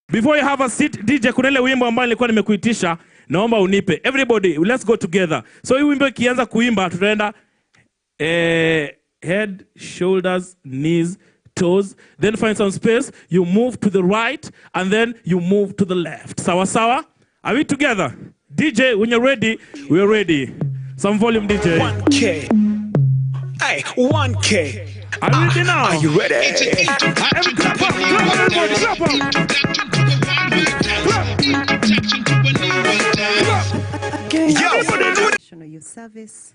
Before you have a seat, DJ, kuna ile wimbo ambao nilikuwa nimekuitisha, naomba unipe. Everybody, let's go together. So hii wimbo ikianza kuimba, tutaenda head, shoulders, knees, toes. Then find some space. You move to the right, and then you move to the left. Sawa sawa? Are we together? DJ, when you're ready, we're ready. Some volume, DJ. 1K. Hey, 1K. Are you ready now? Are you ready? National Youth Service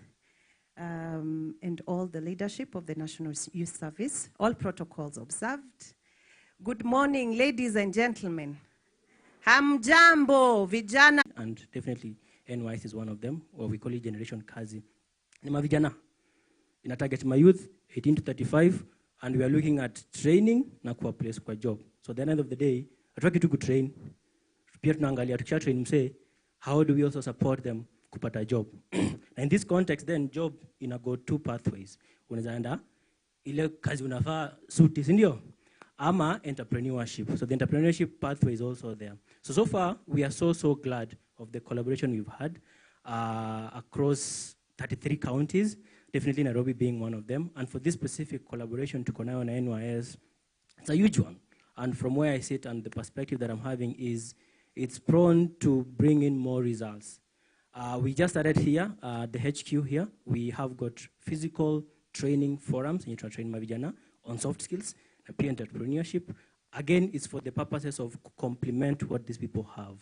and all the leadership of the National Youth Service, all protocols observed. Good morning, ladies and gentlemen. Hamjambo, vijana. And definitely NYS is one of them, or we call it Generation Kazi. Nima vijana. In a target my youth, 18 to 35, and we are looking at training na kuwa place kwa job. So at the end of the day, atwaki tu kutrain. Pia tunaangalia tukisha train mse, how do we also support them kupata job? In this context then, job ina go two pathways. Unaweza enda ile kazi unafaa suti, si ndio? Ama entrepreneurship. So the entrepreneurship pathway is also there. So far, we are so glad of the collaboration we've had across 33 counties, definitely Nairobi being one of them. And for this specific collaboration to connect on NYS, it's a huge one. And from where I sit and the perspective that I'm having is, it's prone to bring in more results. We just started here, the HQ here. We have got physical training forums, and you try to train Mavijana on soft skills, and peer entrepreneurship. Again, it's for the purposes of complement what these people have.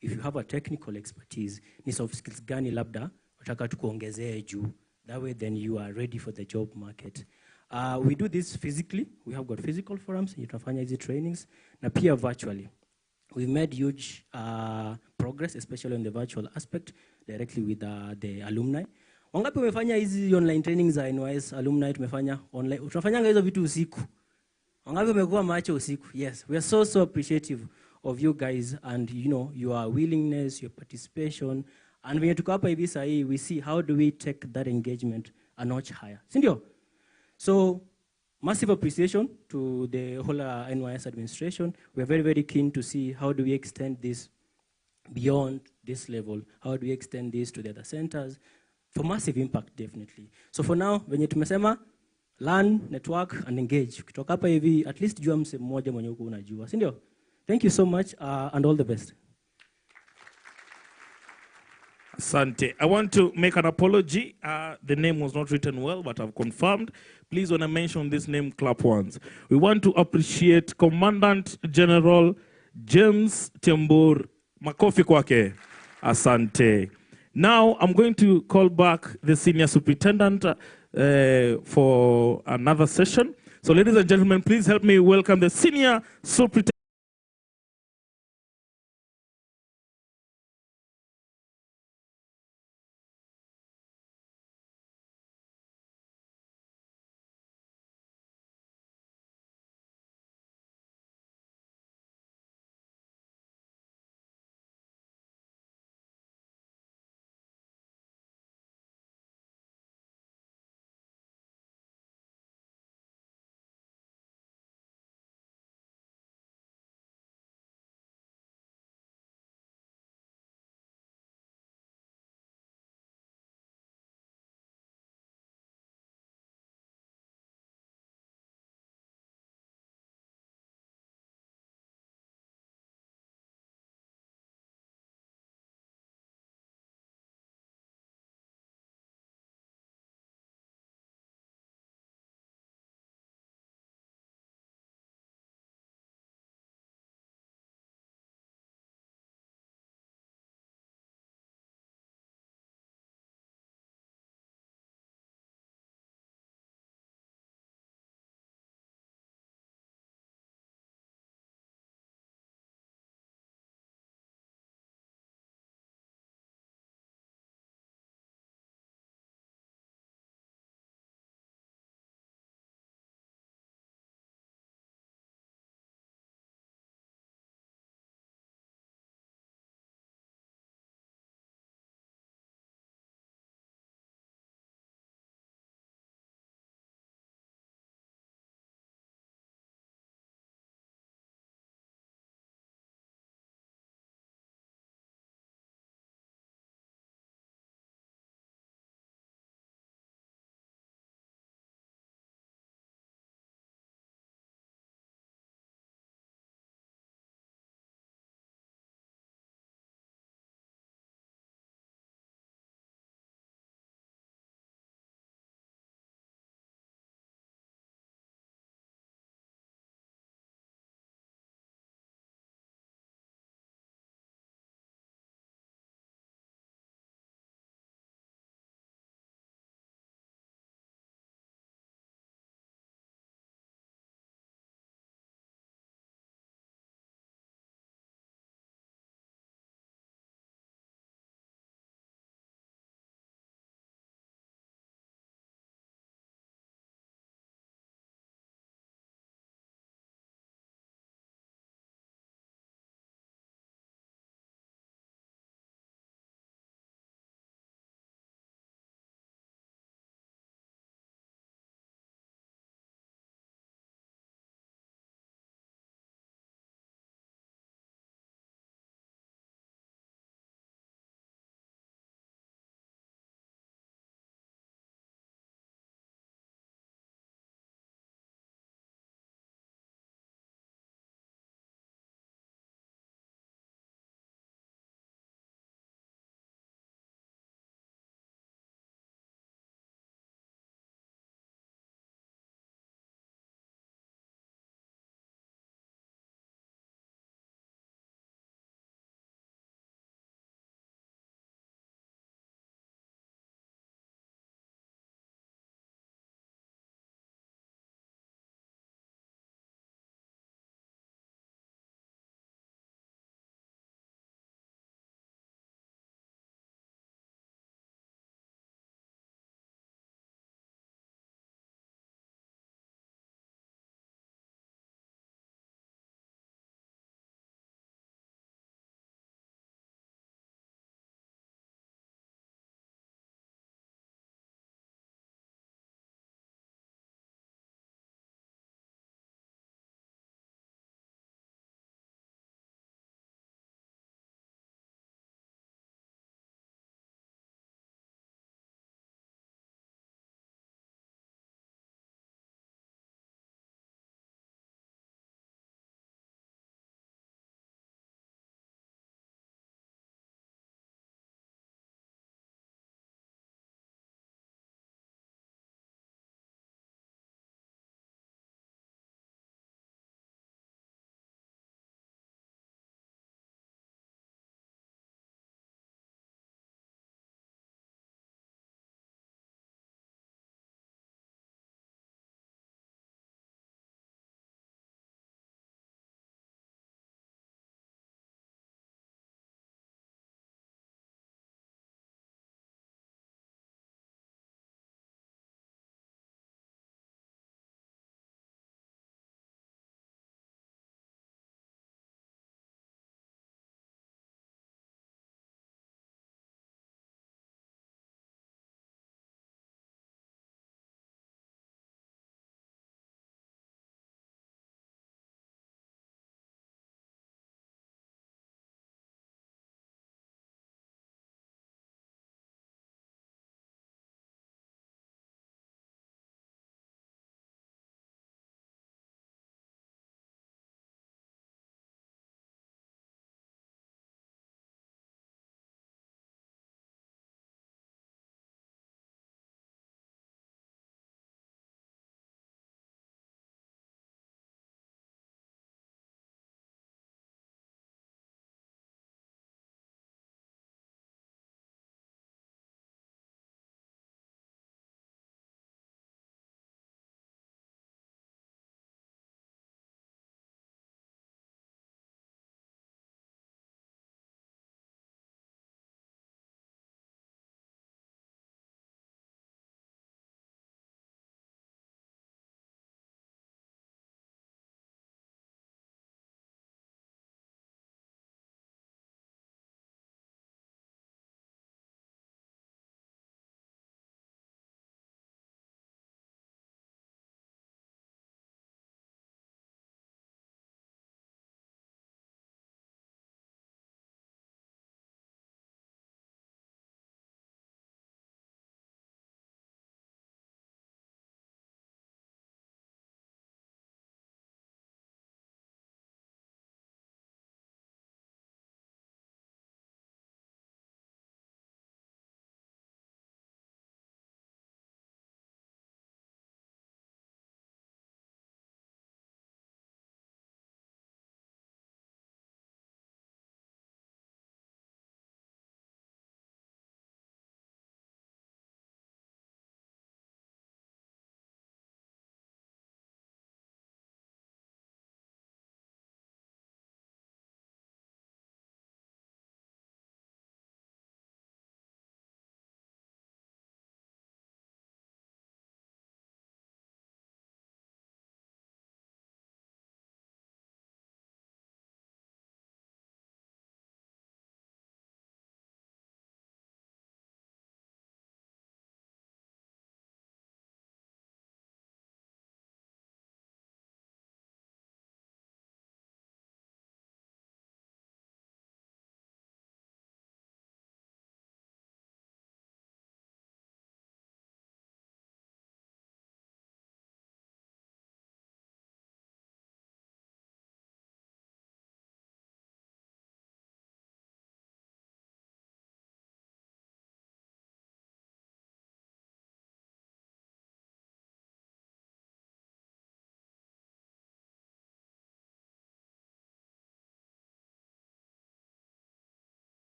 If you have a technical expertise, ni soft skills gani labda, wataka tukuongezee juu. That way then you are ready for the job market. We do this physically. We have got physical forums, you can find easy trainings, na pia virtually. We've made huge progress, especially on the virtual aspect, directly with the alumni. Wangapi umefanya hizi online trainings za NYS alumni tumefanya online? Tunafanyanga hizo vitu usiku. Wangapi umekuwa macho usiku? Yes, we are so appreciative of you guys and your willingness, your participation. And when you took up hivi sahi, we see how do we take that engagement a notch higher. Sindio? So, massive appreciation to the whole NYS administration. We're very keen to see how do we extend this beyond this level. How do we extend this to the other centers? For massive impact, definitely. So for now, venye tumesema, learn, network, and engage. Ukitoka hapa hivi, at least jua mse mmoja mwenye uko unajua. Sindio? Thank you so much and all the best. Asante. I want to make an apology. The name was not written well, but I've confirmed. Please, when I mention this name, clap once. We want to appreciate Commandant General James Tembur. Makofi kwake. Asante. Now, I'm going to call back the Senior Superintendent for another session. So, ladies and gentlemen, please help me welcome the Senior Superintendent.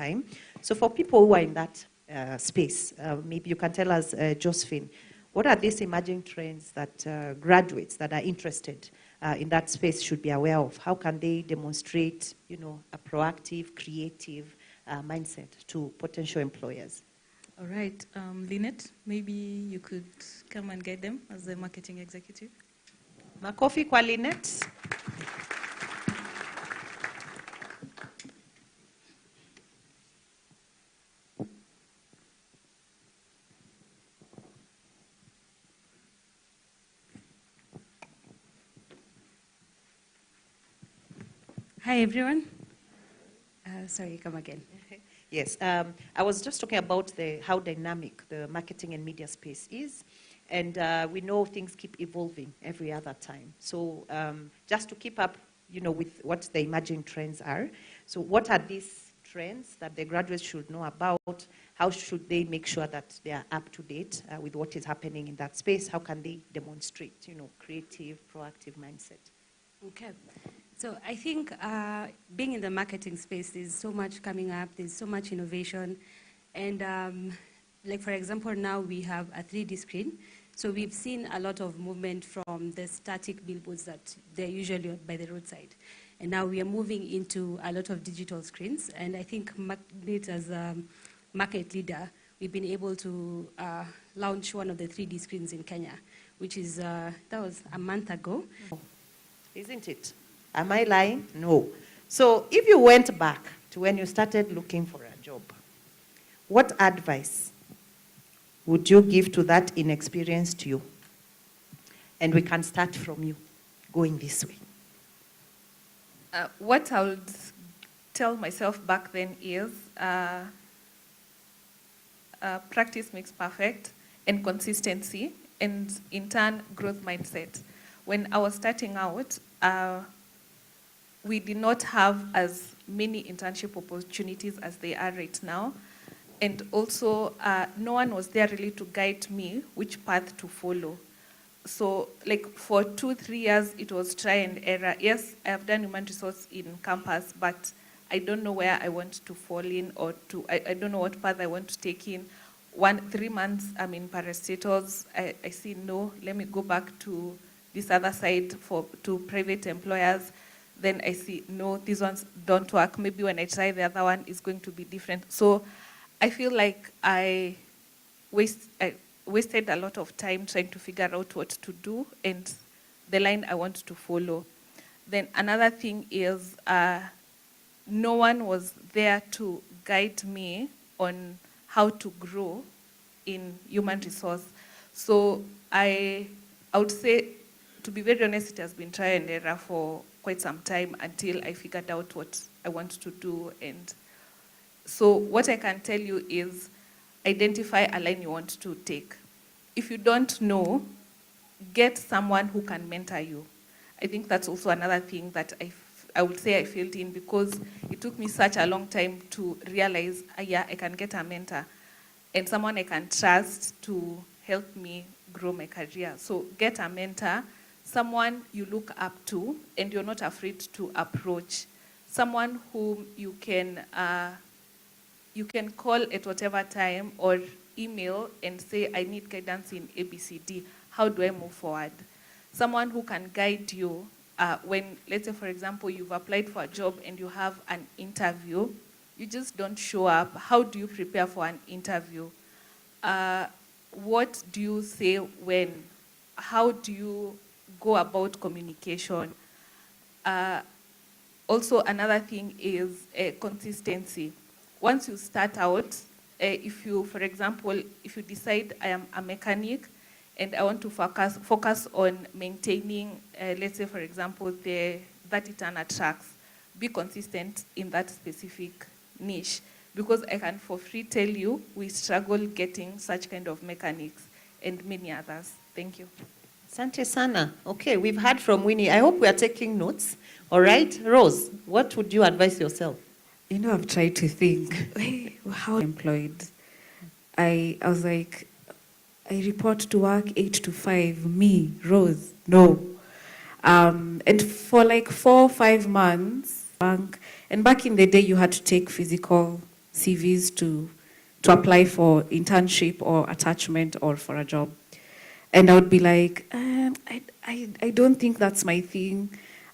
time. So for people who are in that space, maybe you can tell us, Josephine, what are these emerging trends that graduates that are interested in that space should be aware of? How can they demonstrate, a proactive, creative mindset to potential employers? All right, Lynette, maybe you could come and guide them as the marketing executive. Makofi kwa Lynette. Hi, everyone. Sorry, come again. Yes, I was just talking about how dynamic the marketing and media space is, and we know things keep evolving every other time. So just to keep up, with what the emerging trends are. So what are these trends that the graduates should know about? How should they make sure that they are up to date with what is happening in that space? How can they demonstrate, creative, proactive mindset? Okay. So I think being in the marketing space, there's so much coming up, there's so much innovation. And like, for example, now we have a 3D screen. So we've seen a lot of movement from the static billboards that they're usually by the roadside. And now we are moving into a lot of digital screens. And I think Magnet, as a market leader, we've been able to launch one of the 3D screens in Kenya, which is, that was a month ago. Isn't it? Am I lying? No. So if you went back to when you started looking for a job, what advice would you give to that inexperienced you? And we can start from you, going this way. What I would tell myself back then is practice makes perfect, and consistency, and in turn, growth mindset. When I was starting out, we did not have as many internship opportunities as they are right now. And also, no one was there really to guide me which path to follow. So like for 2-3 years, it was try and error. Yes, I have done human resource in campus, but I don't know where I want to fall in, or I don't know what path I want to take in. 3 months, I'm in parastatals. I see, no, let me go back to this other side to private employers. Then I see, no, these ones don't work. Maybe when I try the other one, it's going to be different. So I feel like I wasted a lot of time trying to figure out what to do and the line I want to follow. Then another thing is no one was there to guide me on how to grow in human resource. So I would say, to be very honest, it has been try and error for quite some time until I figured out what I want to do. And so what I can tell you is identify a line you want to take. If you don't know, get someone who can mentor you. I think that's also another thing that I would say I failed in, because it took me such a long time to realize, yeah, I can get a mentor and someone I can trust to help me grow my career. So get a mentor, someone you look up to and you're not afraid to approach, someone whom you can call at whatever time or email and say, I need guidance in ABCD. How do I move forward? Someone who can guide you when, let's say, for example, you've applied for a job and you have an interview, you just don't show up. How do you prepare for an interview? What do you say when? How do you go about communication? Also, another thing is consistency. Once you start out, if you, for example, if you decide I am a mechanic and I want to focus on maintaining, let's say, for example, the 30-tonner trucks, be consistent in that specific niche. Because I can for free tell you, we struggle getting such kind of mechanics and many others. Thank you. Asante sana. Okay, we've heard from Winnie. I hope we are taking notes. All right, Rose, what would you advise yourself? I've tried to think, how employed. I was like, I report to work 8 to 5, me, Rose, no. And for like 4 or 5 months, and back in the day, you had to take physical CVs to apply for internship or attachment or for a job. And I would be like, I don't think that's my thing.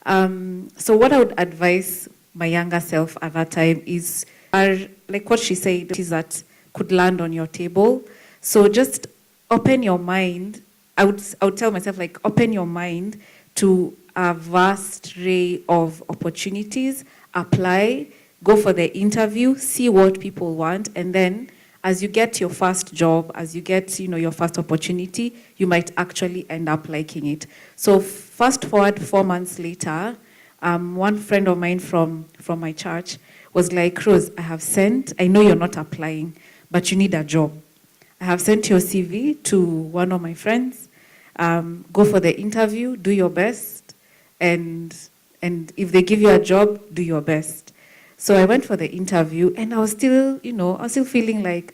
So what I would advise my younger self at that time is, like what she said, is that could land on your table. So just open your mind. I would tell myself, like, open your mind to a vast array of opportunities, apply, go for the interview, see what people want, and then as you get your first job, as you get, your first opportunity, you might actually end up liking it. So fast forward 4 months later, one friend of mine from my church was like, Rose, I know you're not applying, but you need a job. I have sent your CV to one of my friends. Go for the interview, do your best, and if they give you a job, do your best. So I went for the interview, and I was still, feeling like,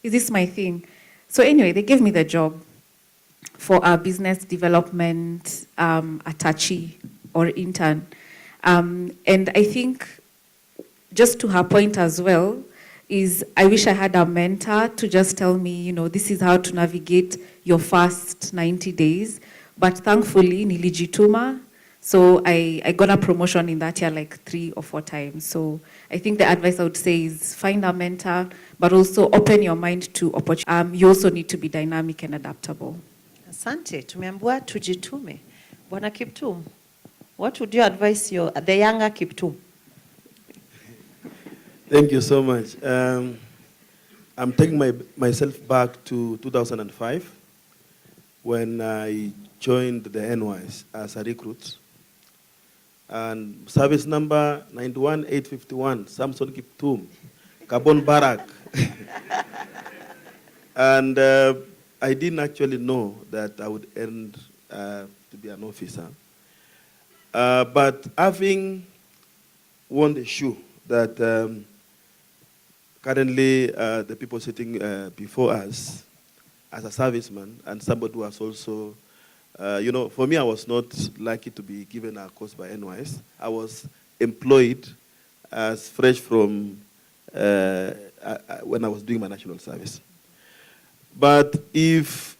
is this my thing? So anyway, they gave me the job for a business development attaché or intern. And I think, just to her point as well, is I wish I had a mentor to just tell me, this is how to navigate your first 90 days. But thankfully, nilijituma. So I got a promotion in that year like 3 or 4 times. So I think the advice I would say is find a mentor, but also open your mind to opportunity. You also need to be dynamic and adaptable. Asante, tumeambiwa tujitume. Bwana Kiptum, what would you advise the younger Kiptum? Thank you so much. I'm taking myself back to 2005 when I joined the NYS as a recruit. And service number 91851, Samson Kiptum, Gabon Barak. And I didn't actually know that I would end to be an officer. But having won the shoe that currently the people sitting before us as a serviceman and somebody who was also, for me, I was not lucky to be given a course by NYS. I was employed as fresh from when I was doing my national service. But if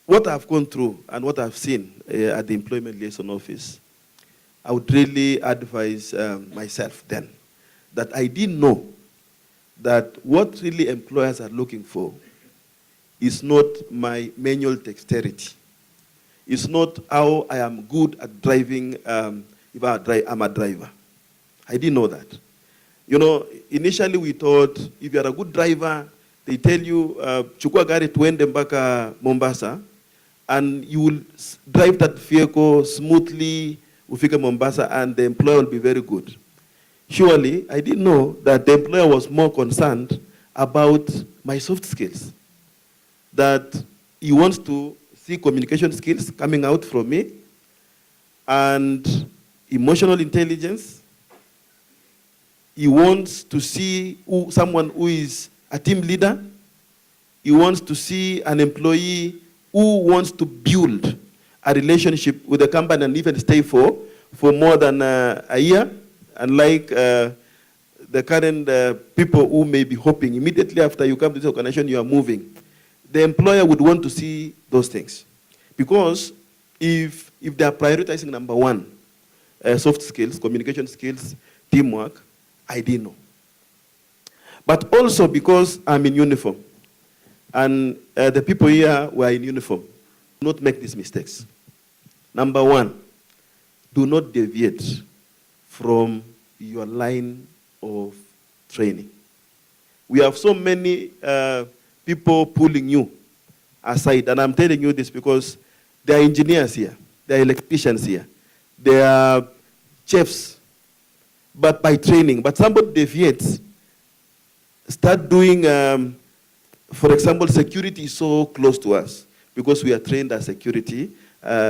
what I've gone through and what I've seen at the Employment Liaison Office, I would really advise myself then that I didn't know that what really employers are looking for is not my manual dexterity. It's not how I am good at driving if I'm a driver. I didn't know that. Initially we thought if you're a good driver, they tell you, chukua gari tuende mpaka Mombasa, and you will drive that vehicle smoothly, ufike Mombasa, and the employer will be very good. Surely, I didn't know that the employer was more concerned about my soft skills. That he wants to see communication skills coming out from me, and emotional intelligence. He wants to see someone who is a team leader. He wants to see an employee who wants to build a relationship with the company and even stay for more than a year. Unlike the current people who may be hoping immediately after you come to this organization, you are moving. The employer would want to see those things. Because if they are prioritizing number one, soft skills, communication skills, teamwork, I didn't know. But also because I'm in uniform, and the people here were in uniform. Do not make these mistakes. Number one, do not deviate from your line of training. We have so many people pulling you aside, and I'm telling you this because there are engineers here, there are electricians here, there are chefs, but by training. But somebody deviates, start doing, for example, security is so close to us because we are trained as security,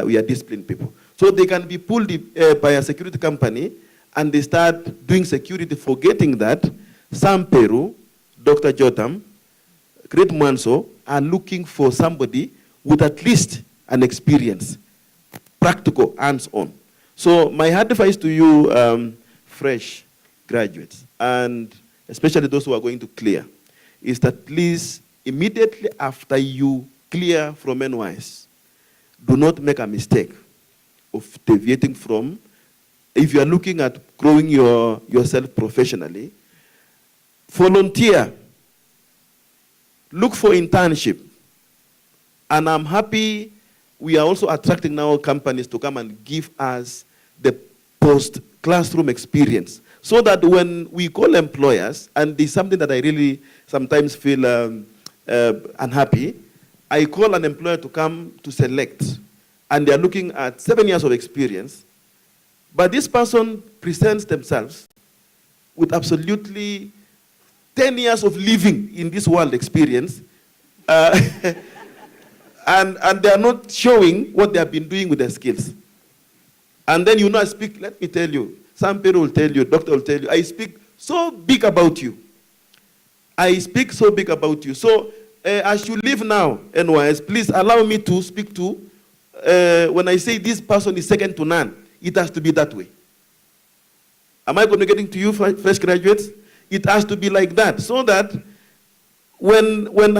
we are disciplined people. So they can be pulled by a security company and they start doing security, forgetting that Sam Peru, Dr. Jotam, Great Manso are looking for somebody with at least an experience, practical, hands-on. So my advice to you, fresh graduates and especially those who are going to clear, is that please, immediately after you clear from NYS, do not make a mistake of deviating from, if you are looking at growing yourself professionally, volunteer, look for internship. And I'm happy we are also attracting now companies to come and give us the post-classroom experience, so that when we call employers, and there's something that I really sometimes feel unhappy, I call an employer to come to select, and they're looking at 7 years of experience, but this person presents themselves with absolutely 10 years of living in this world experience, and they are not showing what they have been doing with their skills. And then I speak, let me tell you, some people will tell you, doctor will tell you, I speak so big about you. I speak so big about you. So as you leave now, NYS, please allow me to speak to, when I say this person is second to none, it has to be that way. Am I communicating to you, fresh graduates? It has to be like that, so that when when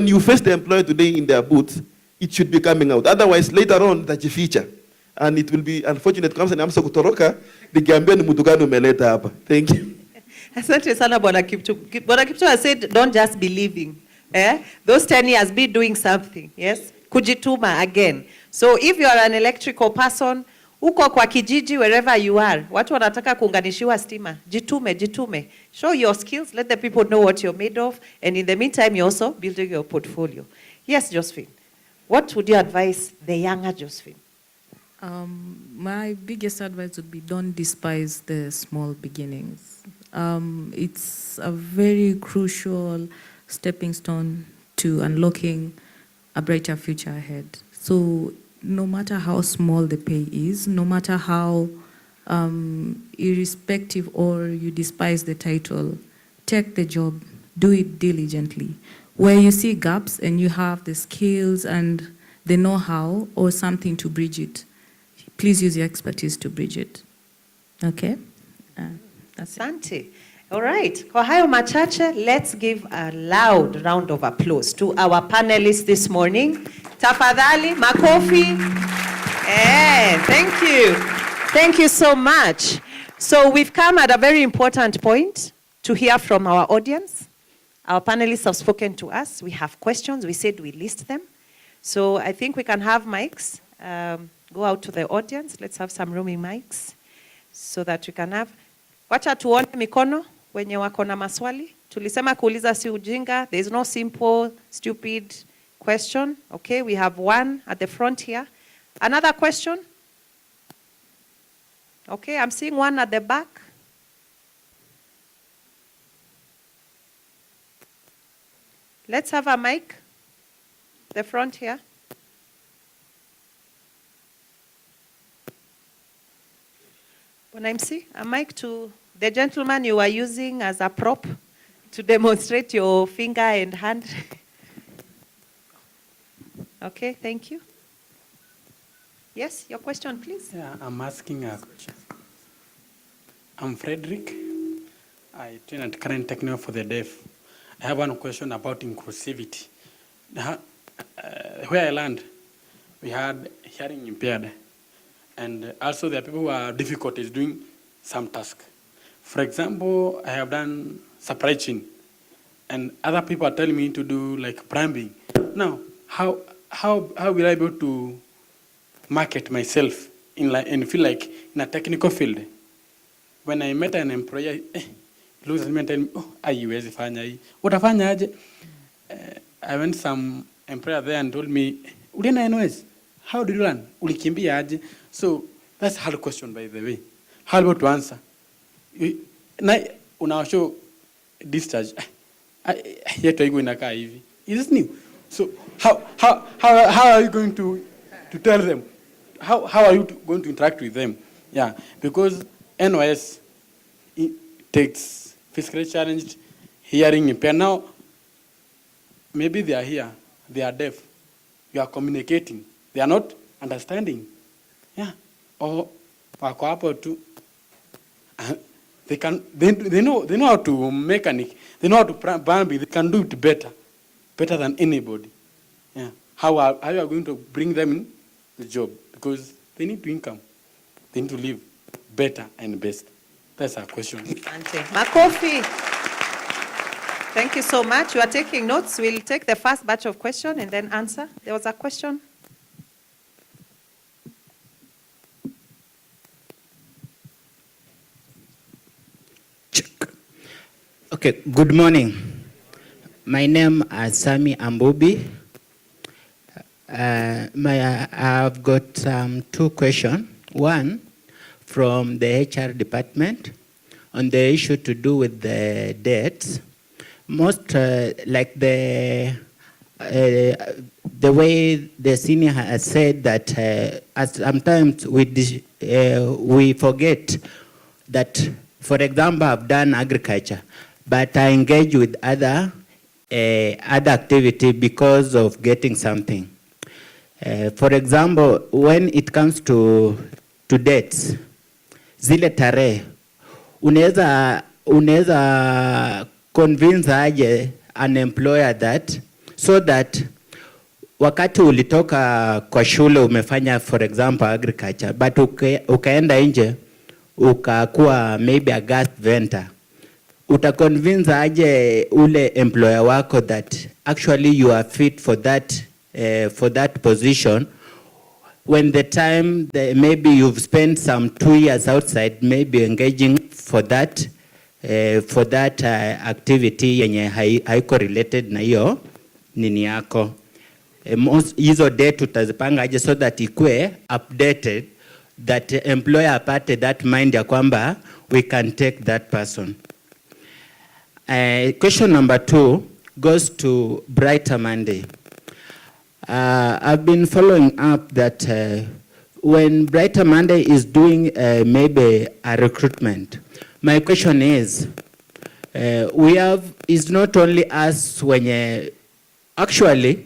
you face the employer today in their booth, it should be coming out. Otherwise, later on, that's a feature. And it will be unfortunate. Thank you. Asante sana Bwana Kipchumba. Bwana Kipchumba has said, don't just be living. Those 10 years, be doing something. Yes? Kujituma again. So if you are an electrical person, uko kwa kijiji, wherever you are, watu wanataka kuunganishiwa stima, jitume. Show your skills, let the people know what you're made of, and in the meantime, you're also building your portfolio. Yes, Josephine. What would you advise the younger Josephine? My biggest advice would be, don't despise the small beginnings. It's a very crucial stepping stone to unlocking a brighter future ahead. So no matter how small the pay is, no matter how irrespective or you despise the title, take the job, do it diligently. Where you see gaps and you have the skills and the know-how or something to bridge it, please use your expertise to bridge it. Okay? That's it. Asante. All right. Kwa hayo machache, let's give a loud round of applause to our panelists this morning. Tafadhali, makofi. Thank you. Thank you so much. So we've come at a very important point to hear from our audience. Our panelists have spoken to us. We have questions. We said we list them. So I think we can have mics. Go out to the audience. Let's have some roaming mics so that we can have. Wacha tuone mikono wenye wako na maswali. Tulisema kuuliza si ujinga. There is no simple, stupid question. Okay, we have one at the front here. Another question? Okay, I'm seeing one at the back. Let's have a mic. The front here. When I'm seeing a mic to the gentleman you are using as a prop to demonstrate your finger and hand. Okay, thank you. Yes, your question, please. Yeah, I'm asking a question. I'm Frederick. I train at Current Techno for the Deaf. I have one question about inclusivity. Where I learned, we had hearing impaired. And also there are people who are difficulties doing some task. For example, I have done supply chain. And other people are telling me to do like plumbing. Now, how will I be able to market myself and feel like in a technical field? When I met an employer, looks at me and tell me, oh, haiwezi fanya hii. Utafanya aje? I went some employer there and told me, ulienda NYS? How did you learn? Ulikimbia aje? So that's a hard question, by the way. How about to answer? Unawashow discharge. Yetu haiku inakaa hivi. Is this new? So how are you going to tell them? How are you going to interact with them? Yeah, because NYS takes physically challenged, hearing impaired. Now, maybe they are here, they are deaf. You are communicating. They are not understanding. Yeah. Or wako hapo tu. They know how to mechanic. They know how to plan. They can do it better than anybody. Yeah. How you are going to bring them in the job? Because they need to income. They need to live better and best. That's our question. Ante. Makofi. Thank you so much. You are taking notes. We'll take the first batch of questions and then answer. There was a question. Okay, good morning. My name is Sami Ambubi. I've got two questions. One, from the HR department on the issue to do with the debts. Most like the way the senior has said that sometimes we forget that, for example, I've done agriculture, but I engage with other activity because of getting something. For example, when it comes to debts, zile tarehe unaweza convince aje an employer that so that wakati ulitoka kwa shule umefanya for example agriculture, but ukaenda nje ukakuwa maybe a gas vendor, utaconvince aje ule employer wako that actually you are fit for that position when the time maybe you've spent some 2 years outside maybe engaging for that activity yenye haiko related na hiyo nini yako. Hizo date utazipanga aje so that ikue updated, that employer apate that mind ya kwamba we can take that person. Question number 2 goes to Brighter Monday. I've been following up that when Brighter Monday is doing maybe a recruitment, my question is, is not only us wenye, actually,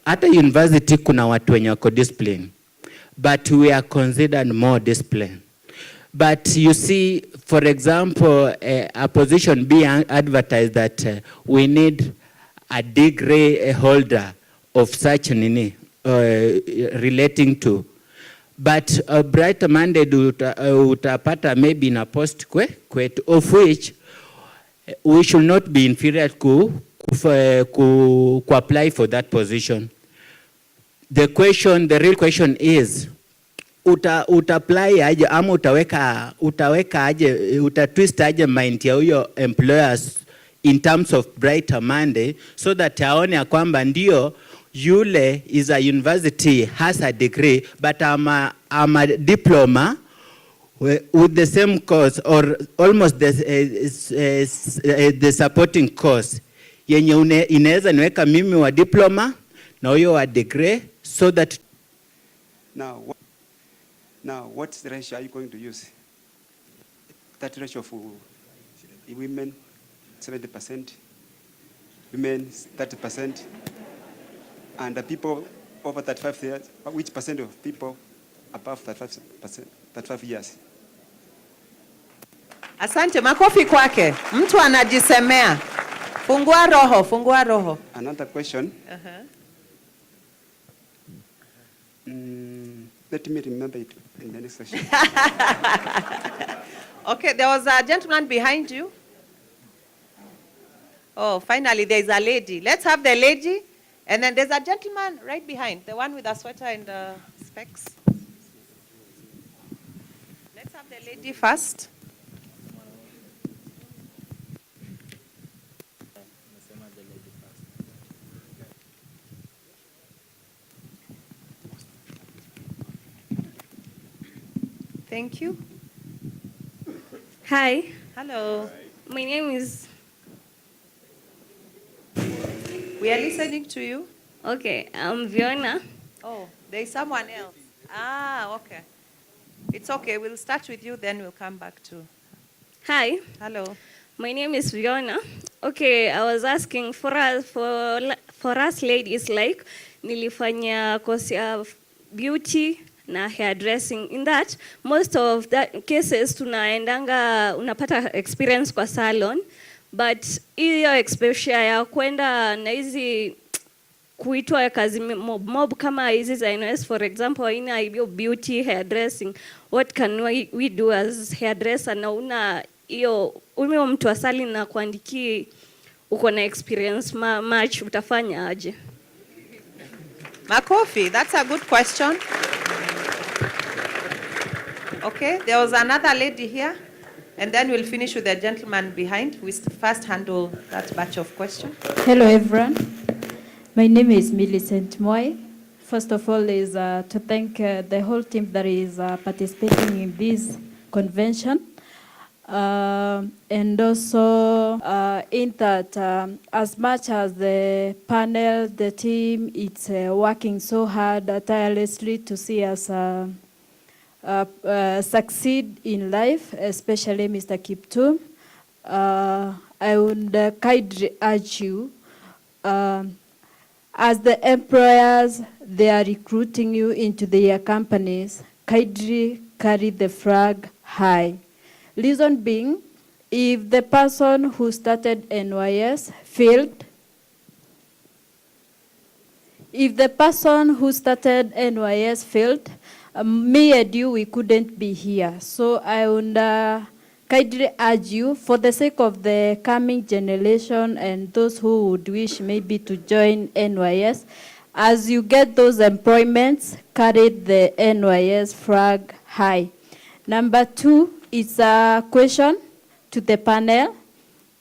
at a university kuna watu wenye wako discipline, but we are considered more disciplined. But you see, for example, a position being advertised that we need a degree holder of such nini relating to, but a Brighter Monday utapata maybe in a post kwetu, of which we should not be inferior to apply for that position. The real question is, apply aje ama utaweka aje, twist aje mind ya huyo employers in terms of Brighter Monday so that aone ya kwamba ndio yule is a university, has a degree, but I'm a diploma with the same course or almost the supporting course yenye inaweza niweka mimi wa diploma na huyo wa degree so that. Now, what ratio are you going to use? That ratio of women 70%, women 30%, and the people over 35 years, which percent of people above 35 years? Asante, makofi kwake. Mtu anajisemea. Fungua roho. Another question. Let me remember it in the next session. Okay, there was a gentleman behind you. Oh, finally, there's a lady. Let's have the lady. And then there's a gentleman right behind, the one with the sweater and the specs. Let's have the lady first. Thank you. Hi. Hello. My name is... We are listening to you. Okay, I'm Fiona. Oh, there is someone else. Ah, okay. It's okay. We'll start with you, then we'll come back to... Hi. Hello. My name is Fiona. Okay, I was asking for us ladies, like, nilifanya course ya beauty na hairdressing. In that, most of the cases tunaendanga unapata experience kwa salon, but hiyo exposure ya kwenda na hizi kuitwa kazi mob kama hizi za NYS, for example, ina hiyo beauty hairdressing, what can we do as hairdresser na una hiyo mtu asali na kuandiki uko na experience match, utafanya aje? Makofi, that's a good question. Okay, there was another lady here, and then we'll finish with the gentleman behind. We first handle that batch of questions. Hello, everyone. My name is Millicent Moy. First of all, is to thank the whole team that is participating in this convention. And also in that, as much as the panel, the team, it's working so hard, tirelessly to see us succeed in life, especially Mr. Kiptum. I would kindly urge you, as the employers, they are recruiting you into their companies, kindly carry the flag high. Reason being, if the person who started NYS failed, me and you, we couldn't be here. So I would kindly urge you, for the sake of the coming generation and those who would wish maybe to join NYS, as you get those employments, carry the NYS flag high. Number 2, it's a question to the panel.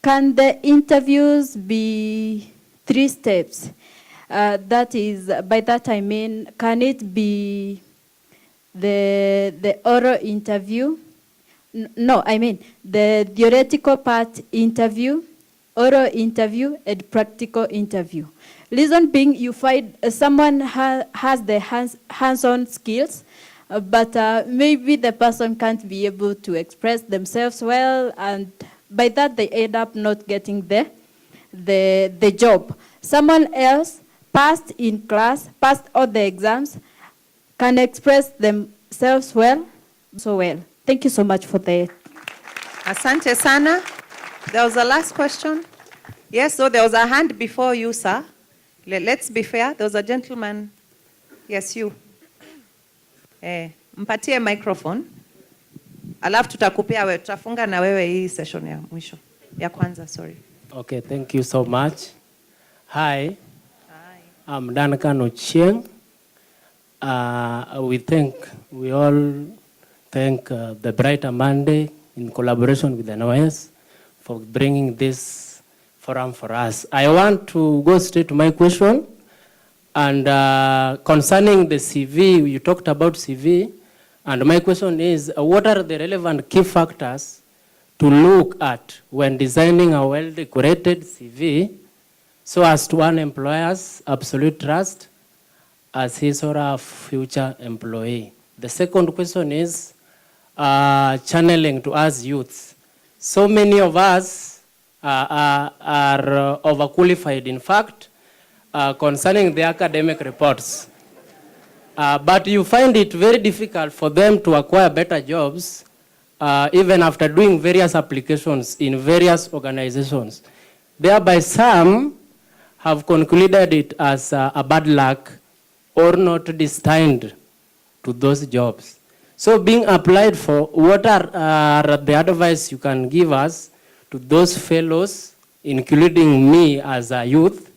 Can the interviews be 3 steps? That is, by that I mean, can it be the oral interview? No, I mean the theoretical part interview, oral interview, and practical interview. Reason being, you find someone has the hands-on skills, but maybe the person can't be able to express themselves well, and by that they end up not getting the job. Someone else passed in class, passed all the exams, can express themselves well, so well. Thank you so much for that. Asante sana. There was a last question. Yes, so there was a hand before you, sir. Let's be fair. There was a gentleman. Yes, you. Mpatie microphone. Alafu tutakupea wewe, tutafunga na wewe hii session ya mwisho. Ya kwanza, sorry. Okay, thank you so much. Hi. I'm Duncan Ochieng. We all thank the Brighter Monday in collaboration with the NYS for bringing this forum for us. I want to go straight to my question. And concerning the CV, you talked about CV. And my question is, what are the relevant key factors to look at when designing a well-decorated CV so as to earn employers' absolute trust as his or her future employee? The second question is channeling to us youths. So many of us are overqualified, in fact, concerning the academic reports. But you find it very difficult for them to acquire better jobs, even after doing various applications in various organizations. Thereby, some have concluded it as a bad luck or not destined to those jobs. So being applied for, what are the advice you can give us to those fellows, including me as a youth,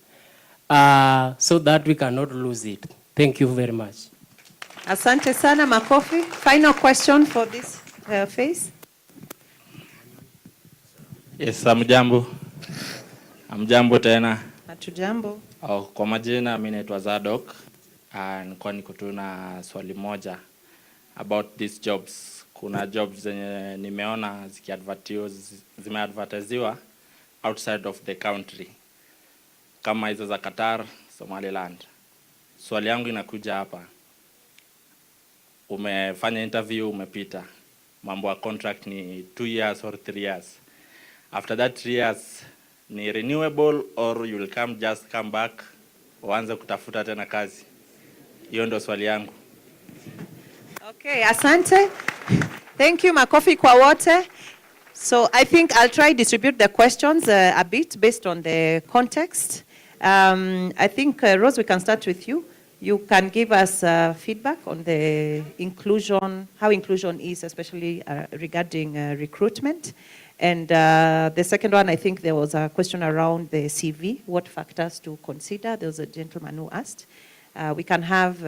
so that we cannot lose it? Thank you very much. Asante sana, makofi. Final question for this phase. Yes, amjambo. Amjambo tena. Hatujambo. Kwa majina mimi naitwa Zadok. Nilikuwa niko tu na swali moja about these jobs. Kuna jobs zenye nimeona zimeadvertiziwa outside of the country, kama hizo za Qatar, Somaliland. Swali yangu inakuja hapa. Umefanya interview, umepita. Mambo ya contract ni 2 years or 3 years. After that 3 years, ni renewable or you will come back uanze kutafuta tena kazi? Hiyo ndo swali yangu. Okay, asante. Thank you, makofi kwa wote. So I think I'll try distribute the questions a bit based on the context. I think, Rose, we can start with you. You can give us feedback on the inclusion, how inclusion is, especially regarding recruitment. And the second one, I think there was a question around the CV, what factors to consider. There was a gentleman who asked. We can have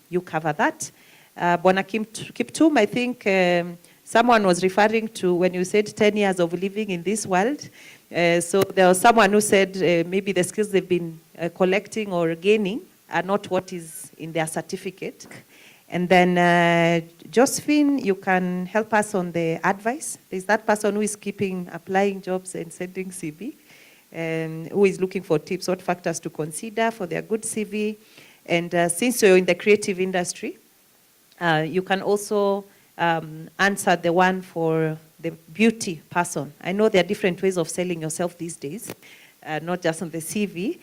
you cover that. Bwana Kiptum, I think someone was referring to when you said 10 years of living in this world. So there was someone who said maybe the skills they've been collecting or gaining are not what is in their certificate. And then Josephine, you can help us on the advice. There's that person who is applying jobs and sending CV, who is looking for tips, what factors to consider for their good CV. And since you're in the creative industry, you can also answer the one for the beauty person. I know there are different ways of selling yourself these days, not just on the CV,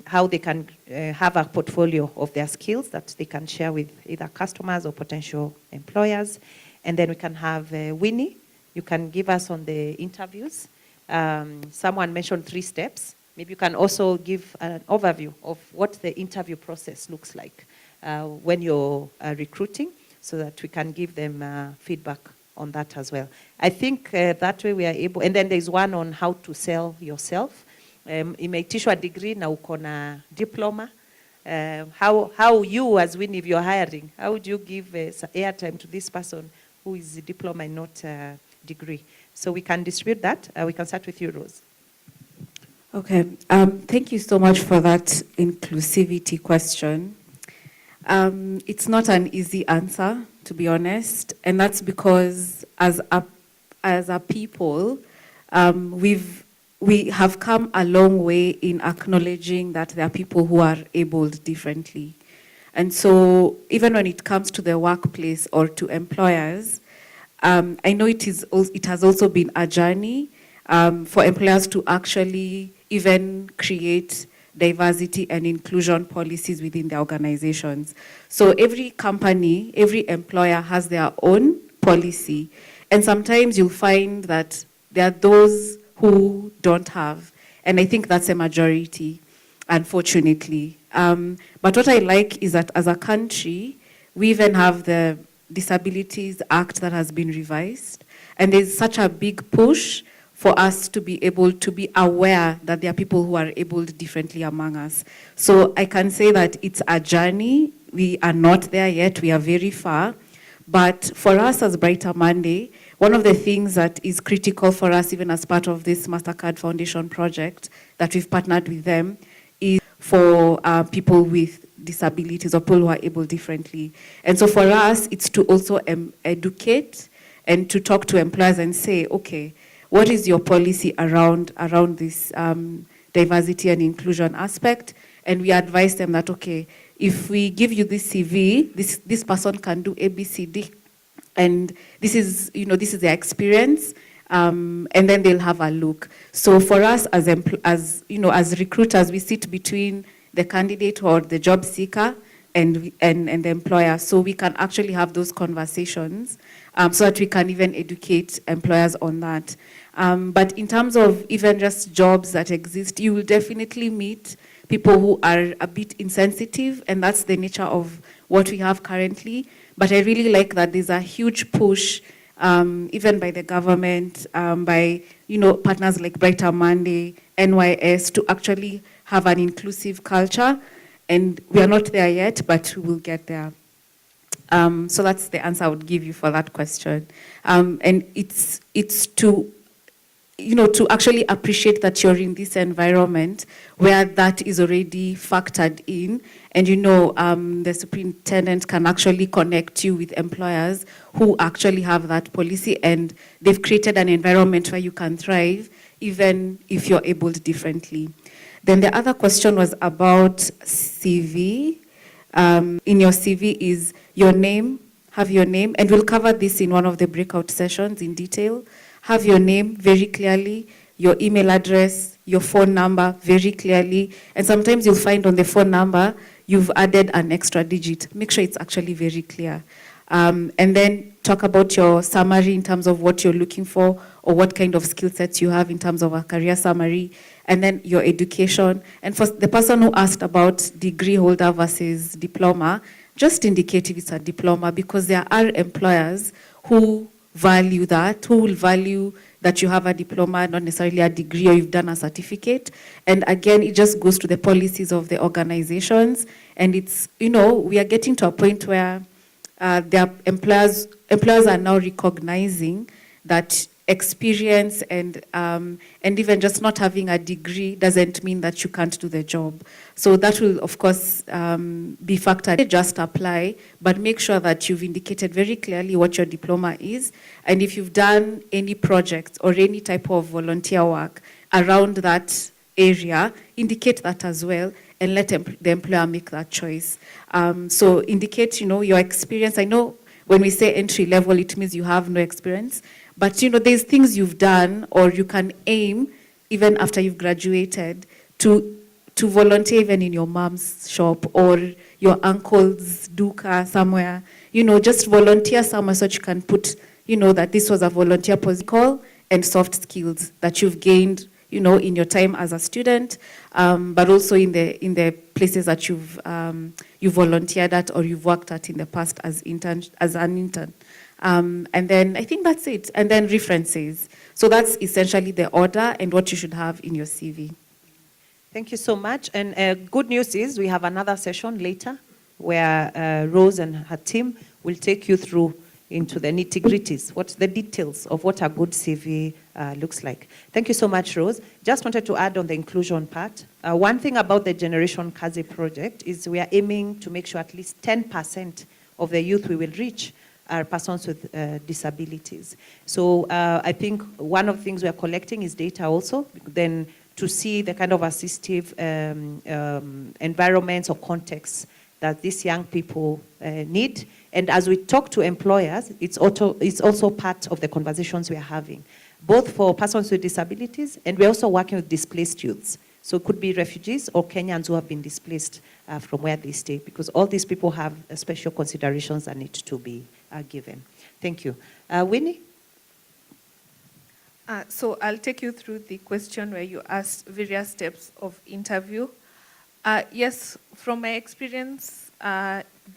how they can have a portfolio of their skills that they can share with either customers or potential employers. And then we can have Winnie. You can give us on the interviews. Someone mentioned 3 steps. Maybe you can also give an overview of what the interview process looks like when you're recruiting, so that we can give them feedback on that as well. I think that way we are able, and then there's one on how to sell yourself. Imeitishwa degree na uko na diploma. How you as Winnie, if you're hiring, how would you give airtime to this person who is a diploma and not a degree? So we can distribute that. We can start with you, Rose. Okay, thank you so much for that inclusivity question. It's not an easy answer, to be honest, and that's because as a people, we have come a long way in acknowledging that there are people who are abled differently. And so even when it comes to the workplace or to employers, I know it has also been a journey for employers to actually even create diversity and inclusion policies within their organizations. So every company, every employer has their own policy. And sometimes you'll find that there are those who don't have. And I think that's a majority, unfortunately. But what I like is that as a country, we even have the Disabilities Act that has been revised. And there's such a big push for us to be able to be aware that there are people who are abled differently among us. So I can say that it's a journey. We are not there yet. We are very far. But for us as Brighter Monday, one of the things that is critical for us, even as part of this MasterCard Foundation project that we've partnered with them, is for people with disabilities or people who are able differently. And so for us, it's to also educate and to talk to employers and say, okay, what is your policy around this diversity and inclusion aspect? And we advise them that, okay, if we give you this CV, this person can do A, B, C, D, and this is their experience, and then they'll have a look. So for us as recruiters, we sit between the candidate or the job seeker and the employer, so we can actually have those conversations, so that we can even educate employers on that. But in terms of even just jobs that exist, you will definitely meet people who are a bit insensitive, and that's the nature of what we have currently. But I really like that there's a huge push, even by the government, by partners like Brighter Monday, NYS, to actually have an inclusive culture. And we are not there yet, but we will get there. So that's the answer I would give you for that question. And it's to actually appreciate that you're in this environment where that is already factored in, and the superintendent can actually connect you with employers who actually have that policy, and they've created an environment where you can thrive even if you're abled differently. Then the other question was about CV. In your CV is your name, have your name, and we'll cover this in one of the breakout sessions in detail. Have your name very clearly, your email address, your phone number very clearly, and sometimes you'll find on the phone number you've added an extra digit. Make sure it's actually very clear. And then talk about your summary in terms of what you're looking for or what kind of skill sets you have in terms of a career summary, and then your education. And for the person who asked about degree holder versus diploma, just indicate if it's a diploma, because there are employers who value that, who will value that you have a diploma, not necessarily a degree, or you've done a certificate. And again, it just goes to the policies of the organizations. And it's, we are getting to a point where their employers are now recognizing that experience and even just not having a degree doesn't mean that you can't do the job. So that will, of course, be factored. Just apply, but make sure that you've indicated very clearly what your diploma is, and if you've done any projects or any type of volunteer work around that area, indicate that as well, and let the employer make that choice. So indicate, your experience. I know when we say entry level, it means you have no experience. But, there's things you've done, or you can aim, even after you've graduated, to volunteer even in your mom's shop or your uncle's duka somewhere. Just volunteer somewhere so that you can put, that this was a volunteer position, and soft skills that you've gained, in your time as a student, but also in the places that you've volunteered at or you've worked at in the past as an intern. And then I think that's it. And then references. So that's essentially the order and what you should have in your CV. Thank you so much. And good news is we have another session later where Rose and her team will take you through into the nitty-gritties, what's the details of what a good CV looks like. Thank you so much, Rose. Just wanted to add on the inclusion part. One thing about the Generation Kazi project is we are aiming to make sure at least 10% of the youth we will reach are persons with disabilities. So I think one of the things we are collecting is data also, then to see the kind of assistive environments or contexts that these young people need. And as we talk to employers, it's also part of the conversations we are having, both for persons with disabilities, and we're also working with displaced youths. So it could be refugees or Kenyans who have been displaced from where they stay, because all these people have special considerations that need to be given. Thank you. Winnie? So I'll take you through the question where you asked various steps of interview. Yes, from my experience,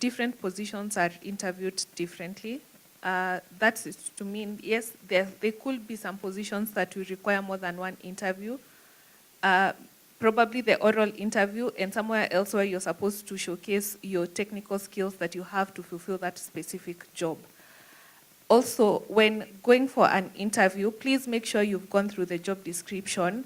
different positions are interviewed differently. That is to mean, yes, there could be some positions that will require more than one interview. Probably the oral interview, and somewhere else where you're supposed to showcase your technical skills that you have to fulfill that specific job. Also, when going for an interview, please make sure you've gone through the job description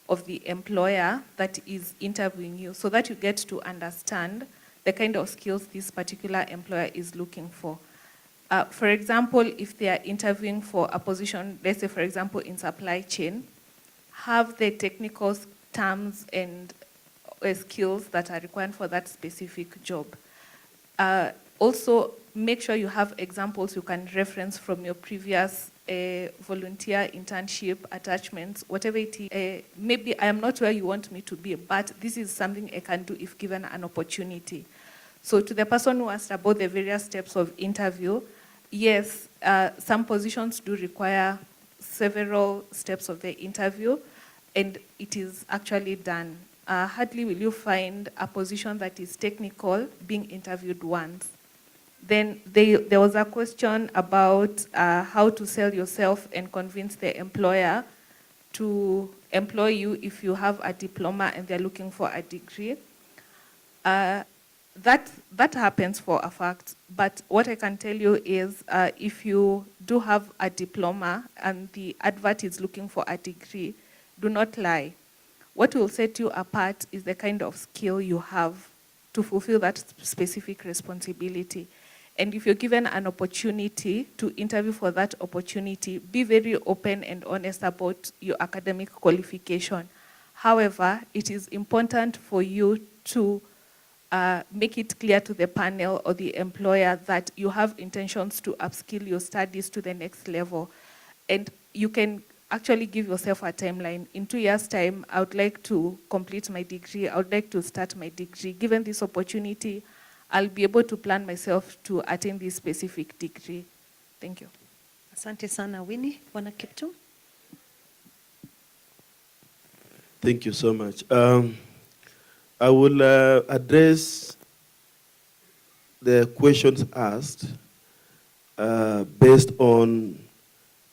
of the employer that is interviewing you, so that you get to understand the kind of skills this particular employer is looking for. For example, if they are interviewing for a position, let's say, for example, in supply chain, have the technical terms and skills that are required for that specific job. Also, make sure you have examples you can reference from your previous volunteer, internship, attachments, whatever it is. Maybe I am not where you want me to be, but this is something I can do if given an opportunity. So to the person who asked about the various steps of interview, yes, some positions do require several steps of the interview, and it is actually done. Hardly will you find a position that is technical being interviewed once. Then there was a question about how to sell yourself and convince the employer to employ you if you have a diploma and they're looking for a degree. That happens for a fact, but what I can tell you is if you do have a diploma and the advert is looking for a degree, do not lie. What will set you apart is the kind of skill you have to fulfill that specific responsibility. And if you're given an opportunity to interview for that opportunity, be very open and honest about your academic qualification. However, it is important for you to make it clear to the panel or the employer that you have intentions to upskill your studies to the next level. And you can actually give yourself a timeline. In 2 years' time, I would like to complete my degree. I would like to start my degree. Given this opportunity, I'll be able to plan myself to attain this specific degree. Thank you. Asante sana Winnie. Bwana Kiptum. Thank you so much. I will address the questions asked based on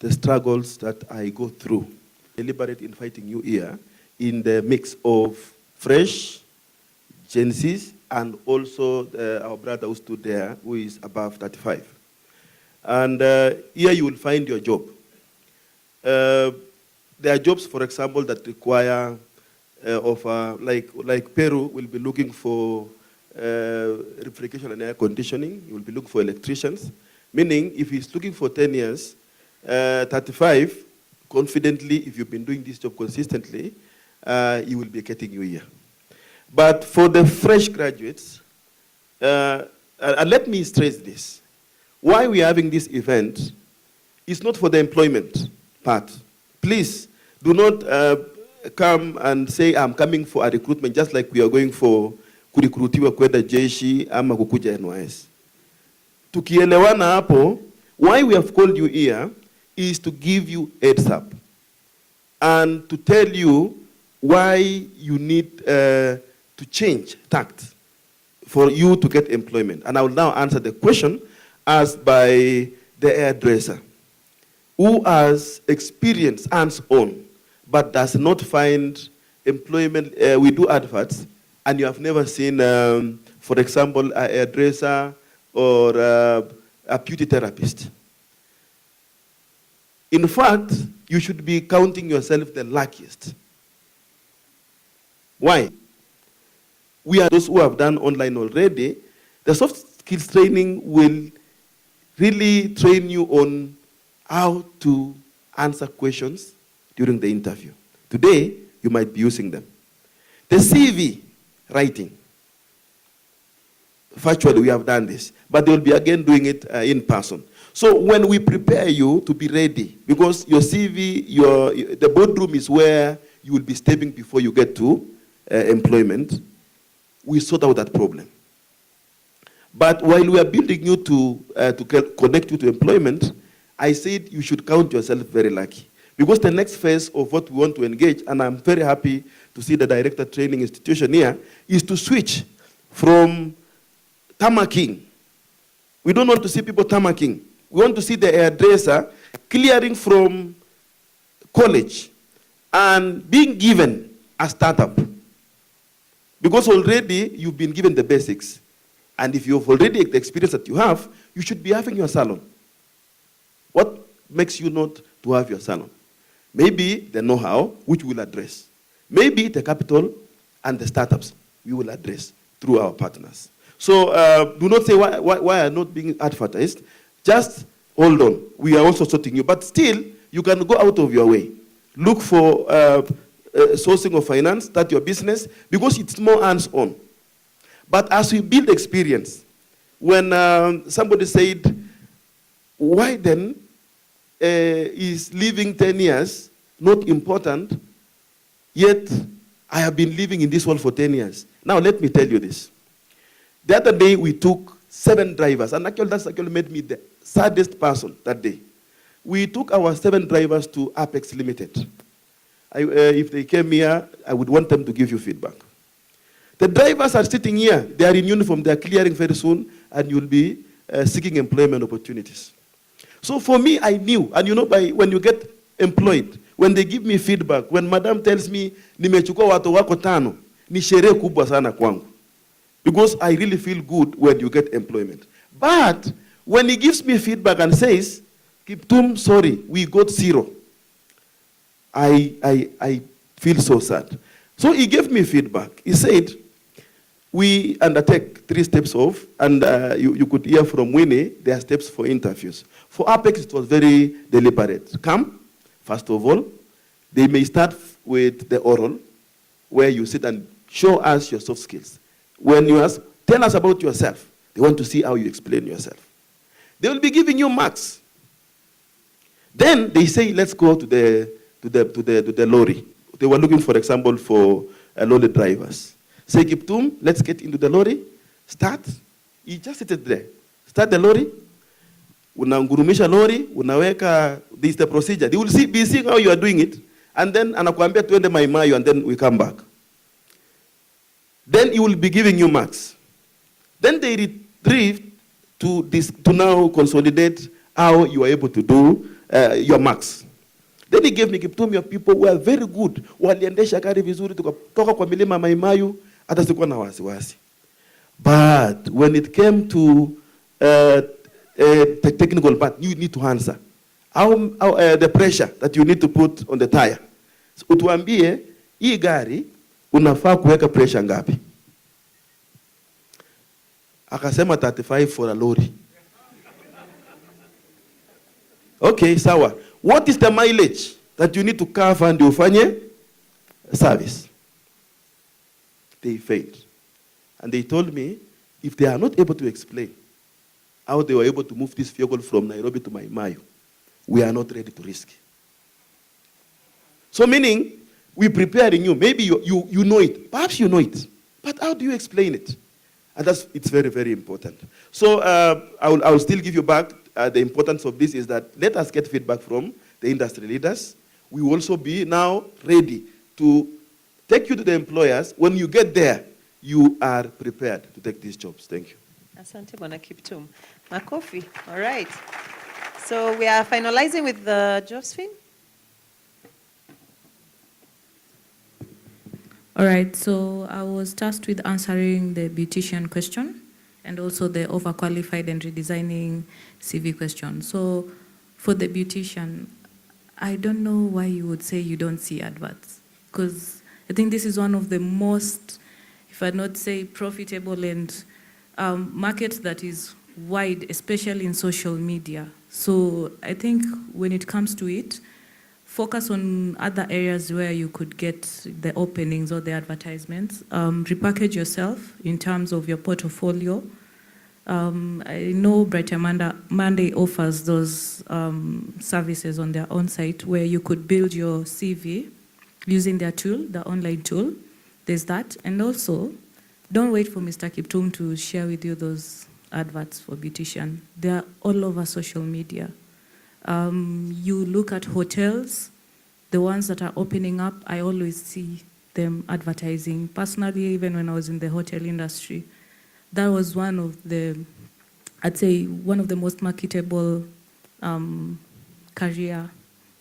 the struggles that I go through. Deliberate inviting you here in the mix of fresh, Gen Zs, and also our brother who stood there, who is above 35. And here you will find your job. There are jobs, for example, that require like Peru will be looking for refrigeration and air conditioning. He will be looking for electricians. Meaning, if he's looking for 10 years, 35, confidently, if you've been doing this job consistently, he will be getting you here. But for the fresh graduates, and let me stress this. Why we are having this event is not for the employment part. Please, do not come and say, I'm coming for a recruitment, just like we are going for kurekrutiwa kwenda jeshi ama kukuja NYS. Tukielewana hapo, why we have called you here is to give you heads up and to tell you why you need to change tact for you to get employment. And I will now answer the question asked by the hairdresser, who has experience hands-on, but does not find employment. We do adverts, and you have never seen, for example, a hairdresser or a beauty therapist. In fact, you should be counting yourself the luckiest. Why? We are those who have done online already. The soft skills training will really train you on how to answer questions during the interview. Today, you might be using them. The CV writing. Virtually, we have done this. But they will be again doing it in person. So when we prepare you to be ready, because your CV, the boardroom is where you will be stepping before you get to employment, we sort out that problem. But while we are building you to connect you to employment, I said you should count yourself very lucky. Because the next phase of what we want to engage, and I'm very happy to see the director training institution here, is to switch from tamacking. We don't want to see people tamacking. We want to see the hairdresser clearing from college and being given a startup. Because already you've been given the basics. And if you've already the experience that you have, you should be having your salon. What makes you not to have your salon? Maybe the know-how, which we'll address. Maybe the capital and the startups we will address through our partners. So do not say why are not being advertised. Just hold on. We are also sorting you. But still, you can go out of your way. Look for sourcing of finance, start your business, because it's more hands-on. But as we build experience, when somebody said, why then is living 10 years not important, yet I have been living in this world for 10 years. Now let me tell you this. The other day we took 7 drivers, and actually that's actually made me the saddest person that day. We took our 7 drivers to Apex Limited. If they came here, I would want them to give you feedback. The drivers are sitting here. They are in uniform. They are clearing very soon, and you'll be seeking employment opportunities. So for me, I knew, and you know, when you get employed, when they give me feedback, when madam tells me, nimechukua watu wako 5, ni sherehe kubwa sana kwangu. Because I really feel good when you get employment. But when he gives me feedback and says, Kiptum, sorry, we got 0, I feel so sad. So he gave me feedback. He said, we undertake 3 steps of, and you could hear from Winnie, there are steps for interviews. For Apex, it was very deliberate. Come, first of all, they may start with the oral, where you sit and show us your soft skills. When you ask, tell us about yourself, they want to see how you explain yourself. They will be giving you marks. Then they say, let's go to the lorry. They were looking, for example, for lorry drivers. Say, Kiptum, let's get into the lorry, start, You just sit it there. Start the lorry, unangurumisha lorry, unaweka, this is the procedure. They will be seeing how you are doing it, and then anakuambia tuende Maimayo, and then we come back. Then he will be giving you marks. Then they retrieve to now consolidate how you are able to do your marks. Then he gave me Kiptum, your people were very good. Waliendesha gari vizuri, tukatoka kwa milima Maimayu, hata sikuwa na wasiwasi. But when it came to the technical part, you need to answer. The pressure that you need to put on the tire. So, utuambie, hii gari, unafaa kuweka pressure ngapi? Akasema 35 for a lorry. Okay, sawa. What is the mileage that you need to cover and ufanye service? They failed. And they told me, if they are not able to explain how they were able to move this vehicle from Nairobi to Maimayu, we are not ready to risk. So meaning, we preparing you. Maybe you know it. Perhaps you know it. But how do you explain it? And it's very, very important. So I will still give you back the importance of this is that let us get feedback from the industry leaders. We will also be now ready to take you to the employers. When you get there, you are prepared to take these jobs. Thank you. Asante Bwana Kiptum. Makofi. All right. So we are finalizing with Josephine. All right, so I was tasked with answering the beautician question and also the overqualified and redesigning CV question. So for the beautician, I don't know why you would say you don't see adverts, because I think this is one of the most, if I not say profitable and market that is wide, especially in social media. So I think when it comes to it, focus on other areas where you could get the openings or the advertisements. Repackage yourself in terms of your portfolio. I know Brighter Monday offers those services on their own site where you could build your CV using their tool, the online tool. There's that. And also, don't wait for Mr. Kiptum to share with you those adverts for beautician. They are all over social media. You look at hotels, the ones that are opening up, I always see them advertising. Personally, even when I was in the hotel industry, that was one of the, I'd say, one of the most marketable career,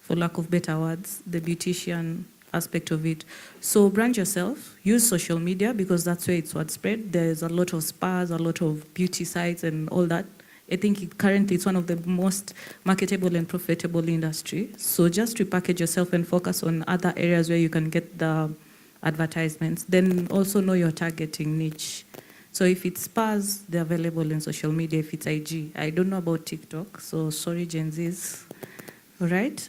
for lack of better words, the beautician aspect of it. So brand yourself, use social media because that's where it's widespread. There's a lot of spas, a lot of beauty sites and all that. I think currently it's one of the most marketable and profitable industry. So just repackage yourself and focus on other areas where you can get the advertisements. Then also know your targeting niche. So if it's spas, they're available in social media. If it's IG, I don't know about TikTok, so sorry Gen Zs. All right,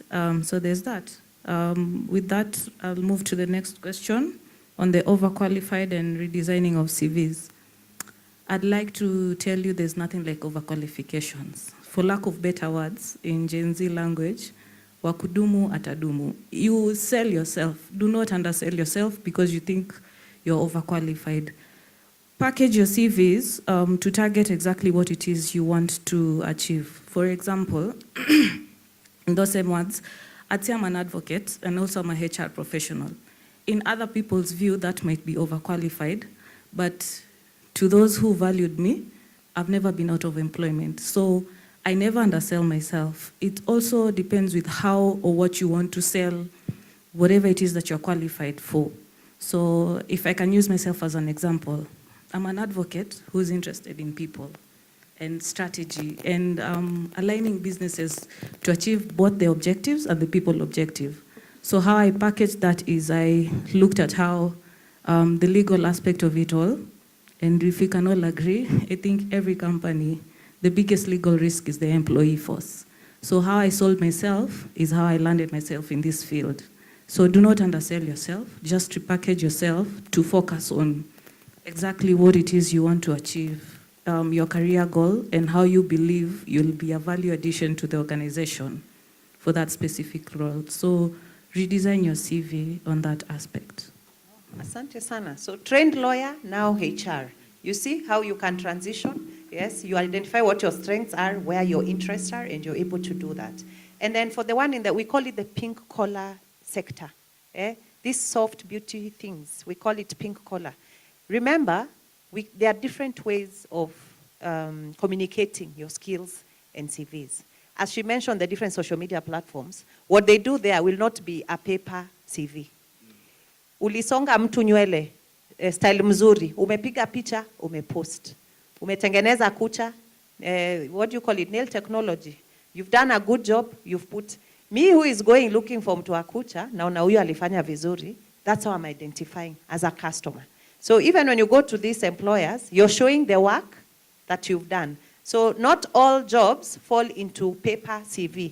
so there's that. With that, I'll move to the next question on the overqualified and redesigning of CVs. I'd like to tell you there's nothing like overqualifications. For lack of better words, in Gen Z language, wakudumu atadumu. You sell yourself. Do not undersell yourself because you think you're overqualified. Package your CVs to target exactly what it is you want to achieve. For example, in those same words, I'd say I'm an advocate and also I'm a HR professional. In other people's view, that might be overqualified, but to those who valued me, I've never been out of employment. So I never undersell myself. It also depends with how or what you want to sell, whatever it is that you're qualified for. So if I can use myself as an example, I'm an advocate who's interested in people and strategy and aligning businesses to achieve both the objectives and the people objective. So how I packaged that is I looked at how the legal aspect of it all. And if we can all agree, I think every company, the biggest legal risk is the employee force. So how I sold myself is how I landed myself in this field. So do not undersell yourself, just repackage yourself to focus on exactly what it is you want to achieve, your career goal, and how you believe you'll be a value addition to the organization for that specific role. So redesign your CV on that aspect. Asante sana. So trained lawyer, now HR. You see how you can transition Yes, you identify what your strengths are, where your interests are, and you're able to do that. And then for the one in that, we call it the pink collar sector. These soft beauty things, we call it pink collar. Remember, there are different ways of communicating your skills and CVs. As she mentioned, the different social media platforms, what they do there will not be a paper CV. Ulisonga mtu nywele, style mzuri, umepiga picha, umepost. Umetengeneza kucha, what do you call it, nail technology. You've done a good job, you've put. Me who is going looking for mtu wa kucha, naona huyu alifanya vizuri, that's how I'm identifying as a customer. So even when you go to these employers, you're showing the work that you've done. So not all jobs fall into paper CV.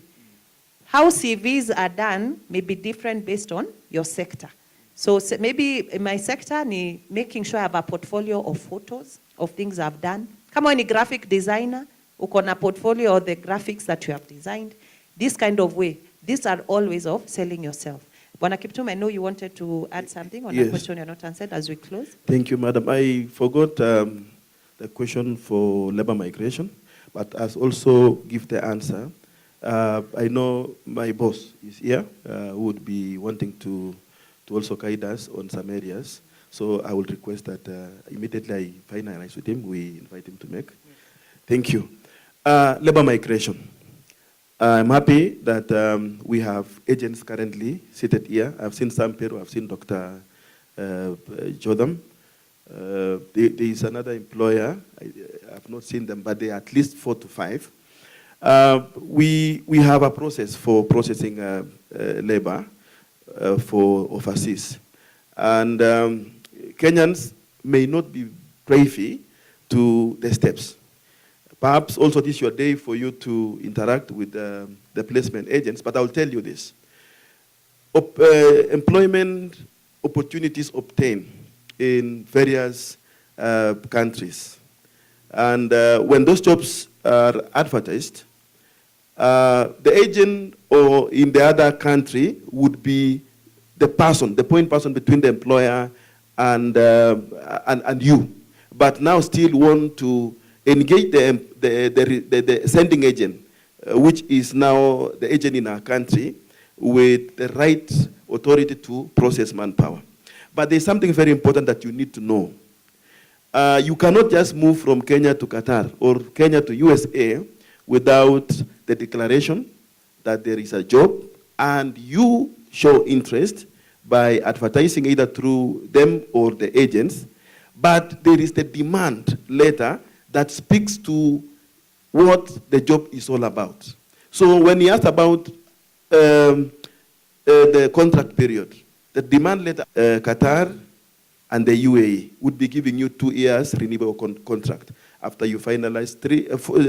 How CVs are done may be different based on your sector. So maybe in my sector, ni making sure I have a portfolio of photos of things I've done. Kama wewe ni graphic designer, uko na portfolio of the graphics that you have designed. This kind of way. These are all ways of selling yourself. Bwana Kiptum, I know you wanted to add something on a question you're not answered as we close. Thank you, Madam. I forgot the question for labor migration, but I'll also give the answer. I know my boss is here, who would be wanting to also guide us on some areas. So I will request that immediately I finalize with him, we invite him to make. Thank you. Labor migration. I'm happy that we have agents currently seated here. I've seen some people, I've seen Dr. Jotham. There is another employer, I've not seen them, but they are at least 4 to 5. We have a process for processing labor for overseas. And Kenyans may not be privy to the steps. Perhaps also this is your day for you to interact with the placement agents, but I'll tell you this. Employment opportunities obtained in various countries. And when those jobs are advertised, the agent or in the other country would be the person, the point person between the employer and you. But now still want to engage the sending agent, which is now the agent in our country, with the right authority to process manpower. But there's something very important that you need to know. You cannot just move from Kenya to Qatar or Kenya to USA without the declaration that there is a job and you show interest by advertising either through them or the agents. But there is the demand letter that speaks to what the job is all about. So when he asked about the contract period, the demand letter, Qatar and the UAE would be giving you 2 years renewable contract after you finalize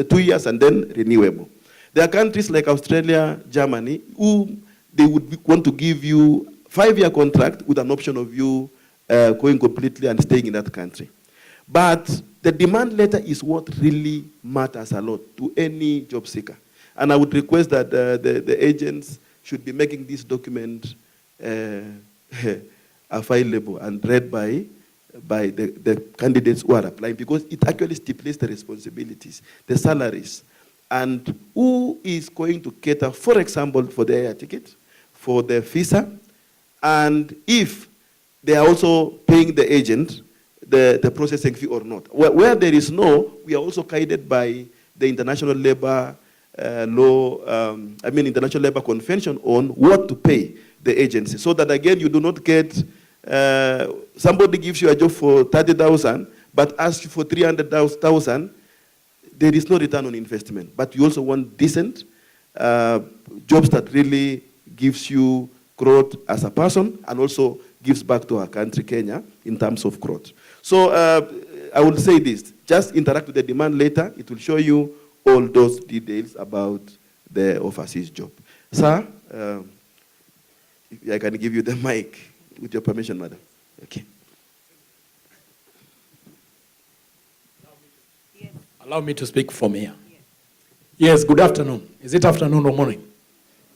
2 years and then renewable. There are countries like Australia, Germany, who they would want to give you 5-year contract with an option of you going completely and staying in that country. But the demand letter is what really matters a lot to any job seeker. And I would request that the agents should be making this document available and read by the candidates who are applying, because it actually stipulates the responsibilities, the salaries, and who is going to cater, for example, for the air ticket, for the visa, and if they are also paying the agent the processing fee or not. Where there is no, we are also guided by the International Labor Law, International Labor Convention on what to pay the agency, so that again you do not get, somebody gives you a job for 30,000, but asks you for 300,000, there is no return on investment. But you also want decent jobs that really gives you growth as a person and also gives back to our country, Kenya, in terms of growth. So I will say this, just interact with the demand letter. It will show you all those details about the overseas job. Sir, I can give you the mic with your permission, madam. Okay. Allow me to speak from here. Yes, good afternoon. Is it afternoon or morning?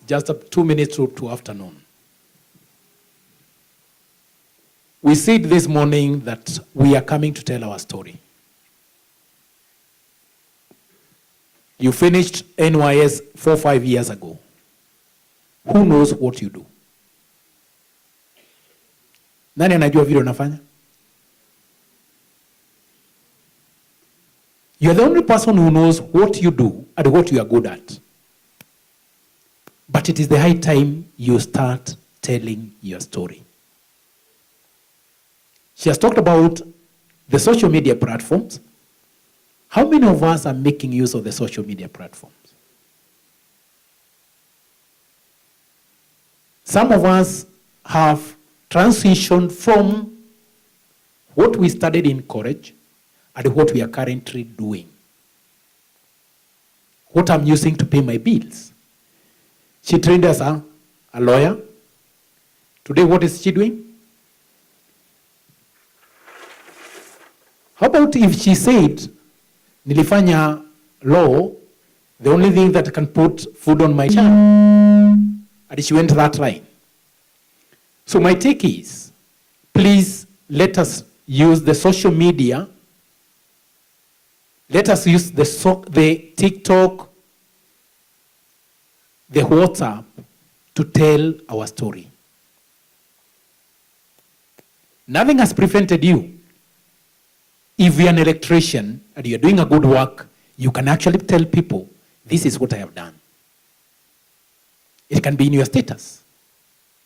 Just 2 minutes to afternoon. We said this morning that we are coming to tell our story. You finished NYS 4 or 5 years ago. Who knows what you do? Nani anajua vile unafanya? You're the only person who knows what you do and what you are good at. But it is the high time you start telling your story. She has talked about the social media platforms. How many of us are making use of the social media platforms? Some of us have transitioned from what we studied in college and what we are currently doing. What I'm using to pay my bills. She trained as a lawyer. Today, what is she doing? How about if she said, nilifanya law, the only thing that can put food on my table? And she went that line. So my take is, please let us use the social media. Let us use the TikTok, the WhatsApp to tell our story. Nothing has prevented you. If you're an electrician and you're doing a good work, you can actually tell people, this is what I have done. It can be in your status,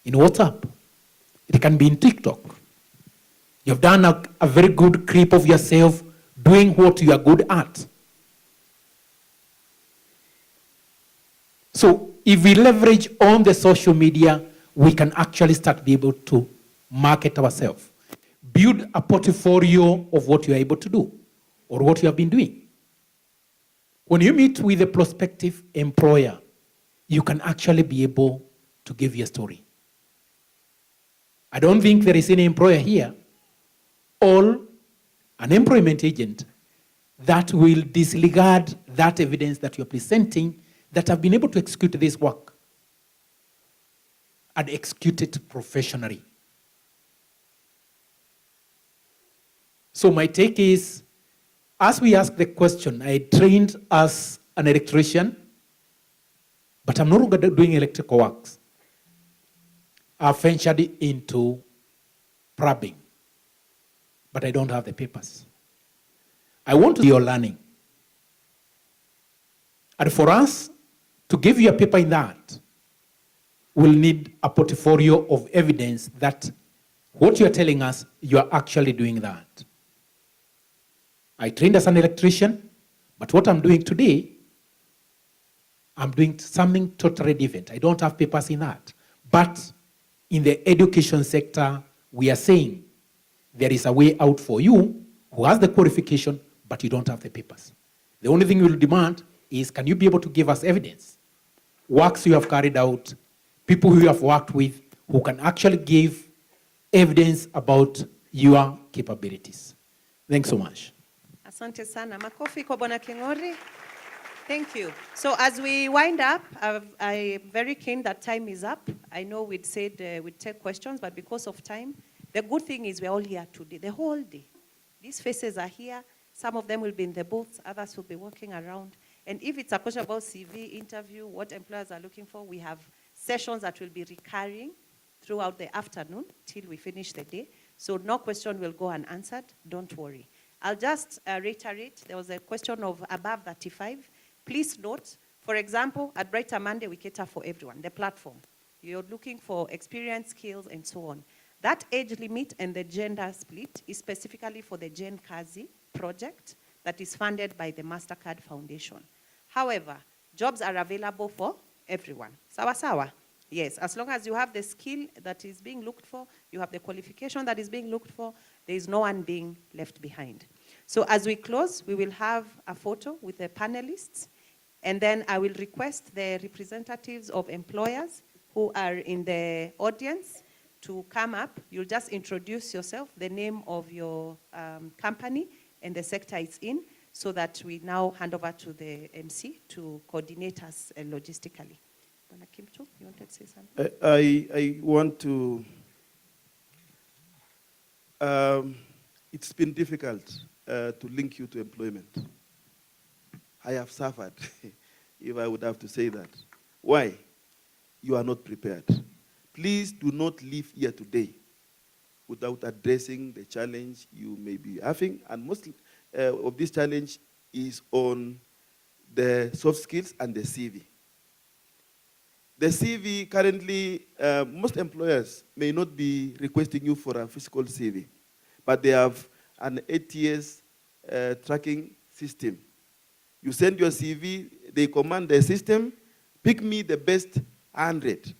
in WhatsApp. It can be in TikTok. You've done a very good clip of yourself doing what you are good at. So if we leverage on the social media, we can actually start be able to market ourselves. Build a portfolio of what you are able to do or what you have been doing. When you meet with a prospective employer, you can actually be able to give your story. I don't think there is any employer here or an employment agent that will disregard that evidence that you're presenting that have been able to execute this work and execute it professionally. So my take is, as we ask the question, I trained as an electrician, but I'm no longer doing electrical works. I've ventured into plumbing, but I don't have the papers. I want to see your learning. And for us to give you a paper in that, we'll need a portfolio of evidence that what you're telling us, you are actually doing that. I trained as an electrician, but what I'm doing today, I'm doing something totally different. I don't have papers in that. But in the education sector, we are saying there is a way out for you who has the qualification, but you don't have the papers. The only thing we'll demand is, can you be able to give us evidence? Works you have carried out, people who you have worked with, who can actually give evidence about your capabilities. Thanks so much. Asante sana. Makofi kwa Bwana King'ori. Thank you. So as we wind up, I'm very keen that time is up. I know we'd said we'd take questions, but because of time, the good thing is we're all here today, the whole day. These faces are here. Some of them will be in the booths, others will be walking around. And if it's a question about CV, interview, what employers are looking for, we have sessions that will be recurring throughout the afternoon till we finish the day. So no question will go unanswered, don't worry. I'll just reiterate, there was a question of above 35. Please note, for example, at Brighter Monday, we cater for everyone, the platform. You're looking for experience, skills, and so on. That age limit and the gender split is specifically for the Gen Kazi project that is funded by the MasterCard Foundation. However, jobs are available for everyone. Sawa sawa? Yes, as long as you have the skill that is being looked for, you have the qualification that is being looked for, there is no one being left behind. So as we close, we will have a photo with the panelists, and then I will request the representatives of employers who are in the audience to come up. You'll just introduce yourself, the name of your company and the sector it's in, so that we now hand over to the MC to coordinate us logistically. Kimtu, you wanted to say something? I want to, it's been difficult to link you to employment. I have suffered, if I would have to say that. Why? You are not prepared. Please do not leave here today without addressing the challenge you may be having. And most of this challenge is on the soft skills and the CV. The CV currently, most employers may not be requesting you for a physical CV, but they have an ATS tracking system. You send your CV, they command the system, pick me the best 100.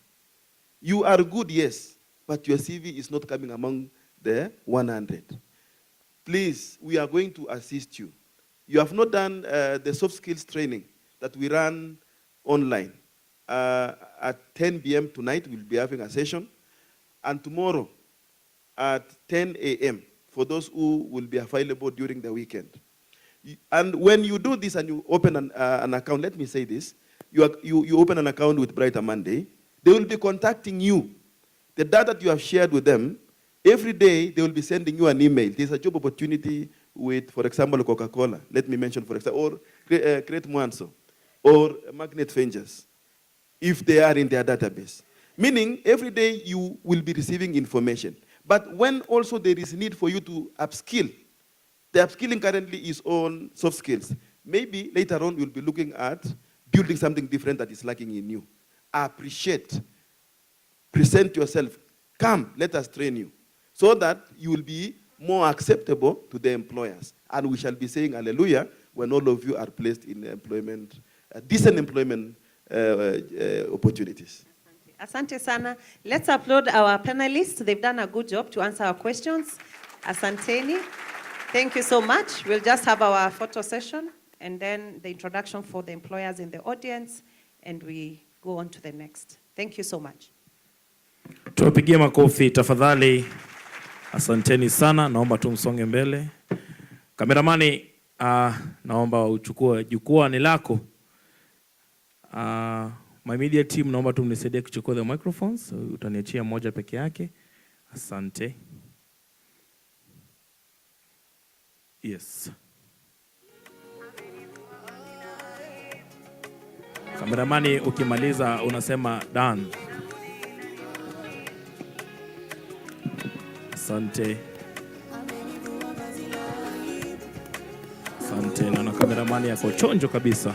You are good, yes, but your CV is not coming among the 100. Please, we are going to assist you. You have not done the soft skills training that we run online. At 10 p.m. tonight, we'll be having a session. And tomorrow at 10 a.m. for those who will be available during the weekend. And when you do this and you open an account, let me say this, you open an account with Brighter Monday, they will be contacting you. The data that you have shared with them, every day they will be sending you an email. There's a job opportunity with, for example, Coca-Cola. Let me mention, for example, or Create Mwanso, or Magnet Ventures, if they are in their database. Meaning, every day you will be receiving information. But when also there is need for you to upskill, the upskilling currently is on soft skills. Maybe later on we'll be looking at building something different that is lacking in you. Appreciate, present yourself, come, let us train you, so that you will be more acceptable to the employers. And we shall be saying hallelujah when all of you are placed in employment, decent employment opportunities. Asante sana. Let's applaud our panelists. They've done a good job to answer our questions. Asanteni. Thank you so much. We'll just have our photo session and then the introduction for the employers in the audience, and we go on to the next. Thank you so much. Tuwapigie makofi tafadhali. Asanteni sana. Naomba tumsonge mbele. Kameramani, naomba uchukue jukwaa ni lako. My media team, naomba tumnisaidie kuchukua the microphones. So, utaniachia moja peke yake. Asante. Yes. Kameramani, ukimaliza unasema done. Asante. Asante. Na kameramani yako chonjo kabisa.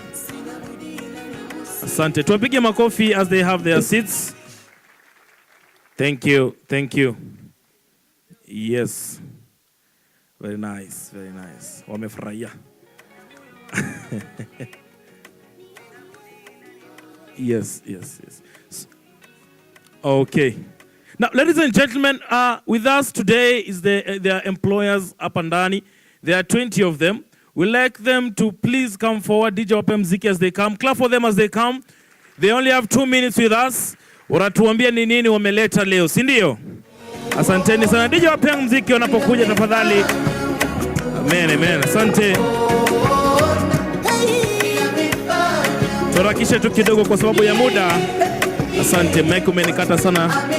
Asante. Tuwapige makofi as they have their seats. Thank you. Thank you. Yes. Very nice. Very nice. Wamefurahia. Yes. Okay. Now, ladies and gentlemen, with us today is their employers up and down. There are 20 of them. We'd like them to please come forward. DJ wape mziki as they come. Clap for them as they come. They only have 2 minutes with us. Wanatuambia ni nini wameleta leo, si ndio? Asanteni sana. DJ wape mziki wanapokuja tafadhali. Amen. Asante. Tuharakishe tu kidogo kwa sababu ya muda. Asante. Mike umenikata sana.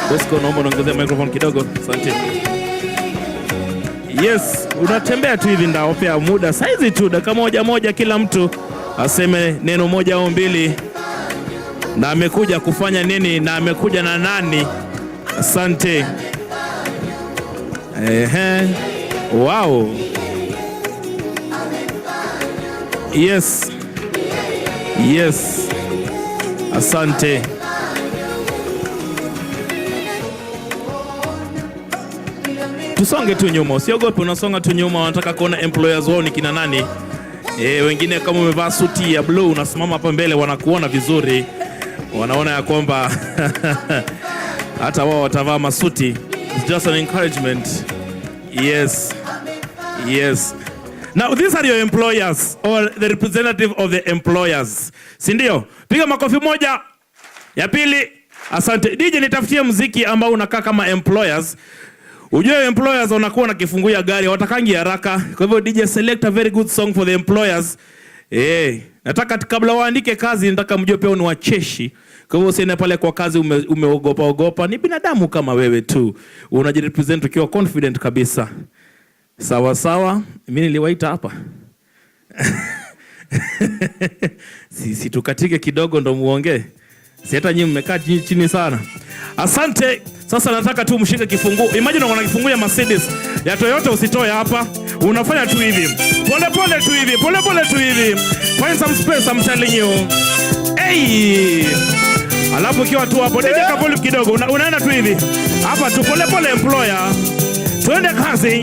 Bosco, naomba niongezee microphone kidogo. Asante. Yes, unatembea tu hivi ndao pia muda saizi tu dakika moja kila mtu aseme neno moja au mbili na amekuja kufanya nini na amekuja na nani. Asante. Wow. Yes. Asante. Tusonge tu nyuma, usiogope, unasonga tu nyuma. Wanataka kuona employers wao ni kina nani. Wengine kama umevaa suti ya blue unasimama hapa mbele, wanakuona vizuri. Wanaona ya kwamba hata wao watavaa masuti. It's just an encouragement. Yes. Now these are your employers or the representative of the employers. Si ndio? Piga makofi moja. Ya pili. Asante. DJ nitafutie muziki ambao unakaa kama employers. Ujue employers wanakuwa na kifunguya gari, watakangi haraka. Kwa hivyo DJ select a very good song for the employers. Nataka kabla waandike kazi nataka mjue pia ni wacheshi. Kwa hivyo usiende pale kwa kazi umeogopa. Ni binadamu kama wewe tu. Unajirepresent ukiwa confident kabisa. Sawa. Mimi niliwaita hapa. si tukatike kidogo ndo muongee. Si hata nyinyi mmekaa chini sana. Asante. Sasa nataka tu mshike kifunguo. Imagine unaona kifunguo ya Mercedes ya Toyota, usitoe hapa. Unafanya tu hivi. Pole pole tu hivi. Pole pole tu hivi. Find some space, I'm telling you. Hey! Alafu ukiwa tu hapo DJ kapoli kidogo unaenda tu hivi. Hapa tu pole pole employer. Twende kazi.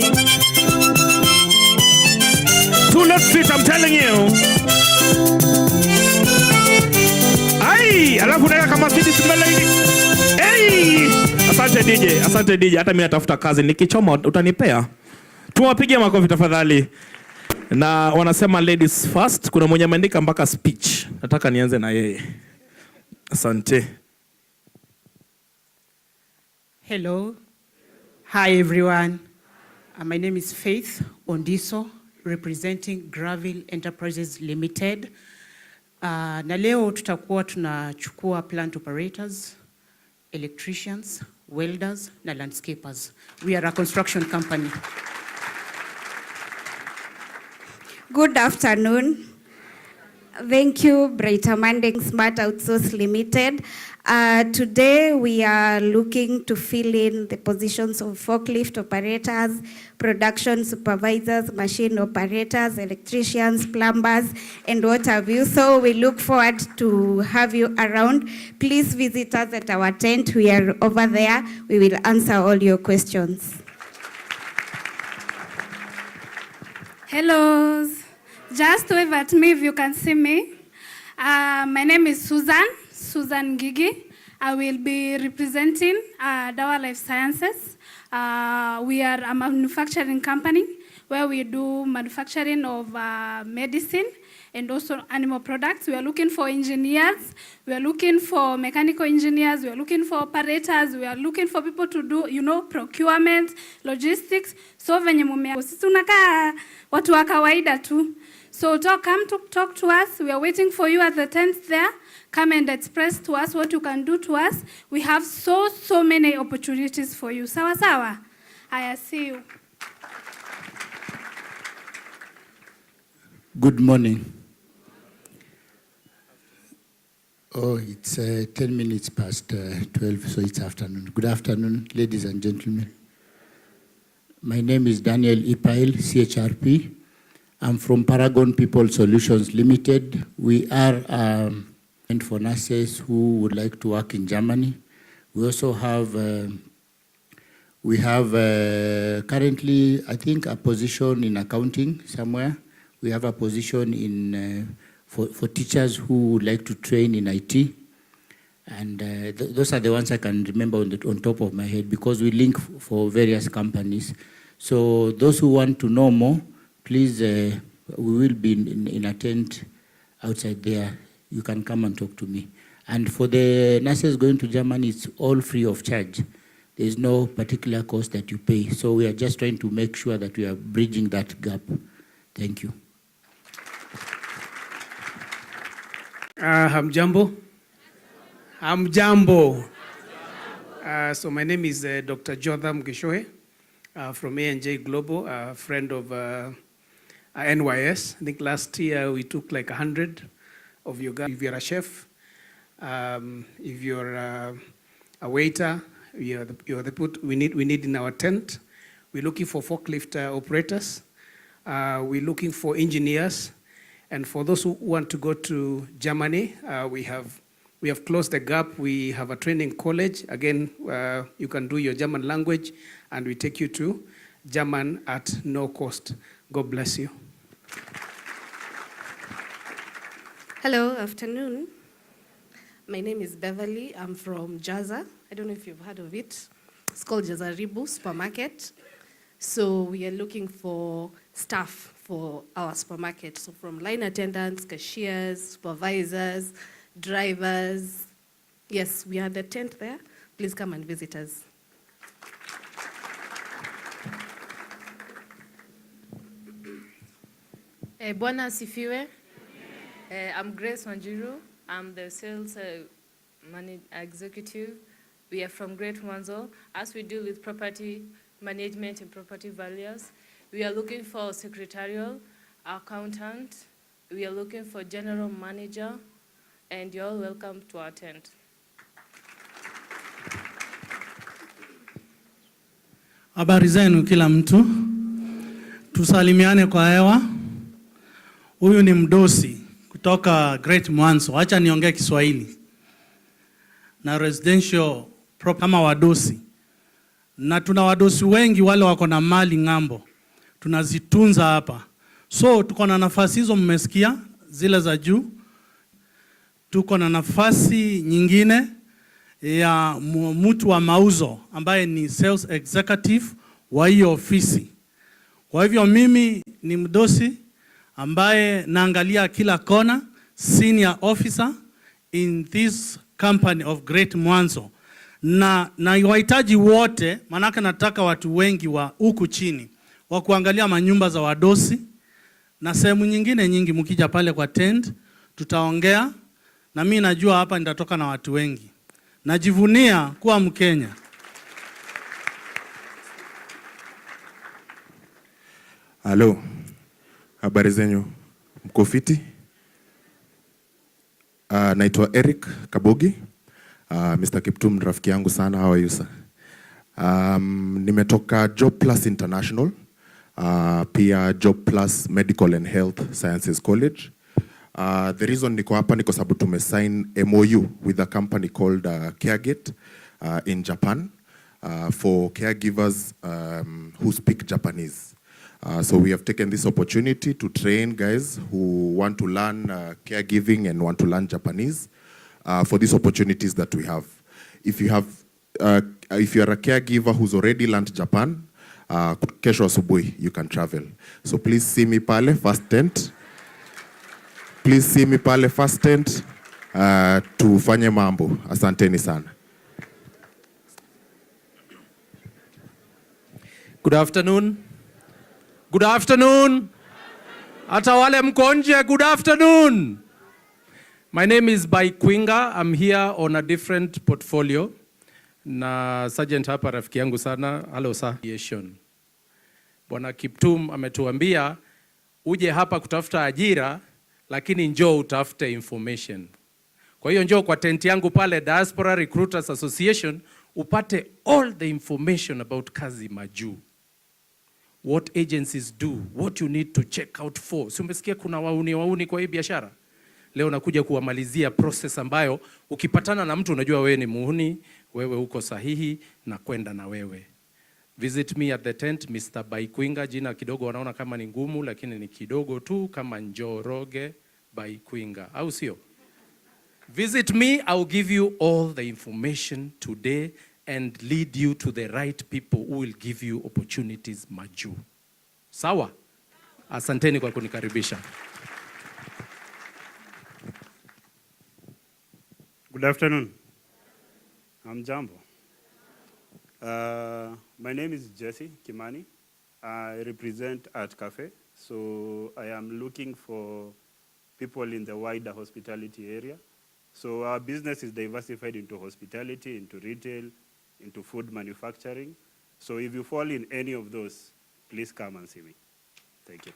Too late fit, I'm telling you. Ai, alafu unaweka kama sidi tumele hivi. Hey! Asante DJ, asante DJ. Hata mimi natafuta kazi, nikichoma utanipea. Tuwapigie makofi tafadhali. Na wanasema ladies first. Kuna mwenye ameandika mpaka speech. Nataka nianze na yeye. Asante. Hello. Hi everyone. My name is Faith Ondiso, representing Gravel Enterprises Limited. Na leo tutakuwa tunachukua plant operators, electricians, welders na landscapers. We are a construction company. Good afternoon. Thank you, Brighter Monday Smart Outsource Limited. Today we are looking to fill in the positions of forklift operators, production supervisors, machine operators, electricians, plumbers, and what have you. So we look forward to have you around. Please visit us at our tent. We are over there. We will answer all your questions. Hello. Just wave at me if you can see me. My name is Susan Gigi. I will be representing Dawa Life Sciences. We are a manufacturing company where we do manufacturing of medicine and also animal products. We are looking for engineers. We are looking for mechanical engineers. We are looking for operators. We are looking for people to do, procurement, logistics. So venye mumea, sisi tunakaa watu wa kawaida tu. So come to talk to us. We are waiting for you at the tent there. Come and express to us what you can do to us. We have so many opportunities for you. Sawa sawa. I see you. Good morning. Oh, it's 10 minutes past 12, so it's afternoon. Good afternoon, ladies and gentlemen. My name is Daniel Ipail, CHRP. I'm from Paragon People Solutions Limited. We are for nurses who would like to work in Germany. We also have, currently, I think, a position in accounting somewhere. We have a position in for teachers who would like to train in IT. And those are the ones I can remember on top of my head, because we link for various companies. So those who want to know more, please, we will be in a tent outside there. You can come and talk to me. And for the nurses going to Germany, it's all free of charge. There is no particular cost that you pay. So we are just trying to make sure that we are bridging that gap. Thank you. Hamjambo. Hamjambo. So my name is Dr. Jotham Gishohe from A&J Global, a friend of NYS. I think last year we took like 100 of you guys. If you're a chef, if you're a waiter, you're the put we need in our tent. We're looking for forklift operators. We're looking for engineers. And for those who want to go to Germany, we have closed the gap. We have a training college. Again, you can do your German language, and we take you to German at no cost. God bless you. Hello, afternoon. My name is Beverly. I'm from Jaza. I don't know if you've heard of it. It's called Jazaribu Supermarket. So we are looking for staff for our supermarket. So from line attendants, cashiers, supervisors, drivers. Yes, we are the tent there. Please come and visit us. Bwana asifiwe. I'm Grace Wanjiru. I'm the sales executive. We are from Great Mwanzo. As we deal with property management and property values, we are looking for secretarial, accountant. We are looking for general manager, and you're all welcome to attend. Habari zenu kila mtu. Tusalimiane kwa hewa. Huyu ni mdosi kutoka Great Mwanzo. Acha niongee Kiswahili. Na residential kama wadosi. Na tuna wadosi wengi wale wako na mali ng'ambo. Tunazitunza hapa. So tuko na nafasi hizo mmesikia zile za juu. Tuko na nafasi nyingine ya mtu wa mauzo ambaye ni sales executive wa hiyo ofisi. Kwa hivyo mimi ni mdosi ambaye naangalia kila kona, senior officer in this company of Great Mwanzo. Na wahitaji wote, manake nataka watu wengi wa huku chini wa kuangalia manyumba za wadosi na sehemu nyingine nyingi. Mkija pale kwa tent tutaongea, na mimi najua hapa nitatoka na watu wengi. Najivunia kuwa Mkenya. Halo, habari zenyu, mko fiti? Naitwa Eric Kabogi. Mr. Kiptum rafiki yangu sana, how are you sir? Nimetoka Job Plus International, pia Job Plus Medical and Health Sciences College. The reason niko hapa ni kwa sababu tumesign MOU with a company called Caregate in Japan for caregivers who speak Japanese. So we have taken this opportunity to train guys who want to learn caregiving and want to learn Japanese for these opportunities that we have. If you are a caregiver who's already learned Japan, kesho asubuhi you can travel. So please see me pale first tent. Please see me pale first tent. Tufanye mambo. Asanteni sana. Good afternoon. Good afternoon. Hata wale mko nje, good afternoon. My name is Bai Kwinga. I'm here on a different portfolio. Na Sergeant hapa rafiki yangu sana. Hello sir. Bwana Kiptum ametuambia uje hapa kutafuta ajira, lakini njoo utafute information. Kwa hiyo njoo kwa tent yangu pale Diaspora Recruiters Association upate all the information about kazi majuu. What agencies do, what you need to check out for. Si umesikia kuna wauni kwa hii biashara? Leo nakuja kuwamalizia process ambayo ukipatana na mtu unajua wewe ni muhuni, wewe uko sahihi na kwenda na wewe. Visit me at the tent, Mr. Baikwinga. Jina kidogo wanaona kama ni ngumu, lakini ni kidogo tu kama Njoroge Baikwinga. Au sio? Visit me, I'll give you all the information today and lead you to the right people who will give you opportunities majuu. Sawa? Asanteni kwa kunikaribisha. Good afternoon. I'm Jambo. My name is Jesse Kimani. I represent Art Cafe. So I am looking for people in the wider hospitality area. So our business is diversified into hospitality, into retail, into food manufacturing. So if you fall in any of those, please come and see me. Thank you.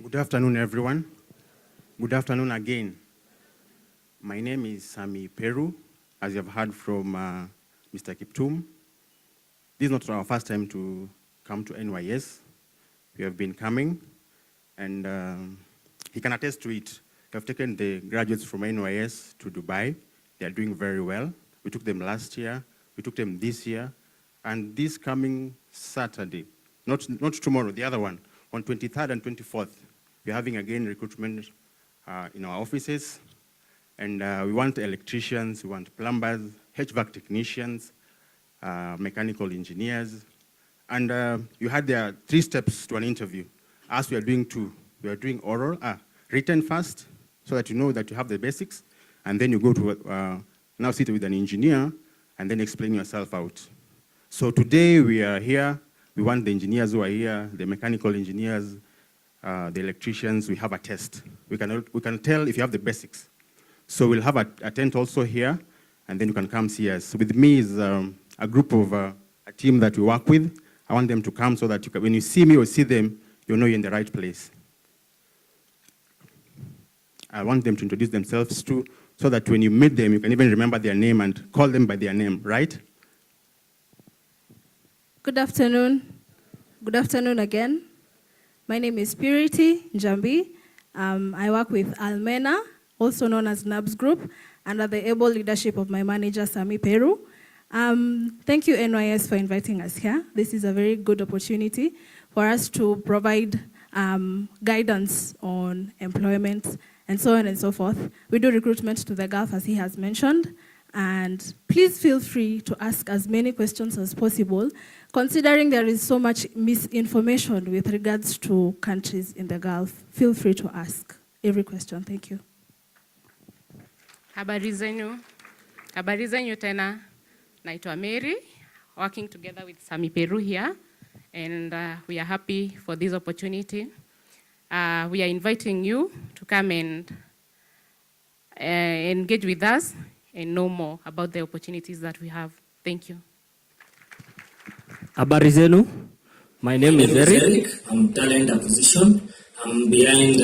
Good afternoon, everyone. Good afternoon again. My name is Sami Peru, as you have heard from Mr. Kiptum. This is not our first time to come to NYS. We have been coming, and he can attest to it. We have taken the graduates from NYS to Dubai. They are doing very well. We took them last year, we took them this year, and this coming Saturday, not tomorrow, the other one, on 23rd and 24th, we're having again recruitment in our offices. And we want electricians, we want plumbers, HVAC technicians, mechanical engineers. And you had there 3 steps to an interview. As we are doing 2, we are doing oral, written first, so that you know that you have the basics. And then you go to now sit with an engineer and then explain yourself out. So today we are here. We want the engineers who are here, the mechanical engineers, the electricians. We have a test. We can tell if you have the basics. So we'll have a tent also here, and then you can come see us. With me is a group of a team that we work with. I want them to come so that when you see me or see them, you know you're in the right place. I want them to introduce themselves too, so that when you meet them, you can even remember their name and call them by their name, right? Good afternoon. Good afternoon again. My name is Purity Njambi. I work with Almena, also known as NABS Group, under the able leadership of my manager, Sami Peru. Thank you, NYS, for inviting us here. This is a very good opportunity for us to provide guidance on employment and so on and so forth. We do recruitment to the Gulf, as he has mentioned, and please feel free to ask as many questions as possible, considering there is so much misinformation with regards to countries in the Gulf. Feel free to ask every question. Thank you. Habari zenu. Habari zenu tena. Naitwa Mary, working together with Sami Peru here, and we are happy for this opportunity. We are inviting you to come and engage with us and know more about the opportunities that we have. Thank you. Habari zenu. My name is Eric. I'm talent acquisition. I'm behind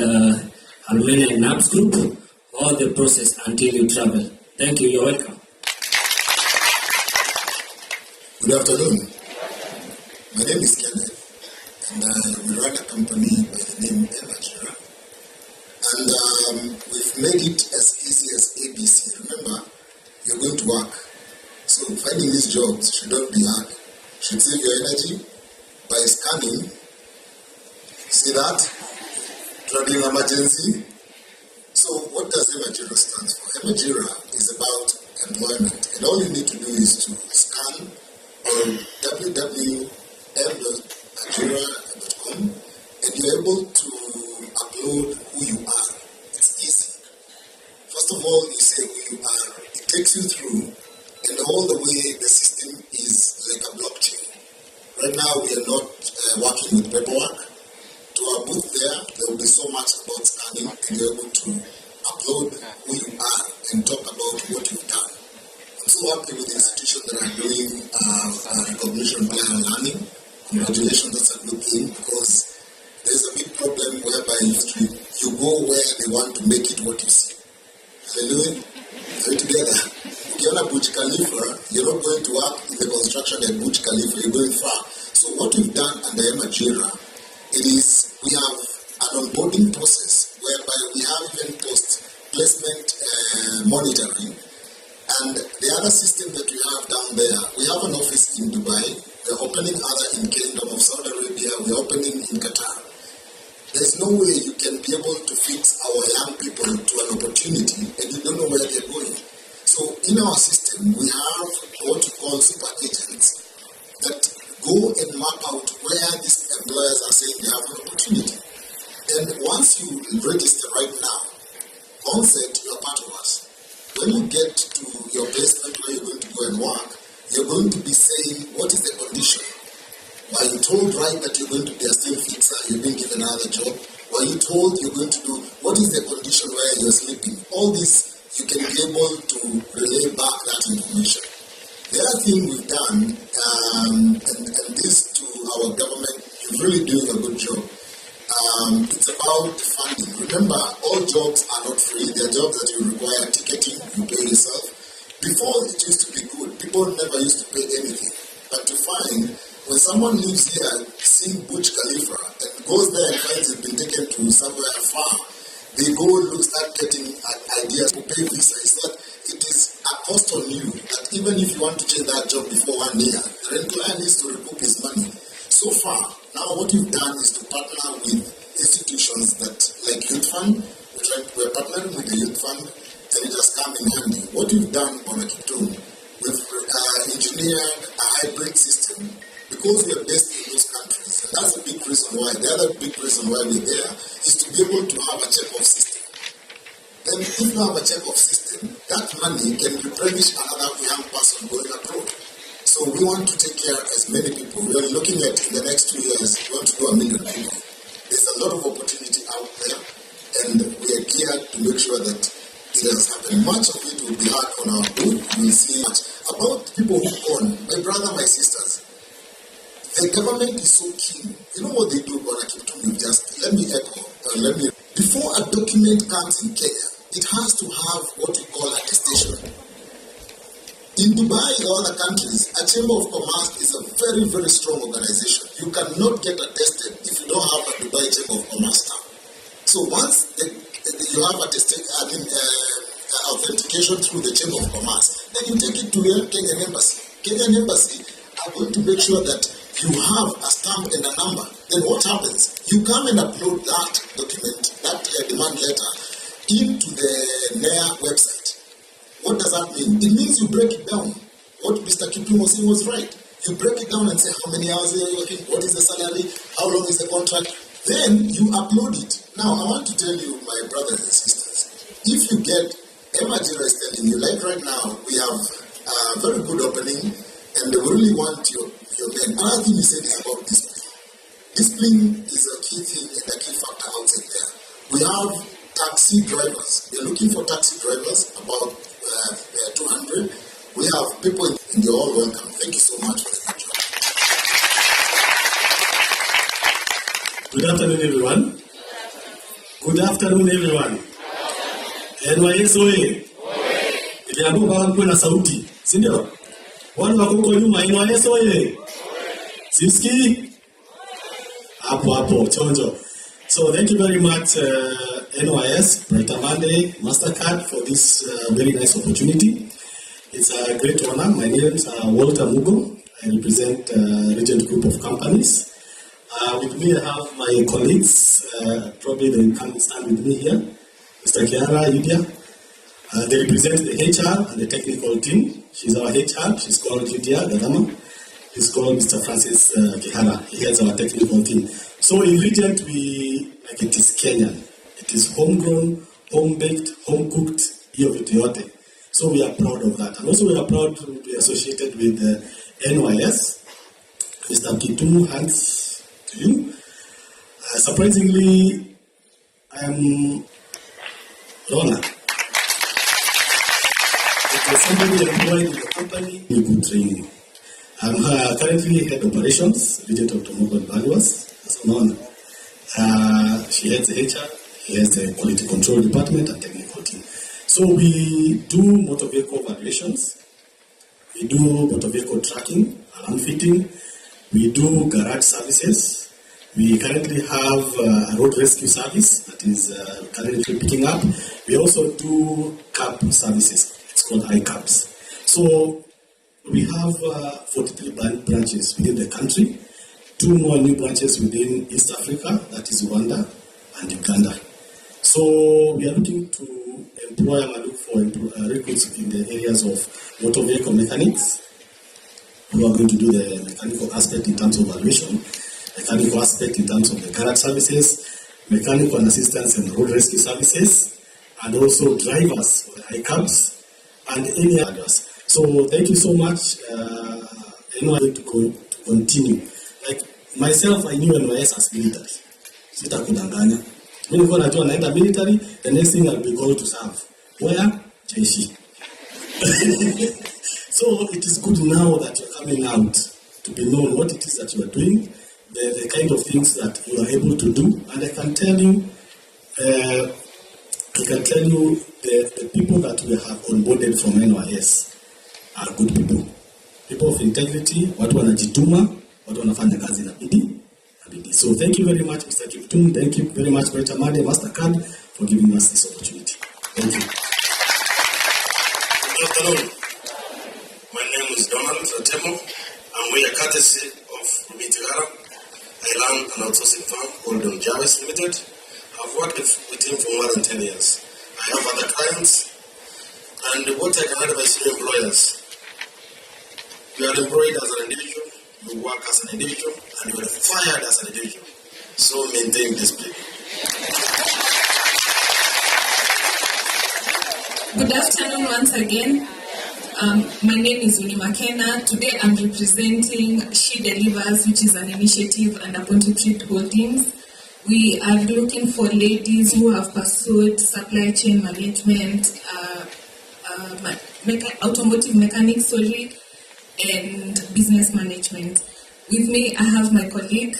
Almena and NABS Group, all the process until you travel. Thank you. You're welcome. Good afternoon. My name is Kenneth, and we run a company by the name Emagera. And we've made it as easy as ABC. Remember, you're going to work. So finding these jobs should not be hard. Should save your energy by scanning. See that? Traveling emergency. So what does Emagera stand for? Emagera is about employment. And all you need to do is to scan on www.magera.com, and you're able to upload who you are. It's easy. First of all, you say who you are. It takes you through, and all the way the system is like a blockchain. Right now, we are not working with paperwork. To our booth there will be so much about scanning, and you're able to upload who you are and talk about what you've done. I'm so happy with the institutions that are doing recognition by learning. Congratulations, that's a good thing, because there's a big problem whereby you go where they want to make it what you see. Hallelujah. Are we together? If you're not Burj Khalifa, you're not going to work in the construction at Burj Khalifa, you're going far. So what we've done under Emagera, it is we have an onboarding process whereby we have even post-placement monitoring. And the other system that we have down there, we have an office in Dubai, we're opening other in Kingdom of Saudi Arabia, we're opening in Qatar. There's no way you can be able to fix our young people to an opportunity and you don't know where they're going. So in our system, we have what we call super agents that go and map out where these employers are saying they have an opportunity. And once you register right now, onset, you're part of us. When you get to your placement where you're going to go and work, you're going to be saying, what is the condition? Were you told right that you're going to be a steel fixer, you've been given another job? Were you told you're going to do, what is the condition where you're sleeping? All this, you can be able to relay back that information. The other thing we've done, and this to our government, you're really doing a good job. It's about funding. Remember, all jobs are not free. There are jobs that you require ticketing, you pay yourself. Before, it used to be good. People never used to pay anything. But to find, when someone lives here, seeing Burj Khalifa, and goes there and finds it's been taken to somewhere far, they go and start getting ideas to pay visa. It's that it is a cost on you that even if you want to change that job before 1 year, the employer needs to recoup his money. So far, now what we've done is to partner with institutions that, like Youth Fund, we're partnering with the Youth Fund, and it has come in handy. What we've done on Akitum, we've engineered a hybrid system because we are based in those countries. And that's a big reason why. The other big reason why we're there is to be able to have a check-off system. And if you have a check-off system, that money can replenish another young person going abroad. So we want to take care of as many people. We are looking at in the next 2 years, we want to do 1 million people. There's a lot of opportunity out there, and we are geared to make sure that it has happened. Much of it will be hard on our booth. We'll see much about people who own. My brother, my sisters, The government is so keen. You know what they do, let me echo, before a document comes in Kenya, it has to have what we call attestation. In Dubai or other countries, a Chamber of Commerce is a very, very strong organization. You cannot get attested if you don't have a Dubai Chamber of Commerce stamp. So once you have authentication through the Chamber of Commerce, then you take it to your Kenyan Embassy. Kenyan Embassy are going to make sure that you have a stamp and a number. Then what happens? You come and upload that document, that demand letter, into the NYS website. What does that mean? It means you break it down. What Mr. Kiptum was saying was right. You break it down and say how many hours are you working, what is the salary, how long is the contract. Then you upload it. Now, I want to tell you, my brothers and sisters, if you get Emajira is telling you, like right now, we have a very good opening, and they really want your men. Another thing you said is about discipline. Discipline is a key thing and a key factor outside there. We have taxi drivers. We are looking for taxi drivers, about 200. We have people in the all welcome. Thank you so much for the job. Good afternoon, everyone. Good afternoon, everyone. NYS oye. Niliambiwa kwamba kuwe na sauti, si ndio? Watu wako huko nyuma, NYS oye. Siski? Hapo, chonjo. So thank you very much, NYS, Brighter Monday, MasterCard, for this very nice opportunity. It's a great honor. My name is Walter Mugo. I represent Regent Group of Companies. With me, I have my colleagues. Probably they can stand with me here. Mr. Kiara, Lydia. They represent the HR and the technical team. She's our HR. She's called Lydia Gadama. He's called Mr. Francis Kihara. He heads our technical team. So in Regent, it is Kenyan. It is homegrown, home-baked, home-cooked, hiyo vitu yote. So we are proud of that. And also we are proud to be associated with NYS. Mr. Kiptum, hands to you. Surprisingly, I'm Rona. It was somebody employed in the company who could train me. I'm currently head operations, Regent Automobile Valuers, as an honor. She heads the HR, he has the quality control department and technical team. So we do motor vehicle valuations, we do motor vehicle tracking, alarm fitting, we do garage services. We currently have a road rescue service that is currently picking up. We also do cab services. It's called iCabs. So we have 43 branches within the country, 2 more new branches within East Africa, that is Rwanda and Uganda. So we are looking to employ and look for recruits in the areas of motor vehicle mechanics, who are going to do the mechanical aspect in terms of valuation, mechanical aspect in terms of the garage services, mechanical and assistance and road rescue services, and also drivers for the iCabs and any others. So thank you so much. Anyone to continue. Like myself, I knew NYS as military. Sitakudanganya. Mimi nilikuwa najua naenda military, the next thing I'll be called to serve. Where? Jeshi. So it is good now that you're coming out to be known what it is that you are doing, the kind of things that you are able to do, and I can tell you, the people that we have onboarded from NYS are good people. People of integrity, watu wanajituma, watu wanafanya kazi na bidii. So thank you very much, Mr. Kiptum. Thank you very much, Brighter Monday, MasterCard, for giving us this opportunity. Thank you. Good afternoon. My name is Donald Ratemo. I'm with a courtesy of Mitigara. I run an outsourcing firm called Jarvis Limited. I've worked with him for more than 10 years. I have other clients. And what I can advise to employers, you are employed as an individual, you work as an individual, and you are fired as an individual. So maintain discipline. Good afternoon once again. My name is Winnie McKenna. Today I'm representing She Delivers, which is an initiative under Ponty Treat Holdings. We are looking for ladies who have pursued supply chain management, automotive mechanics, and business management. With me, I have my colleague.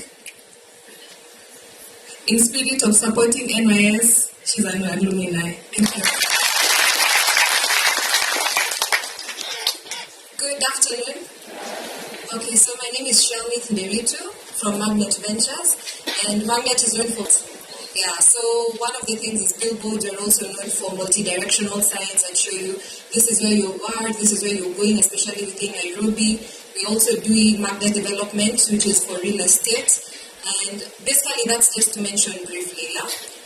In spirit of supporting NYS, she's an alumni. Thank you. Good afternoon. Okay, so my name is Shelmith Nderitu from Magnet Ventures, and Magnet is known for, so one of the things is billboards are also known for multi-directional signs that show you this is where you are, this is where you're going, especially within Nairobi. We also do magnet development, which is for real estate, and basically that's just to mention briefly.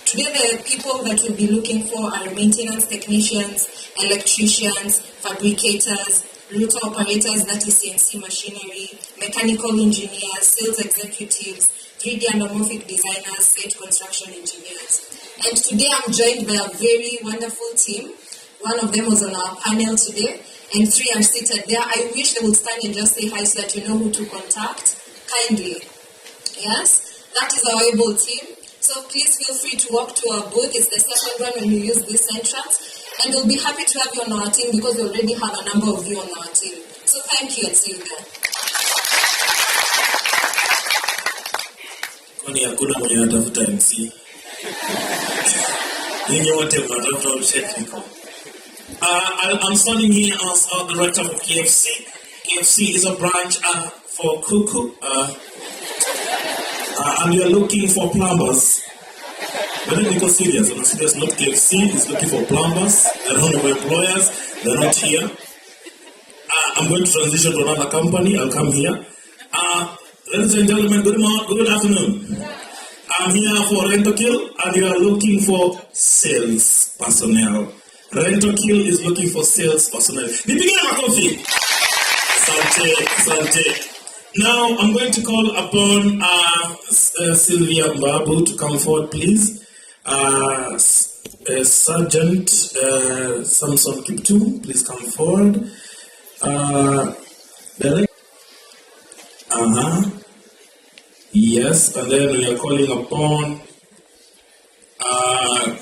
Today the people that we'll be looking for are maintenance technicians, electricians, fabricators, router operators, that is CNC machinery, mechanical engineers, sales executives, 3D anamorphic designers, site construction engineers. And today I'm joined by a very wonderful team. One of them was on our panel today, and 3 are seated there. I wish they would stand and just say hi so that you know who to contact kindly. Yes, that is our able team. So please feel free to walk to our booth. It's the second one when you use this entrance. And we'll be happy to have you on our team because we already have a number of you on our team. So thank you and see you there. Kwani hakuna mwenye anatafuta MC? Ninyi wote mnatafuta technical. I'm standing here as director of KFC. KFC is a branch for Kuku. And we are looking for plumbers. But then because serious, not KFC is looking for plumbers. They're not of employers. They're not here. I'm going to transition to another company. I'll come here. Ladies and gentlemen, good afternoon. I'm here for Rentokil, and we are looking for sales personnel. Rentokil is looking for sales personnel. Nipigeni makofi. Asante. Now I'm going to call upon Sylvia Mbabu to come forward, please. Sergeant Samson Kiptum, please come forward. Yes, and then we are calling upon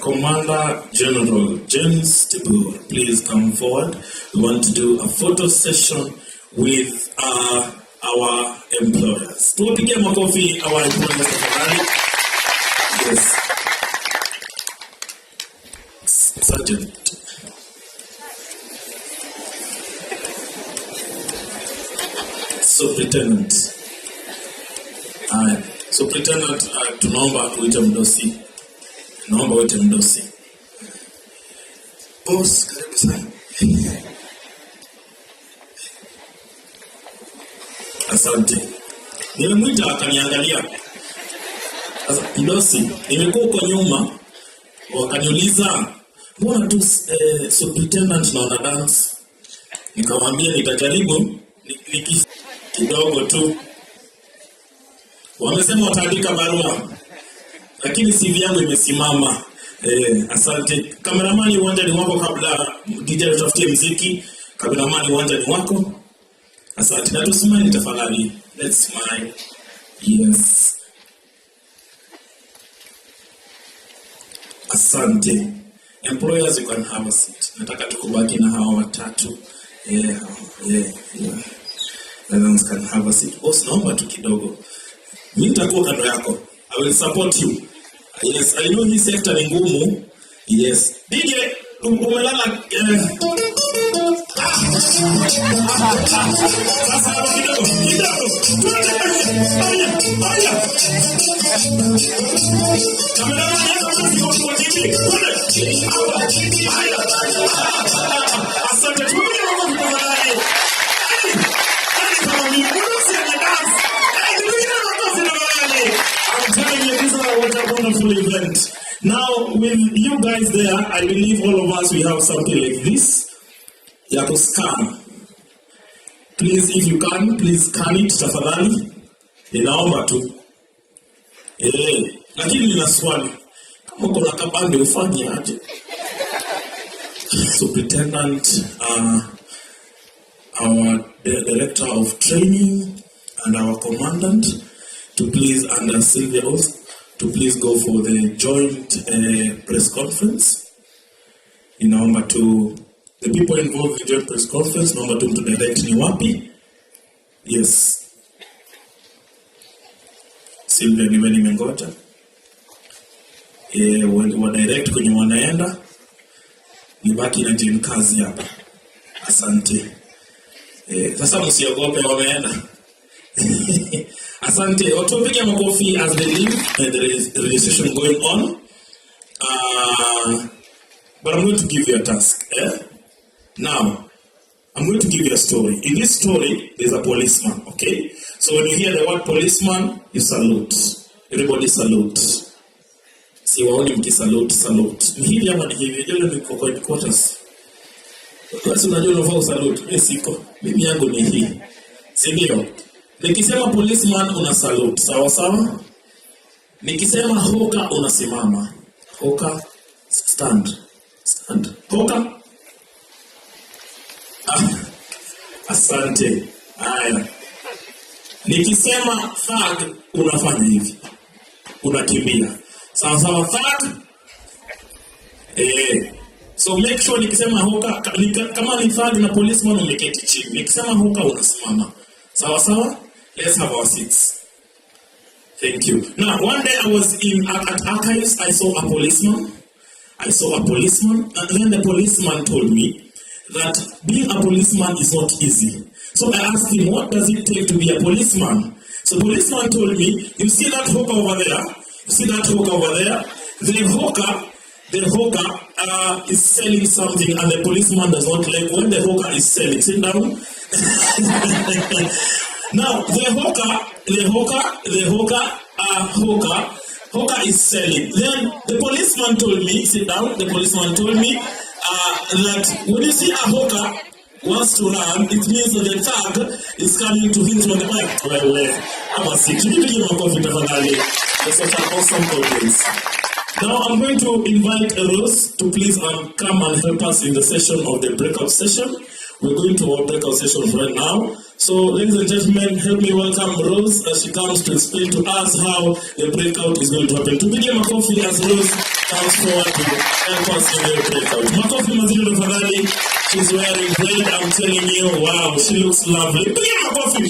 Commander General James Tibur, please come forward. We want to do a photo session with our employers. Tuwapigie makofi our employers tafadhali. Yes. Sergeant. Superintendent. Superintendent, tunaomba uite mdosi. Naomba uite mdosi. Boss, karibu sana. Asante. Nilimwita akaniangalia. Sasa mdosi, nimekuwa huko nyuma wakaniuliza mbona tu superintendent na dance. Nikamwambia nitajaribu kidogo tu. Wamesema wataandika barua, lakini CV yangu imesimama. Asante. Kameramani, uwanja ni wako kabla DJ tutafutie muziki. Kameramani, uwanja ni wako. Asante. Na tusimame tafadhali. Let's smile. Yes. Asante. Employers, you can have a seat. Nataka tukubaki na hawa watatu. Yeah. Others can have a seat. Boss, naomba tu kidogo. Mimi nitakuwa kando yako. I will support you. Yes, I know hii sector ni ngumu. Yes. DJ, umelala sasa kidogo. Asante. I'm telling you, this is what a wonderful event. Now, with you guys there, I believe all of us, we have something like this. You have to scan. Please, if you can, please scan it, tafadhali. Ninaomba tu. Lakini nina swali. Kama kuna kabande ufanye aje? Superintendent, our director of training, and our commandant, to please, under Sylvia also, to please go for the joint press conference. Inaomba to the people involved in the joint press conference, naomba to direct ni wapi. Yes. Simple niwe nimengoja. Wa direct kwenye wanaenda. Nibaki na team kazi hapa. Asante. Sasa msiogope wameenda. Asante. Watupigia makofi as they leave and there is registration going on. But I'm going to give you a task. Now, I'm going to give you a story. In this story, there's a policeman, okay? So when you hear the word policeman, you salute. Everybody salute. See, waoni mkisalute, salute. Ni hivi ama ni hivi? Jole ni kwa headquarters. Basi unajua unafaa salute. Mimi siko. Mimi yangu ni hii. Si ndio? Nikisema policeman una salute. Sawa sawa? Nikisema hoka unasimama. Hoka stand. Stand. Hoka. Asante. Haya. Nikisema thug unafanya hivi. Unakimbia. Sawa sawa thug. So make sure nikisema hoka kama ni thug na policeman umeketi chini. Nikisema hoka unasimama. Sawa sawa? Let's have our seats. Thank you. Now, one day I was at archives, I saw a policeman. And then the policeman told me that being a policeman is not easy. So I asked him, what does it take to be a policeman? So the policeman told me, you see that hawker over there? You see that hawker over there? The hawker is selling something and the policeman does not like when the hawker is selling. Sit down. Now, the hawker is selling. Then the policeman told me, sit down, the policeman told me that when you see a hawker wants to run, it means that the thug is coming to him from the back. Well, I'm a sick. Can you give him a coffee, definitely? That's such an awesome audience. Now I'm going to invite Rose to please come and help us in the session of the breakout session. We're going to our breakout session right now. So, ladies and gentlemen, help me welcome Rose as she comes to explain to us how the breakout is going to happen. To begin my coffee as Rose comes forward to help us in the breakout. My coffee Mazilo Fadali, she's wearing red, I'm telling you, wow, she looks lovely. Begin my coffee.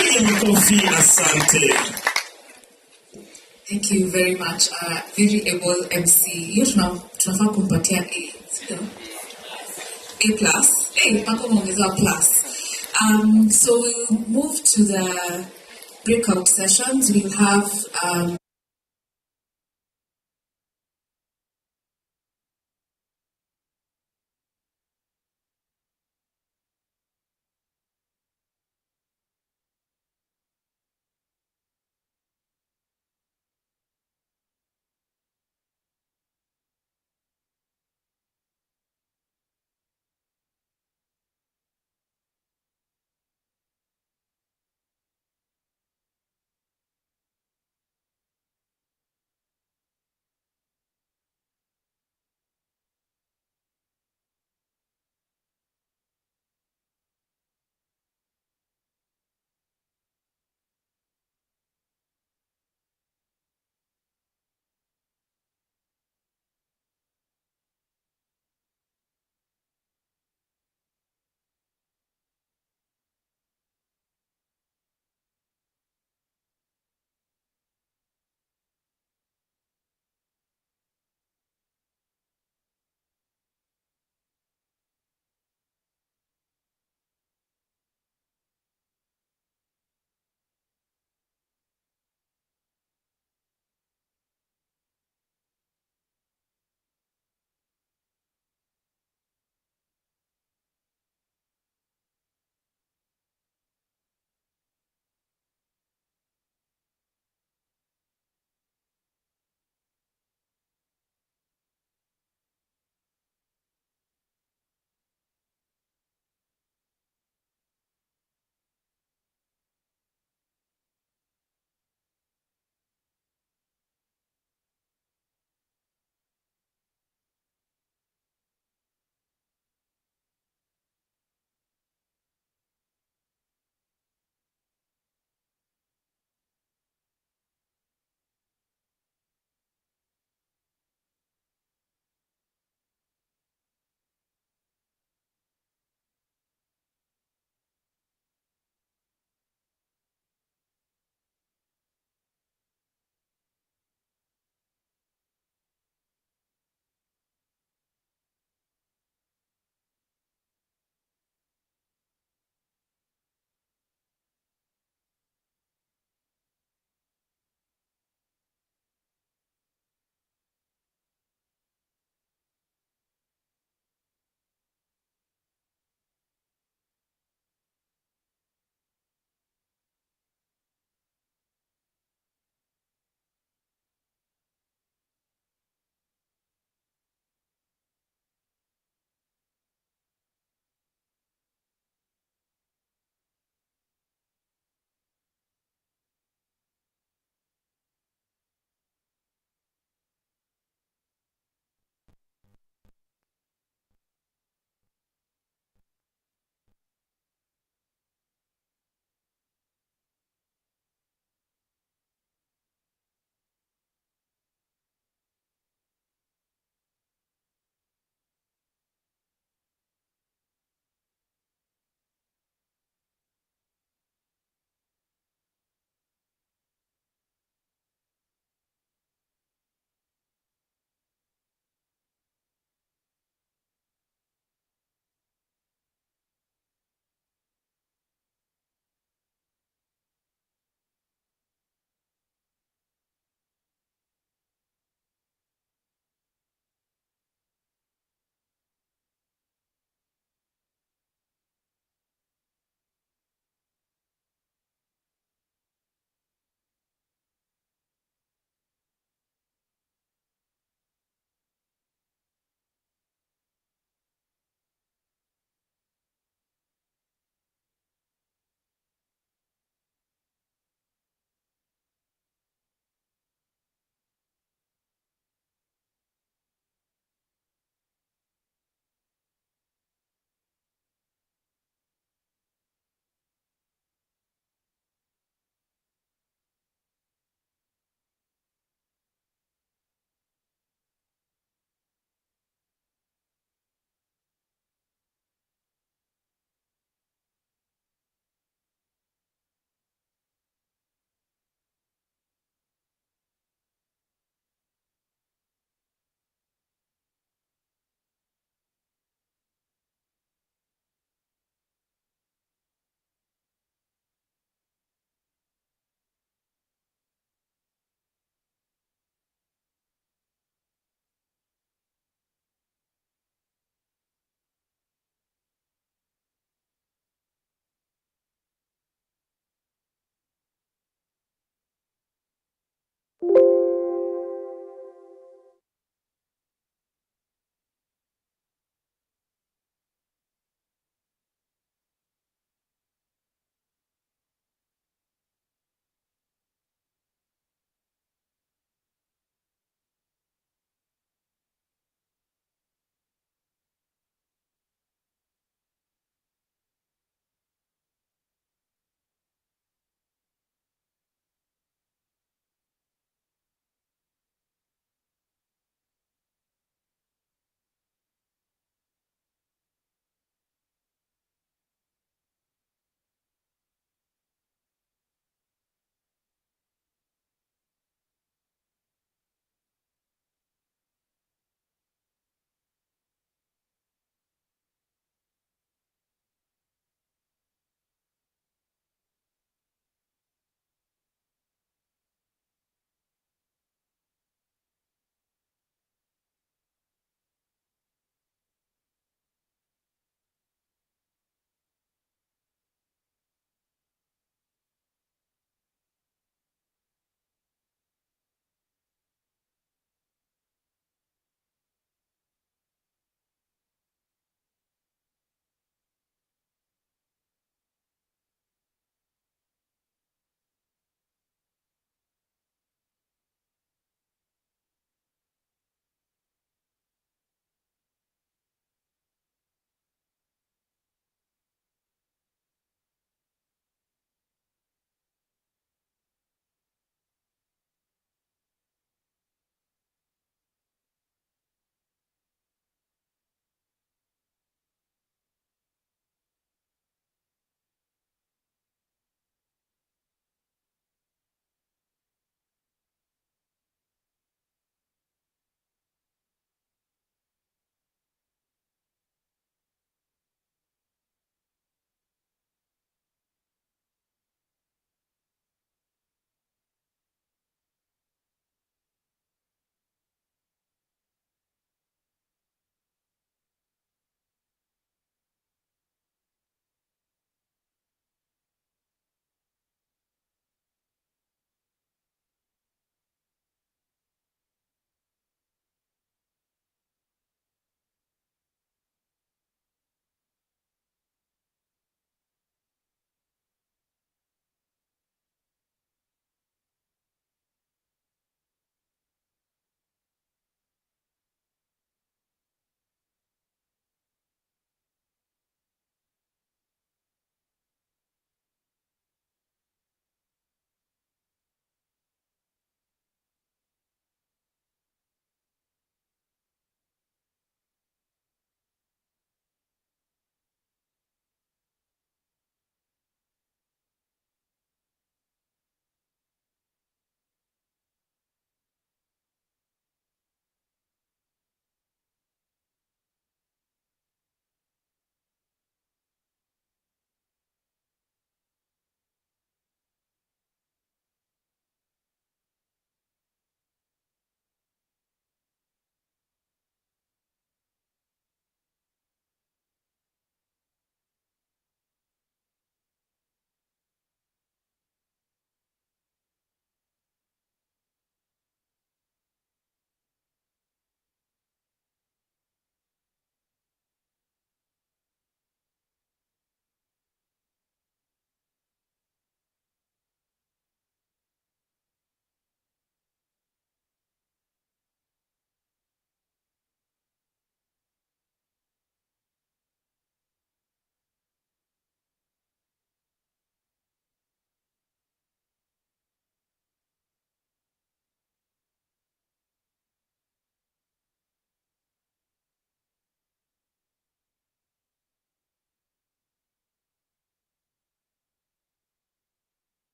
Begin my coffee, asante. Thank you very much. Very able MC. Hiyo tunafaa kumpatia A. A plus. Pako mongezewa plus. So we'll move to the breakout sessions. We'll have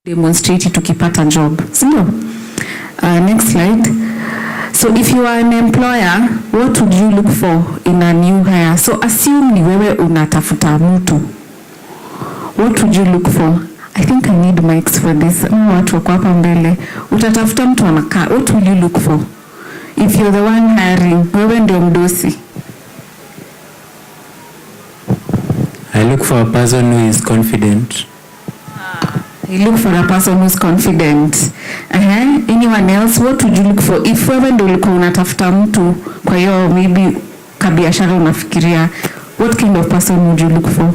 demonstrate tukipata job, sindio? Next slide. So if you are an employer, what would you look for in a new hire? So assume ni wewe unatafuta mtu. What would you look for? I think I need mics for this. Watu wako hapa mbele. Utatafuta mtu anakaa. What will you look for? If you're the one hiring, wewe ndio mdosi. I look for a person who is confident. You look for a person who's confident. Anyone else, what would you look for? If wewe ndio ulikuwa unatafuta mtu, kwa hiyo maybe kabiashara unafikiria, what kind of person would you look for?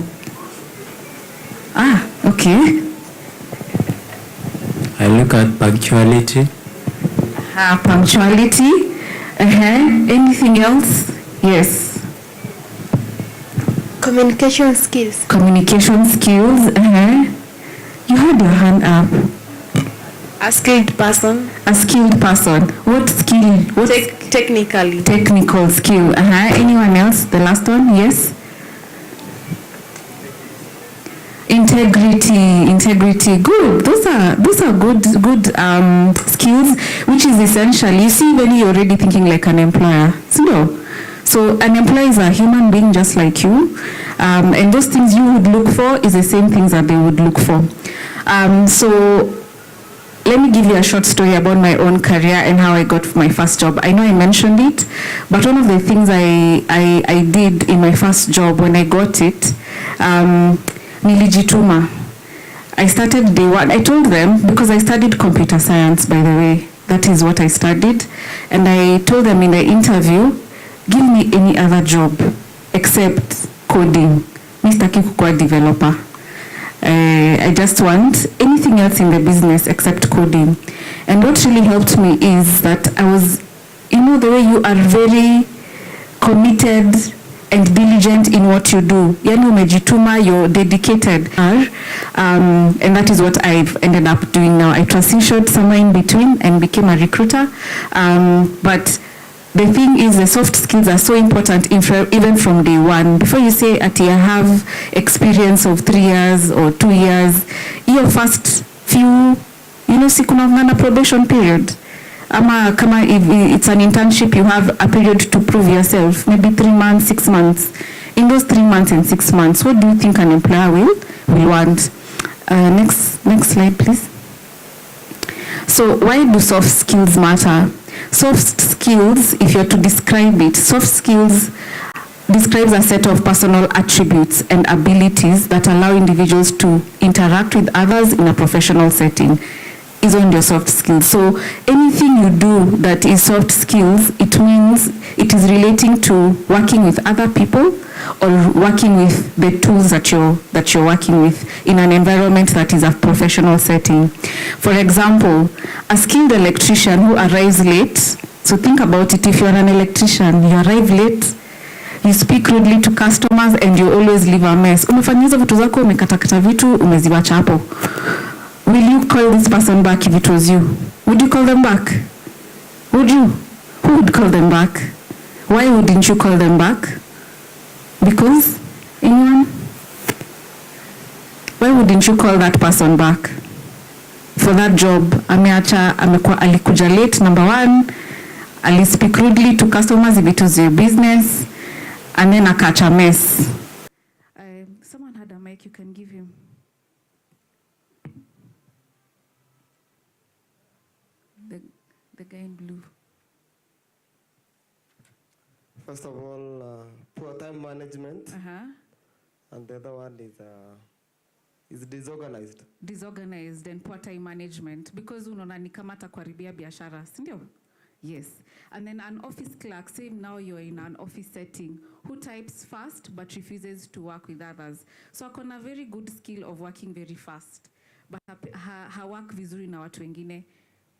Okay. I look at punctuality. Punctuality. Anything else? Yes. Communication skills. Communication skills. You had your hand up. A skilled person. A skilled person. What skill? What? Technically. Technical skill. Anyone else? The last one? Yes. Integrity. Good. Those are good skills, which is essential. You see, when you're already thinking like an employer. So an employer is a human being just like you, and those things you would look for is the same things that they would look for. So let me give you a short story about my own career and how I got my first job. I know I mentioned it, but one of the things I did in my first job when I got it, nilijituma. I started day one. I told them, because I studied computer science, by the way, that is what I studied, and I told them in the interview, give me any other job except coding. Sitaki kukuwa developer. I just want anything else in the business except coding. And what really helped me is that I was, the way you are very committed and diligent in what you do. Yani umejituma, you're dedicated. And that is what I've ended up doing now. I transitioned somewhere in between and became a recruiter. But the thing is, the soft skills are so important even from day one. Before you say, Ati, I have experience of 3 years or 2 years, your first few, si kuna probation period. Ama kama if it's an internship, you have a period to prove yourself, maybe 3 months, 6 months. In those 3 months and 6 months, what do you think an employer will want? Next slide, please. So why do soft skills matter? Soft skills, if you're to describe it, soft skills describes a set of personal attributes and abilities that allow individuals to interact with others in a professional setting. Is on your soft skills. So anything you do that is soft skills, it means it is relating to working with other people or working with the tools that you're working with in an environment that is a professional setting. For example, a skilled electrician who arrives late, so think about it, if you're an electrician, you arrive late, you speak rudely to customers and you always leave a mess. Umefanyiza vitu zako, umekatakata vitu, umeziwacha hapo. Will you call this person back if it was you? Would you call them back? Would you? Who would call them back? Why wouldn't you call them back? Because? Anyone? Why wouldn't you call that person back? For that job, alikuja late, number one, speak rudely to customers if it was your business, and then akacha mess. Someone had a mic, you can give him. The guy in blue. First of all, poor time management. And the other one is disorganized. Disorganized and poor time management. Because unaona ni kama atakuharibia biashara, si ndio? Yes. And then an office clerk, say now you're in an office setting, who types fast but refuses to work with others. So akona very good skill of working very fast. But hawak vizuri na watu wengine.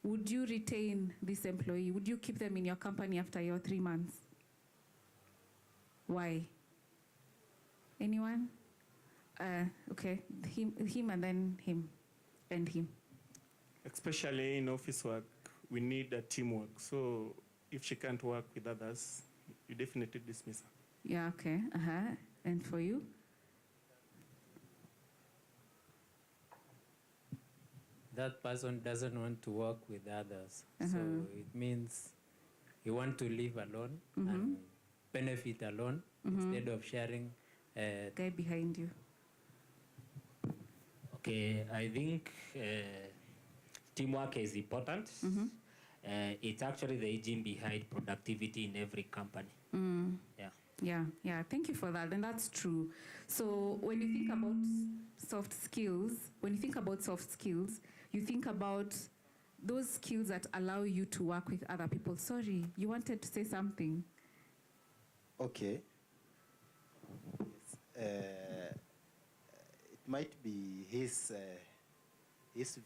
Would you retain this employee? Would you keep them in your company after your 3 months? Why? Anyone? Okay, him and then him and him. Especially in office work, we need a teamwork. So if she can't work with others, you definitely dismiss her. Yeah, okay. And for you? that person doesn't want to work with others. So it means you want to live alone and benefit alone instead of sharing. Guy behind you. Okay, I think teamwork is important. It's actually the engine behind productivity in every company. Yeah. Yeah, thank you for that. And that's true. So when you think about soft skills, you think about those skills that allow you to work with other people. Sorry, you wanted to say something? Okay. It might be his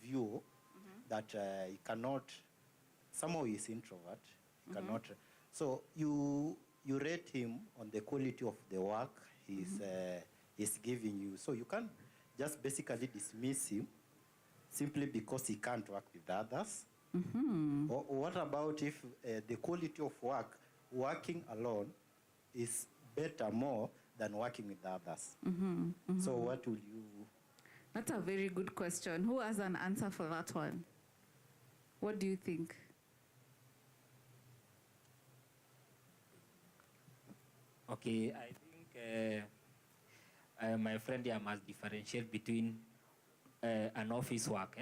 view that he cannot, somehow he's introvert, he cannot. So you rate him on the quality of the work he's giving you. So you can't just basically dismiss him simply because he can't work with others. Or what about if the quality of work, working alone, is better more than working with others? So what will you... That's a very good question. Who has an answer for that one? What do you think? Okay, I think my friend here must differentiate between an office work.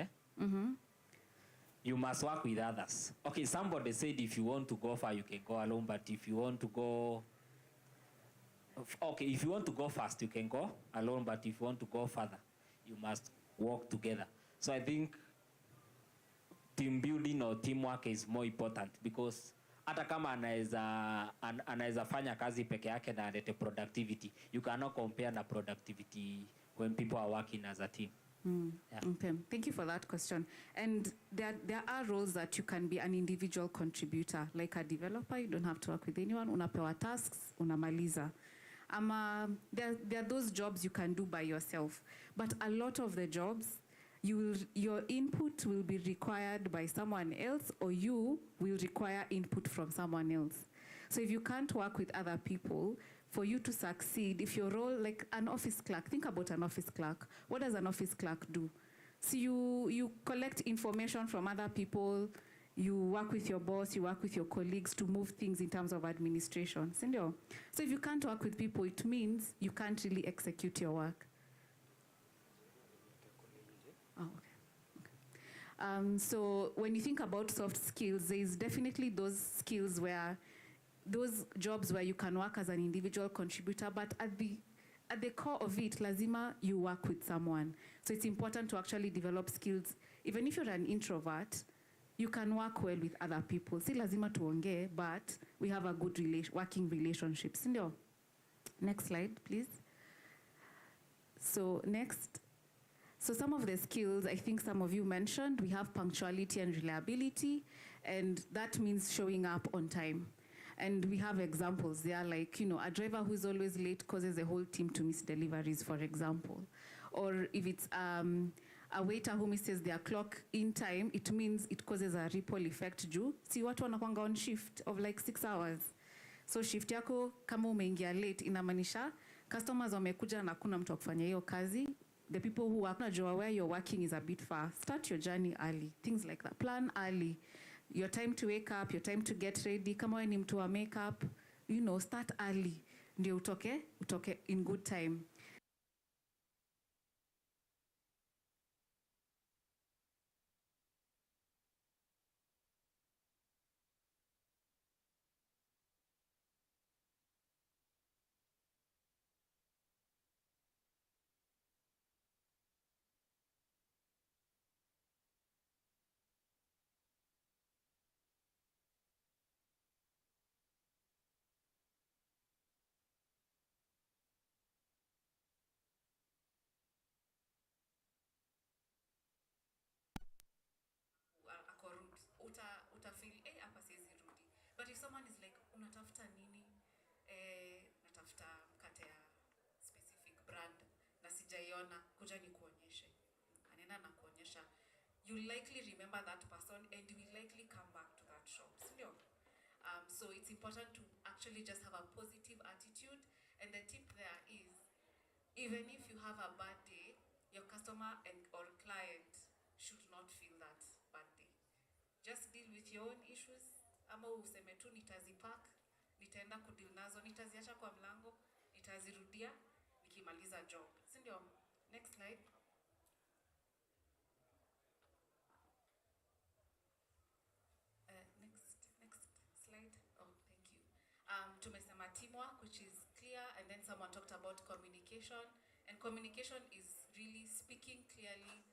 You must work with others. Okay, somebody said if you want to go far, you can go alone, but if you want to go... Okay, if you want to go fast, you can go alone, but if you want to go further, you must work together. So I think team building or teamwork is more important because hata kama anaweza fanya kazi peke yake na alete productivity, you cannot compare na productivity when people are working as a team. Yeah. Okay, thank you for that question. And there are roles that you can be an individual contributor, like a developer. You don't have to work with anyone. Unapewa tasks, unamaliza. There are those jobs you can do by yourself, but a lot of the jobs, your input will be required by someone else, or you will require input from someone else. So if you can't work with other people, for you to succeed, if your role, like an office clerk, think about an office clerk. What does an office clerk do? So you collect information from other people, you work with your boss, you work with your colleagues to move things in terms of administration. So if you can't work with people, it means you can't really execute your work. Oh, okay. So when you think about soft skills, there is definitely those skills where, those jobs where you can work as an individual contributor, but at the core of it, lazima you work with someone. So it's important to actually develop skills. Even if you're an introvert, you can work well with other people. Si lazima tuongee, but we have a good working relationship. Sindio? Next slide, please. So next. So some of the skills, I think some of you mentioned, we have punctuality and reliability, and that means showing up on time. And we have examples. They are like, a driver who's always late causes the whole team to miss deliveries, for example. Or if it's a waiter who misses their clock in time, it means it causes a ripple effect juu. Si watu wanakuanga on shift of like 6 hours. So shift yako kama umeingia late inamaanisha customers wamekuja na kuna mtu wa kufanya hiyo kazi. The people who work, where you're working is a bit far. Start your journey early. Things like that. Plan early. Your time to wake up, your time to get ready. Kama wewe ni mtu wa makeup, start early. Ndio utoke in good time. Ako route, utafeel hapa siwezi rudi. But if someone is like, unatafuta nini? Natafuta mkate ya specific brand na sijaiona, kuja nikuonyeshe. Anaenda na kuonyesha. You'll likely remember that person and you will likely come back to that shop. So it's important to actually just have a positive attitude, and the tip there is, even if you have a bad day, your customer or client should not feel that badly. Just deal with your own issues, ama useme tu nitazipack, nitaenda kudeal nazo, nitaziacha kwa mlango, nitazirudia, nikimaliza job. Si ndio? Next slide. Next slide. Oh, thank you. Tumesema teamwork, which is clear, and then someone talked about communication. And communication is really speaking clearly,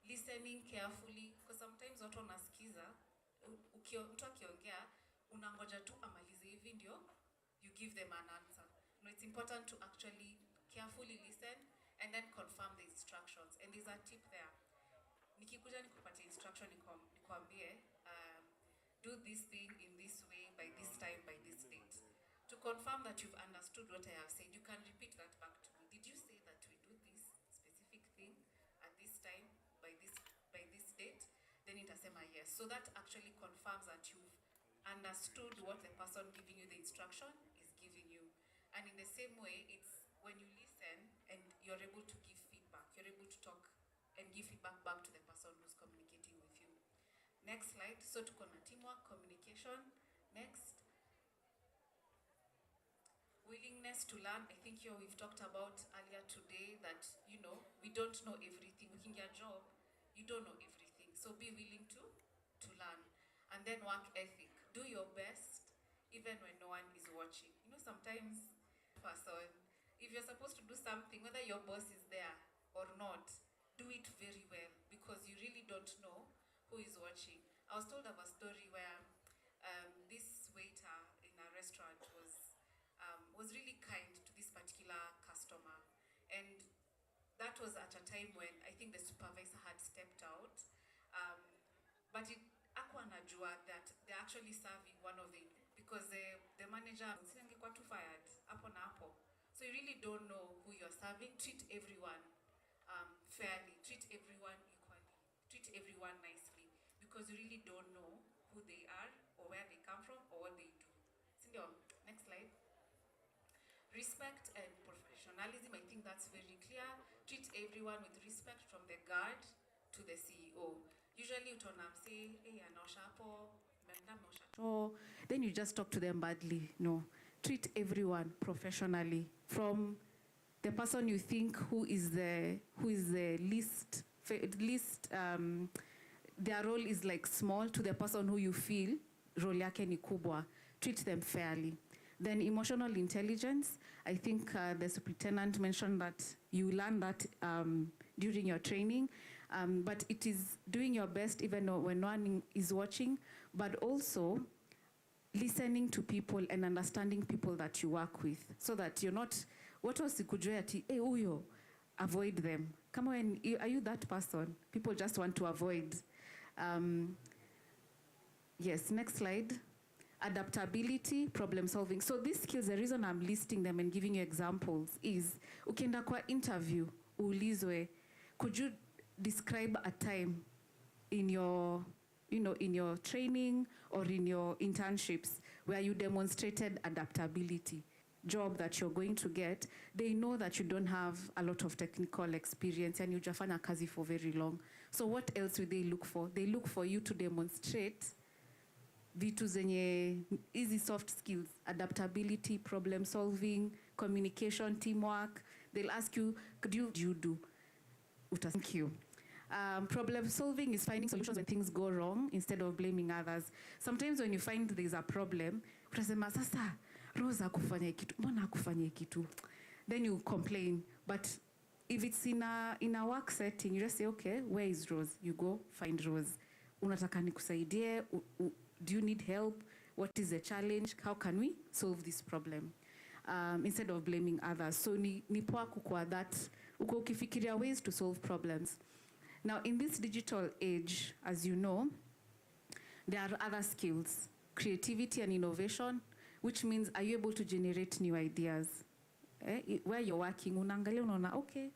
listening carefully, because sometimes watu wanasikiza, mtu akiongea, unangoja tu amalize hivi ndio, you give them an answer. No, it's important to actually carefully listen and then confirm the instructions. And there's a tip there. Nikikuja nikupatie instruction, nikwambie, do this thing in this way, by this time, by this date. To confirm that you've understood what I have said, you can repeat that back to me. Did you say that we do this specific thing at this time, by this date? Then itasema yes. So that actually confirms that you've understood what the person giving you the instruction is giving you. And in the same way, it's when you listen and you're able to give feedback, you're able to talk and give feedback back to the person who's communicating with you. Next slide. So tuko na teamwork, communication. Next. Willingness to learn. I think here we've talked about earlier today that, you know, we don't know everything. We can get a job, you don't know everything. So be willing to learn. And then work ethic. Do your best even when no one is watching. You know, sometimes if you're supposed to do something, whether your boss is there or not, do it very well, because you really don't know who is watching. I was told of a story where this waiter in a restaurant was really kind to this particular customer, and that was at a time when I think the supervisor had stepped out, but hakuwa anajua that they're actually serving one of the, because the manager angekuwa too fired hapo na hapo. So you really don't know who you're serving. Treat everyone fairly, treat everyone equally, treat everyone nicely, because you really don't know who they are or where they come from or what they do. Sindio, next slide. Respect and professionalism, I think that's very clear. Treat everyone with respect, from the guard to the CEO. Usually utaona say, hey, anaosha hapo, then you just talk to them badly. No, treat everyone professionally, from the person you think who is the least their role is like small, to the person who you feel role yake ni kubwa. Treat them fairly. Then emotional intelligence, I think the superintendent mentioned that you learn that during your training, but it is doing your best even when no one is watching, but also listening to people and understanding people that you work with, so that you're not, what was sikujua ati, hey, uyo, avoid them. Come on, are you that person? People just want to avoid. Yes, next slide. Adaptability, problem solving. So these skills, the reason I'm listing them and giving you examples is, ukienda kwa interview, uulizwe, could you describe a time in your, in your training or in your internships where you demonstrated adaptability? Job that you're going to get, they know that you don't have a lot of technical experience and hujafanya kazi for very long. So what else will they look for? They look for you to demonstrate vitu zenye easy soft skills, adaptability, problem solving, communication, teamwork. They'll ask you, could you do? Thank you. Problem solving is finding solutions when things go wrong instead of blaming others. Sometimes when you find there's a problem, utasema sasa Rose hakufanya kitu, mbona hakufanya kitu? Then you complain. But if it's in a work setting, you just say, okay, where is Rose? You go find Rose. Unataka nikusaidie? Do you need help? What is the challenge? How can we solve this problem? Instead of blaming others. So ni poa kukua that, uko ukifikiria ways to solve problems. Now, in this digital age, as you know, there are other skills, creativity and innovation, which means, are you able to generate new ideas? Where you're working, unaangalia unaona, okay,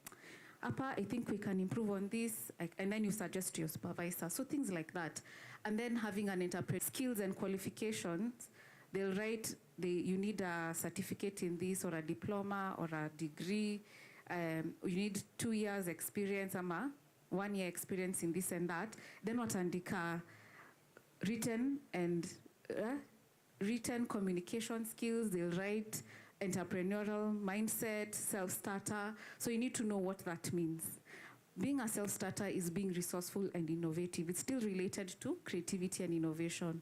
Apa, I think we can improve on this, and then you suggest to your supervisor. So things like that. And then having an interpret skills and qualifications, they'll write, you need a certificate in this, or a diploma, or a degree, you need 2 years experience, ama 1 year experience in this and that, then wataandika written and written communication skills, they'll write entrepreneurial mindset, self-starter. So you need to know what that means. Being a self-starter is being resourceful and innovative. It's still related to creativity and innovation.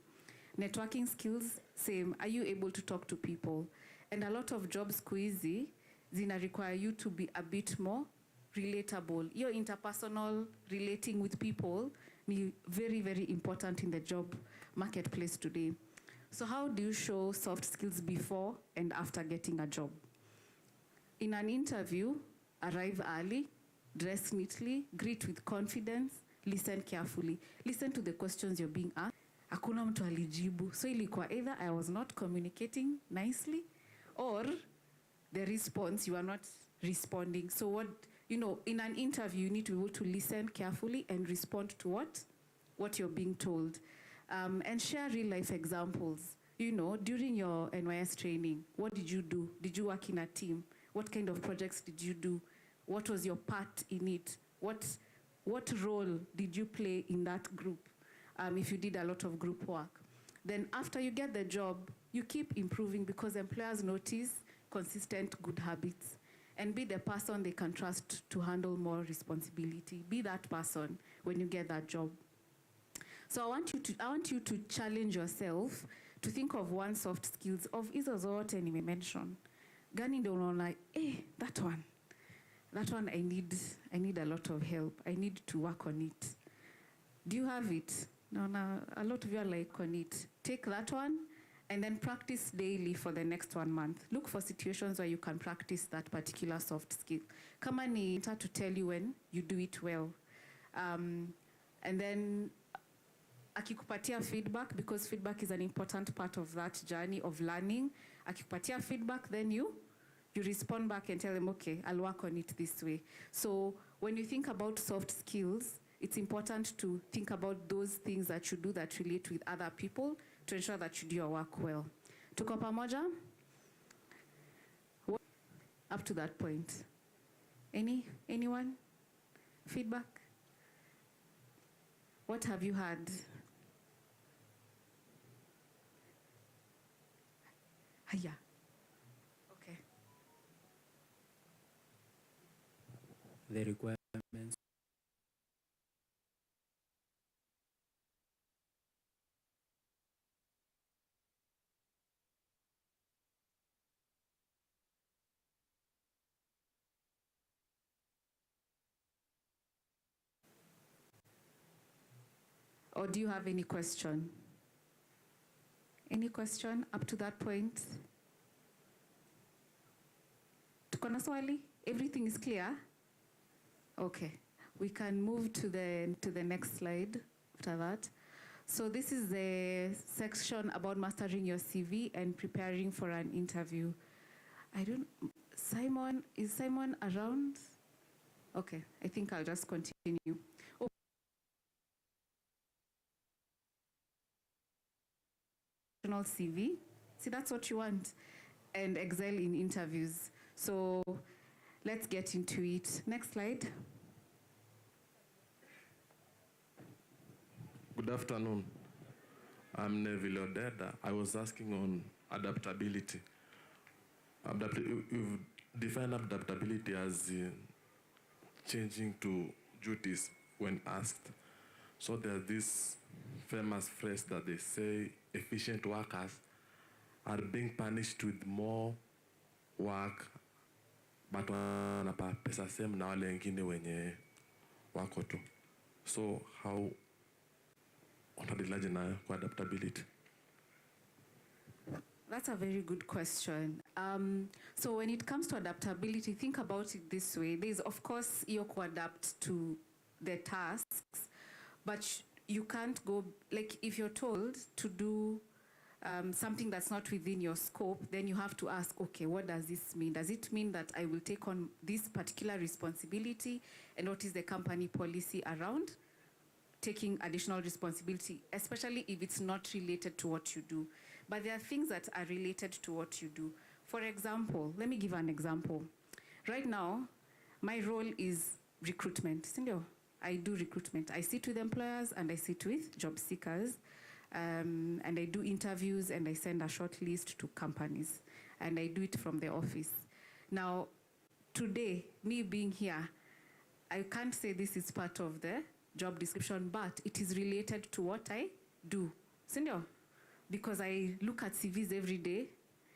Networking skills, same. Are you able to talk to people? And a lot of jobs squeezy, zina require you to be a bit more relatable. Your interpersonal relating with people is very, very important in the job marketplace today. So how do you show soft skills before and after getting a job? In an interview, arrive early, dress neatly, greet with confidence, listen carefully. Listen to the questions you're being asked. Hakuna mtu alijibu. So ilikuwa either I was not communicating nicely or the response, you are not responding. So what, in an interview, you need to be able to listen carefully and respond to what you're being told. And share real life examples. During your NYS training, what did you do? Did you work in a team? What kind of projects did you do? What was your part in it? What role did you play in that group? If you did a lot of group work. Then after you get the job, you keep improving because employers notice consistent good habits. And be the person they can trust to handle more responsibility. Be that person when you get that job. So I want you to challenge yourself to think of one soft skills of hizo zote nimemention. Gani ndio unaona, that one I need a lot of help. I need to work on it. Do you have it? No, a lot of you are like on it. Take that one and then practice daily for the next 1 month. Look for situations where you can practice that particular soft skill. Kama ni to tell you when you do it well. And then akikupatia feedback, because feedback is an important part of that journey of learning. Akikupatia feedback, then you respond back and tell them, okay, I'll work on it this way. So when you think about soft skills, it's important to think about those things that you do that relate with other people to ensure that you do your work well. Tuko pamoja? Up to that point. Anyone? Feedback? What have you had? Yeah. Okay. The requirements. Or do you have any question? Any question up to that point? Tuko na swali? Everything is clear? Okay. We can move to the next slide after that. So this is the section about mastering your CV and preparing for an interview. Is Simon around? Okay, I think I'll just continue. CV. See, that's what you want. And excel in interviews. So let's get into it. Next slide. Good afternoon. I'm Neville Odeda. I was asking on adaptability. You've defined adaptability as changing to duties when asked. So there's this famous phrase that they say efficient workers are being punished with more work, but wanapa pesa same na wale wengine wenye wako tu. So how unadilaje nayo kwa adaptability? That's a very good question. So when it comes to adaptability, think about it this way. There's, of course, you adapt to the tasks, but you can't go, like if you're told to do something that's not within your scope, then you have to ask, okay, what does this mean? Does it mean that I will take on this particular responsibility? And what is the company policy around taking additional responsibility, especially if it's not related to what you do? But there are things that are related to what you do. For example, let me give an example. Right now, my role is recruitment. Sindio? I do recruitment. I sit with employers and I sit with job seekers. And I do interviews and I send a short list to companies. And I do it from the office. Now, today, me being here, I can't say this is part of the job description, but it is related to what I do. Senior, because I look at CVs every day,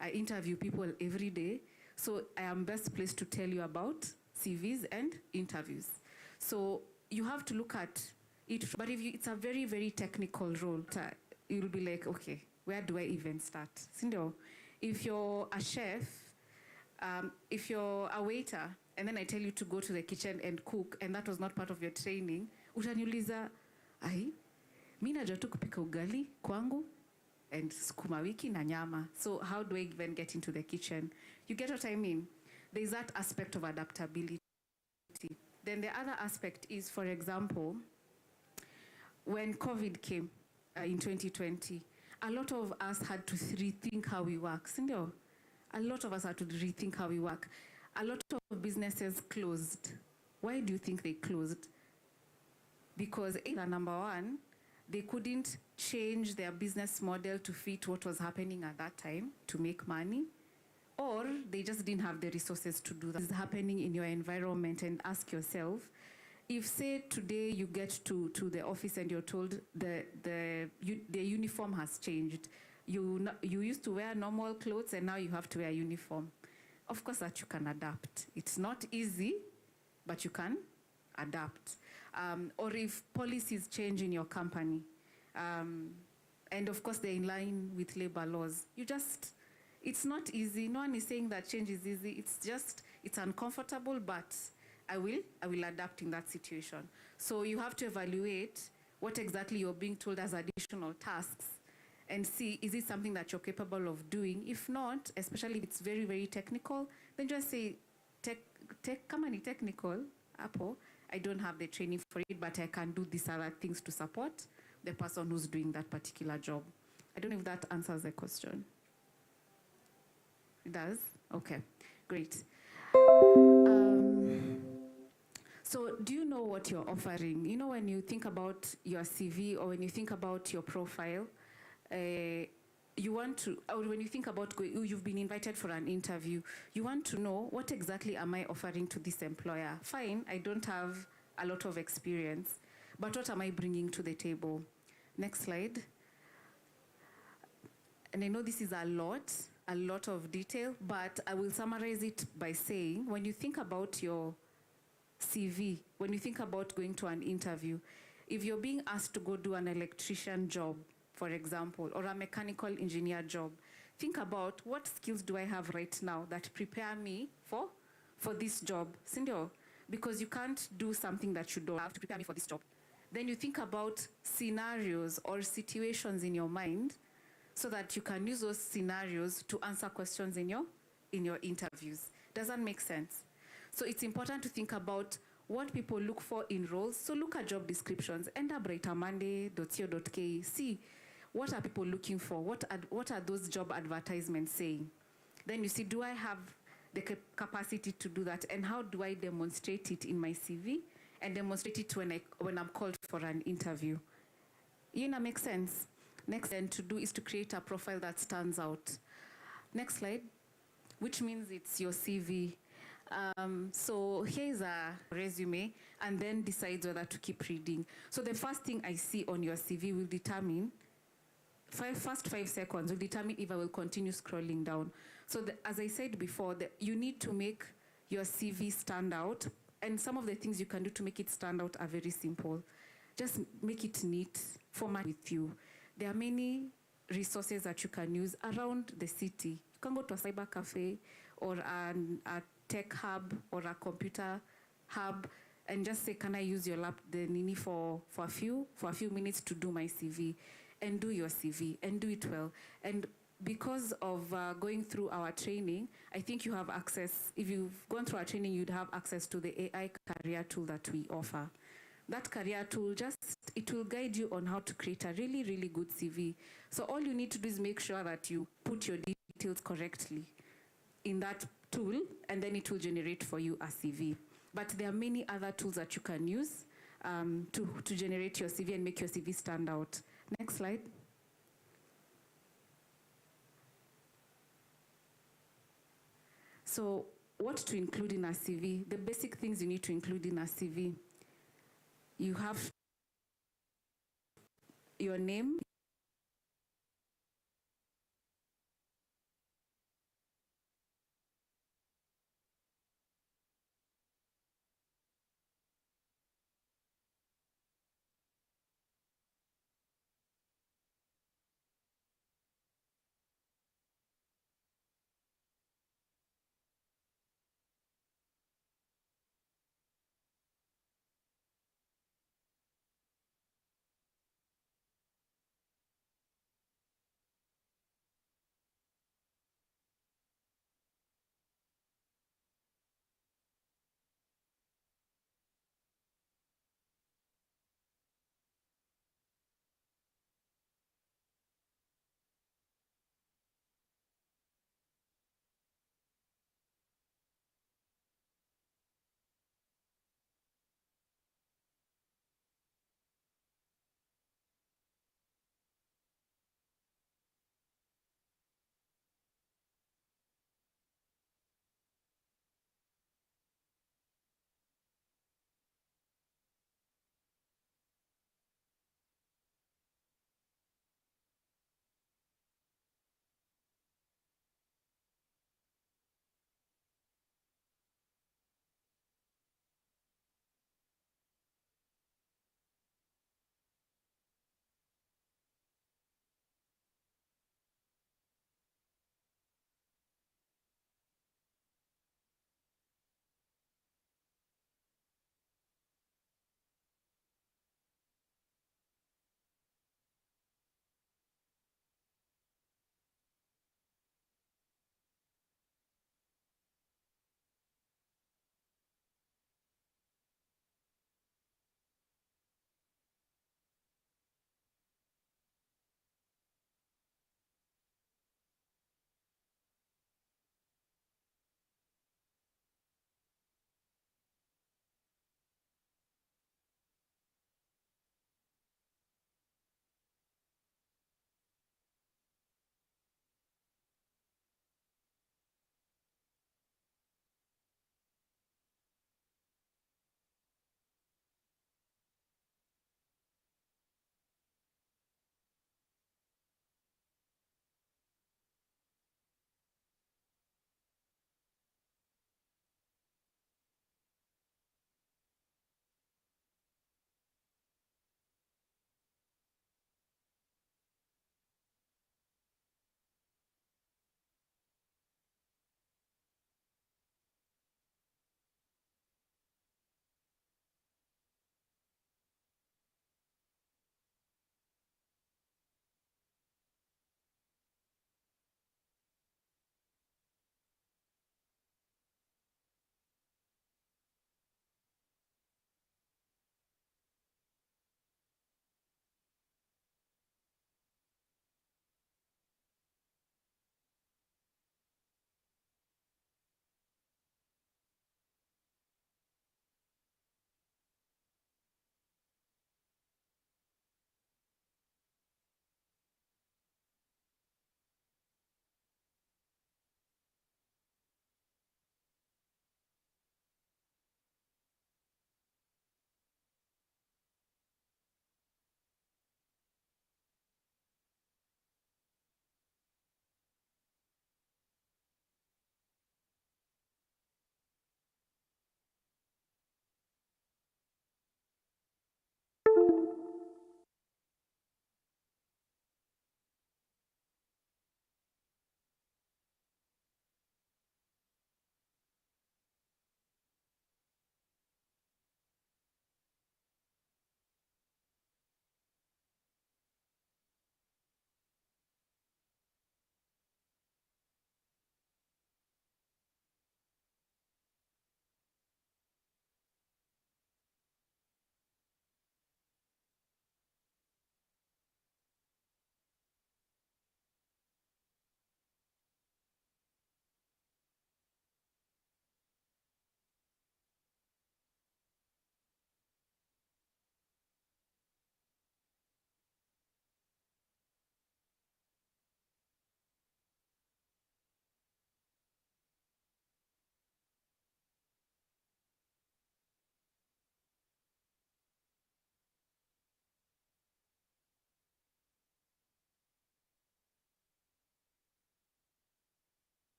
I interview people every day, so I am best placed to tell you about CVs and interviews. So you have to look at it, but if it's a very, very technical role, you'll be like, okay, where do I even start? Senior, if you're a chef, if you're a waiter, and then I tell you to go to the kitchen and cook, and that was not part of your training, utaniuliza, ai, mi najua tu kupika ugali kwangu and sukuma wiki na nyama. So how do I even get into the kitchen? You get what I mean? There's that aspect of adaptability. Then the other aspect is, for example, when COVID came in 2020, a lot of us had to rethink how we work. Sindio? A lot of us had to rethink how we work. A lot of businesses closed. Why do you think they closed? Because either number one, they couldn't change their business model to fit what was happening at that time to make money, or they just didn't have the resources to do that. This is happening in your environment, and ask yourself, if say today you get to the office and you're told the uniform has changed, you used to wear normal clothes and now you have to wear uniform. Of course that you can adapt. It's not easy, but you can adapt. Or if policies change in your company, and of course they're in line with labor laws, it's not easy. No one is saying that change is easy. It's uncomfortable, but I will adapt in that situation. So you have to evaluate what exactly you're being told as additional tasks and see, is it something that you're capable of doing? If not, especially if it's very, very technical, then just say, kama ni technical, Apple, I don't have the training for it, but I can do these other things to support the person who's doing that particular job. I don't know if that answers the question. It does? Okay, great. So do you know what you're offering? You know, when you think about your CV or when you think about your profile, you want to, or when you think about you've been invited for an interview, you want to know, what exactly am I offering to this employer? Fine, I don't have a lot of experience, but what am I bringing to the table? Next slide. And I know this is a lot of detail, but I will summarize it by saying, when you think about your CV, when you think about going to an interview, if you're being asked to go do an electrician job, for example, or a mechanical engineer job, think about, what skills do I have right now that prepare me for this job? Sindio? Because you can't do something that you don't have to prepare me for this job. Then you think about scenarios or situations in your mind so that you can use those scenarios to answer questions in your interviews. Does that make sense? So it's important to think about what people look for in roles. So look at job descriptions, enter brightermonday.co.ke, see what are people looking for, what are those job advertisements saying. Then you see, do I have the capacity to do that, and how do I demonstrate it in my CV and demonstrate it when I'm called for an interview? You know, makes sense. Next thing to do is to create a profile that stands out. Next slide, which means it's your CV. So here's a resume, and then decides whether to keep reading. So the first thing I see on your CV will determine, first 5 seconds will determine if I will continue scrolling down. So as I said before, you need to make your CV stand out, and some of the things you can do to make it stand out are very simple. Just make it neat, format with you. There are many resources that you can use around the city. You can go to a cyber cafe or a tech hub or a computer hub and just say, can I use your the Nini for a few minutes to do my CV, and do your CV and do it well. And because of going through our training, I think you have access, if you've gone through our training, you'd have access to the AI career tool that we offer. That career tool, it will guide you on how to create a really, really good CV. So all you need to do is make sure that you put your details correctly in that tool, and then it will generate for you a CV. But there are many other tools that you can use to generate your CV and make your CV stand out. Next slide. So what to include in a CV? The basic things you need to include in a CV. You have your name,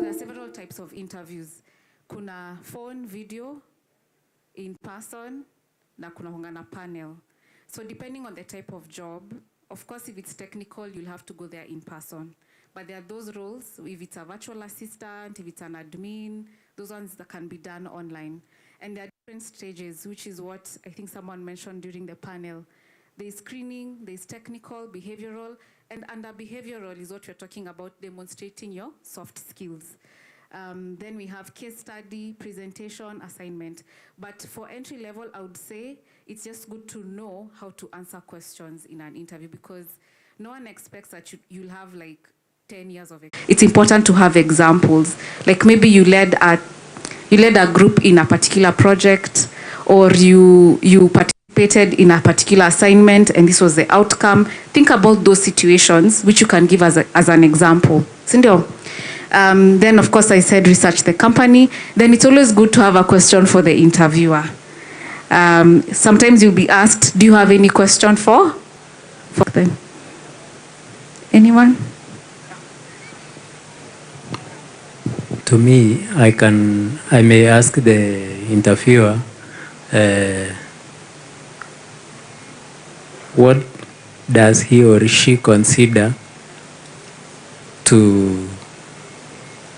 Kuna several types of interviews. Kuna phone, video, in person, na kuna hongana panel. So depending on the type of job, of course, if it's technical, you'll have to go there in person. But there are those roles, if it's a virtual assistant, if it's an admin, those ones that can be done online. And there are different stages, which is what I think someone mentioned during the panel. There's screening, there's technical, behavioral, and under behavioral is what we're talking about, demonstrating your soft skills. Then we have case study, presentation, assignment. But for entry level, I would say it's just good to know how to answer questions in an interview, because no one expects that you'll have like 10 years of experience. It's important to have examples. Like maybe you led a group in a particular project, or you participated in a particular assignment and this was the outcome. Think about those situations which you can give as an example. Sindio? Then of course I said research the company. Then it's always good to have a question for the interviewer. Sometimes you'll be asked, do you have any question for them? Anyone? To me, I may ask the interviewer, what does he or she consider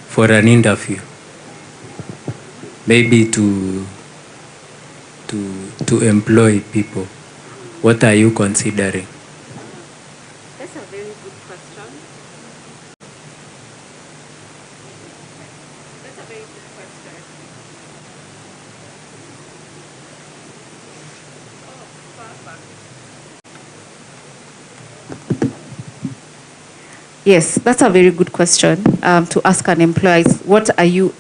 for an interview? Maybe to employ people. What are you considering? That's a very good question. That's a very good question. Yes, that's a very good question to ask an employer. What are you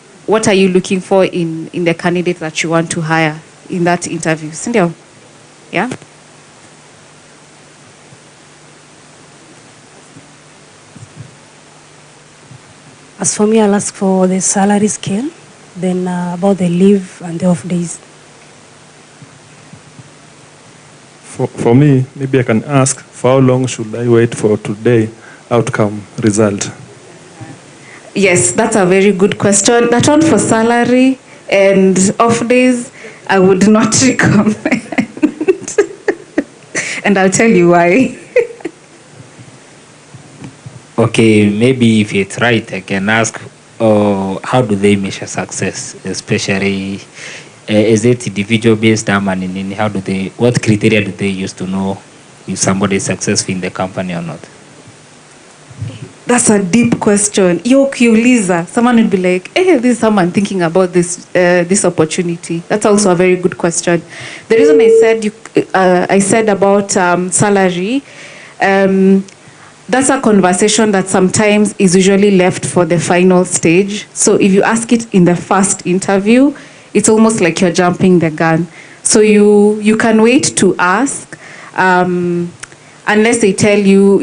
looking for in the candidate that you want to hire in that interview? Sindio? Yeah? As for me, I'll ask for the salary scale, then about the leave and the off days. For me, maybe I can ask, for how long should I wait for today outcome result? Yes, that's a very good question. That one for salary and off days, I would not recommend. And I'll tell you why. Okay, maybe if it's right, I can ask, how do they measure success? Especially, is it individual based? What criteria do they use to know if somebody is successful in the company or not? That's a deep question. Ukiuliza, someone would be like, hey, this is someone thinking about this opportunity. That's also a very good question. The reason I said about salary, that's a conversation that sometimes is usually left for the final stage. So if you ask it in the first interview, it's almost like you're jumping the gun. So you can wait to ask, unless they tell you,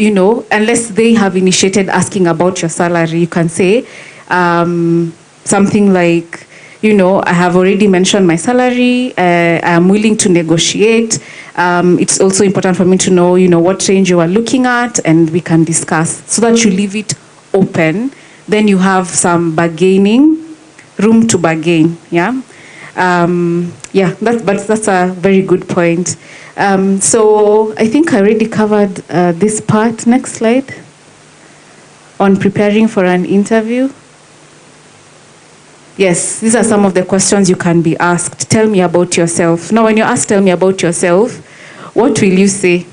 unless they have initiated asking about your salary. You can say something like, I have already mentioned my salary. I am willing to negotiate. It's also important for me to know, what range you are looking at, and we can discuss, so that you leave it open. Then you have some room to bargain. Yeah. That's a very good point. So I think I already covered this part. Next slide. On preparing for an interview. Yes, these are some of the questions you can be asked. Tell me about yourself. Now, when you're asked, tell me about yourself, what will you say?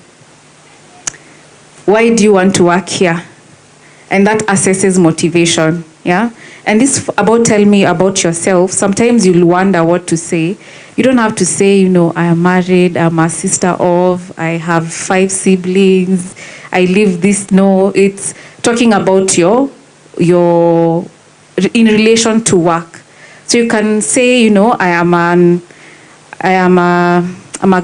Why do you want to work here? And that assesses motivation. Yeah. And this about tell me about yourself, sometimes you'll wonder what to say. You don't have to say, I am married, I'm a sister of, I have 5 siblings, I live this. No, it's talking about your in relation to work. So you can say, I'm a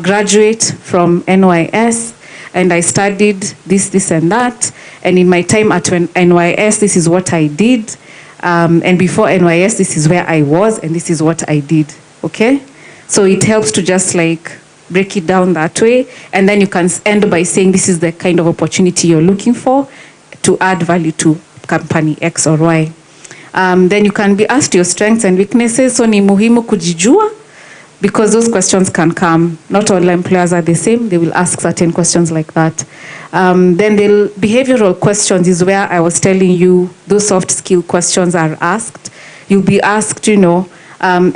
graduate from NYS, and I studied this and that. And in my time at NYS, this is what I did. And before NYS, this is where I was, and this is what I did. Okay? So it helps to just break it down that way. And then you can end by saying this is the kind of opportunity you're looking for to add value to company X or Y. Then you can be asked your strengths and weaknesses. So ni muhimu kujijua, because those questions can come. Not all employers are the same. They will ask certain questions like that. Then the behavioral questions is where I was telling you those soft skill questions are asked. You'll be asked,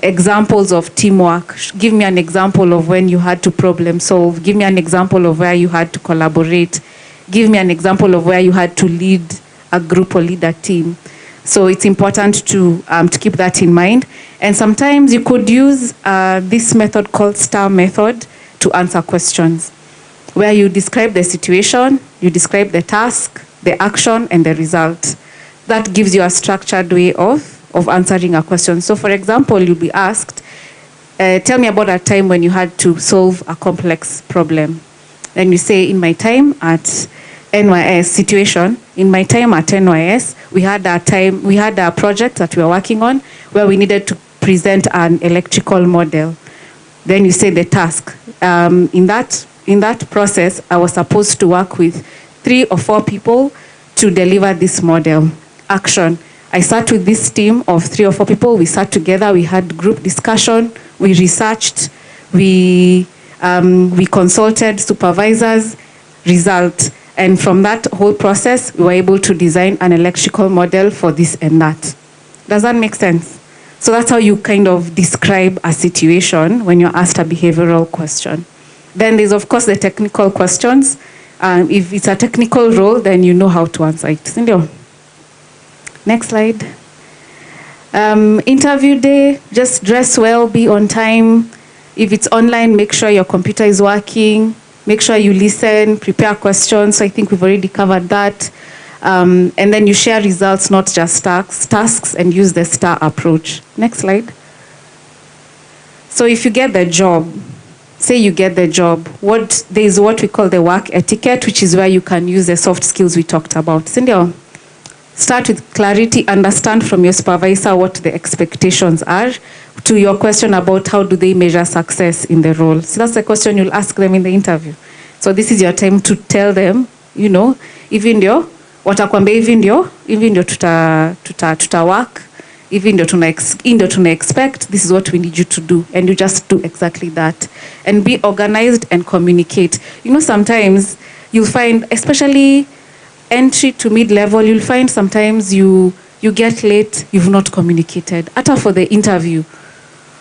examples of teamwork. Give me an example of when you had to problem solve. Give me an example of where you had to collaborate. Give me an example of where you had to lead a group or lead a team. So it's important to keep that in mind. And sometimes you could use this method called STAR method to answer questions, where you describe the situation, you describe the task, the action, and the result. That gives you a structured way of answering a question. So for example, you'll be asked, tell me about a time when you had to solve a complex problem. Then you say, in my time at NYS situation, in my time at NYS, we had a project that we were working on where we needed to present an electrical model. Then you say the task. In that process, I was supposed to work with 3 or 4 people to deliver this model. Action. I sat with this team of 3 or 4 people. We sat together. We had group discussion. We researched. We consulted supervisors. Result. And from that whole process, we were able to design an electrical model for this and that. Does that make sense? So that's how you kind of describe a situation when you're asked a behavioral question. Then there's, of course, the technical questions. If it's a technical role, then you know how to answer it. Next slide. Interview day, just dress well, be on time. If it's online, make sure your computer is working. Make sure you listen, prepare questions. So I think we've already covered that. And then you share results, not just tasks, and use the STAR approach. Next slide. So if you get the job, say you get the job, there is what we call the work etiquette, which is where you can use the soft skills we talked about. Cindy, start with clarity, understand from your supervisor what the expectations are, to your question about how do they measure success in the role. So that's the question you'll ask them in the interview. So this is your time to tell them, even ndio watakwambia hivi ndio tuta work, hivi ndio tuna expect, this is what we need you to do, and you just do exactly that. And be organized and communicate. Sometimes you'll find, especially entry to mid-level, you'll find sometimes you get late, you've not communicated. Ata for the interview,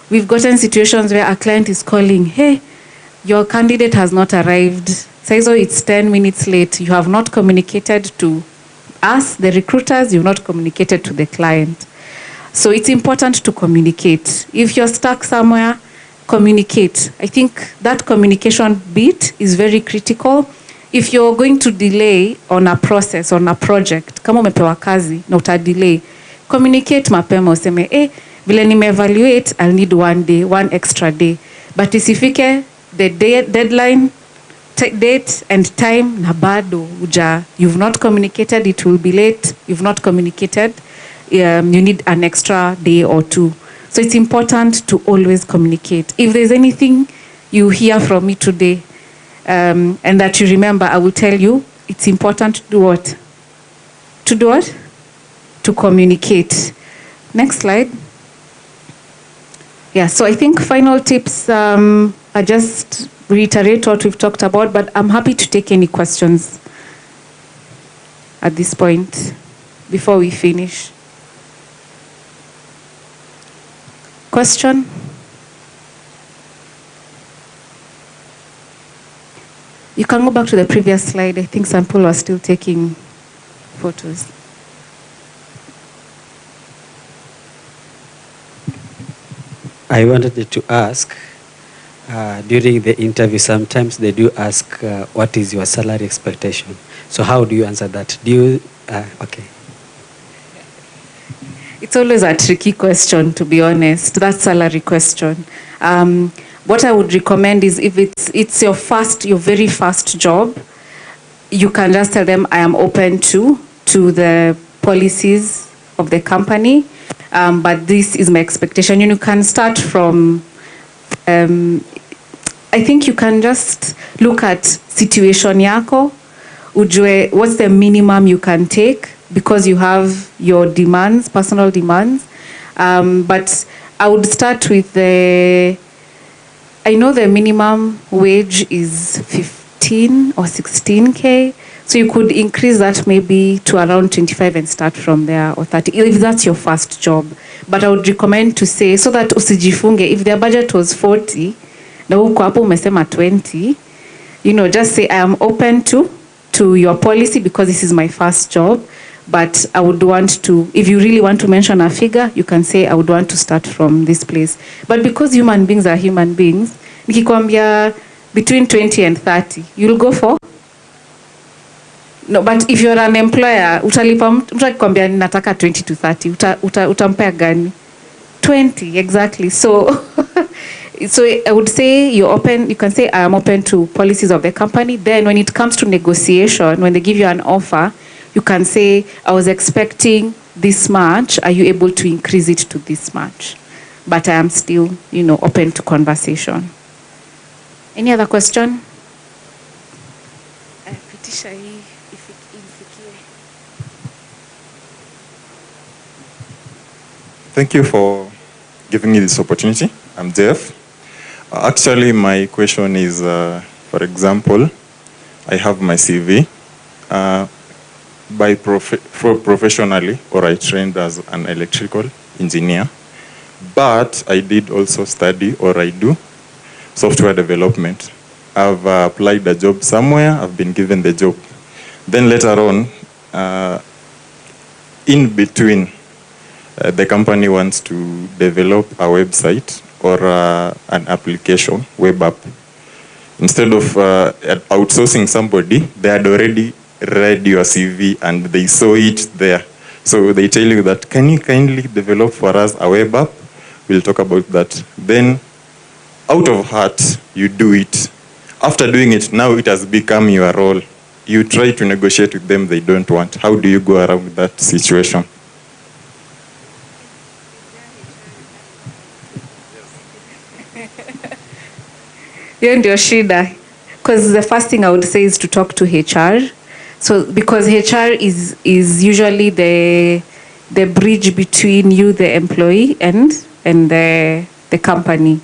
we've gotten situations where a client is calling, hey, your candidate has not arrived. Says, oh, it's 10 minutes late. You have not communicated to us, the recruiters, you've not communicated to the client. So it's important to communicate. If you're stuck somewhere, communicate. I think that communication bit is very critical. If you're going to delay on a process, on a project, kama umepewa kazi na uta-delay, communicate mapema useme, vile nime-evaluate, I'll need 1 day, 1 extra day. But isifike the deadline, date and time, na bado you've not communicated, it will be late, you've not communicated, you need an extra day or 2. So it's important to always communicate. If there's anything you hear from me today, and that you remember, I will tell you, it's important to do what? To do what? To communicate. Next slide. Yeah, so I think final tips, I just reiterate what we've talked about, but I'm happy to take any questions at this point before we finish. Question? You can go back to the previous slide. I think some people are still taking photos. I wanted to ask, during the interview, sometimes they do ask, what is your salary expectation? So how do you answer that? Okay. It's always a tricky question, to be honest, that salary question. What I would recommend is if it's your very first job, you can just tell them I am open to the policies of the company, but this is my expectation. You can start from, I think you can just look at situation yako, ujue what's the minimum you can take, because you have your demands, personal demands. But I would start with I know the minimum wage is 15 or 16K. So you could increase that maybe to around 25 and start from there, or 30, if that's your first job. But I would recommend to say, so that usijifunge, if their budget was 40, na huko hapo umesema 20, just say I am open to your policy because this is my first job. But I would want to, if you really want to mention a figure, you can say I would want to start from this place. But because human beings are human beings, nikikwambia between 20 and 30, you'll go for? No, but if you're an employer, utalipa mtu akikwambia nataka 20 to 30, utampea gani? 20, exactly. So so I would say you're open, you can say I am open to policies of the company. Then when it comes to negotiation, when they give you an offer, you can say, I was expecting this much. Are you able to increase it to this much? But I am still, open to conversation. Any other question? Thank you for giving me this opportunity. I'm Jeff. Actually, my question is, for example, I have my CV. Professionally, or I trained as an electrical engineer, but I did also study, or I do, software development. I've applied a job somewhere, I've been given the job. Then later on, in between, the company wants to develop a website or an application, web app. Instead of outsourcing somebody, they had already read your CV and they saw it there. So they tell you that, can you kindly develop for us a web app? We'll talk about that. Then, out of heart, you do it. After doing it, now it has become your role. You try to negotiate with them, they don't want. How do you go around that situation? Hiyo ndio shida. Because the first thing I would say is to talk to HR. So because HR is usually the bridge between you, the employee, and the company,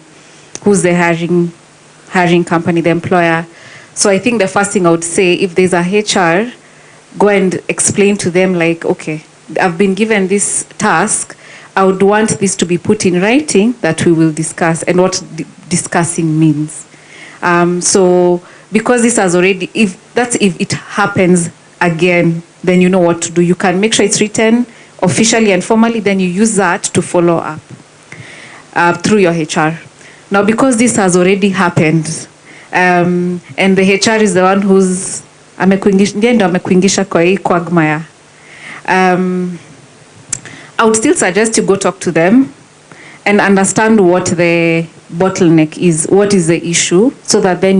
who's the hiring company, the employer. So I think the first thing I would say, if there's a HR, go and explain to them like, okay, I've been given this task. I would want this to be put in writing that we will discuss, and what discussing means. So because this has already, if it happens again, then you know what to do. You can make sure it's written officially and formally, then you use that to follow up through your HR. Now, because this has already happened, and the HR is the one who's amekuingisha kwa hii quagmire, I would still suggest you go talk to them and understand what the bottleneck is, what is the issue, so that then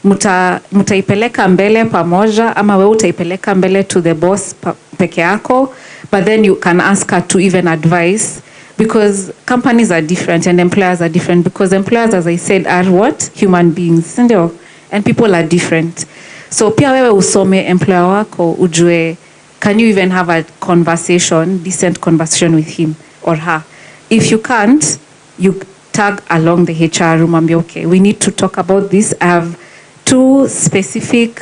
mutaipeleka mbele pamoja, ama wewe utaipeleka mbele to the boss peke yako, but then you can ask her to even advise, because companies are different and employers are different, because employers, as I said, are what? Human beings, ndio? And people are different. So pia wewe usome employer wako, ujue, can you even have a conversation, decent conversation with him or her? If you can't, you tag along the HR room and be okay, we need to talk about this. I have two separate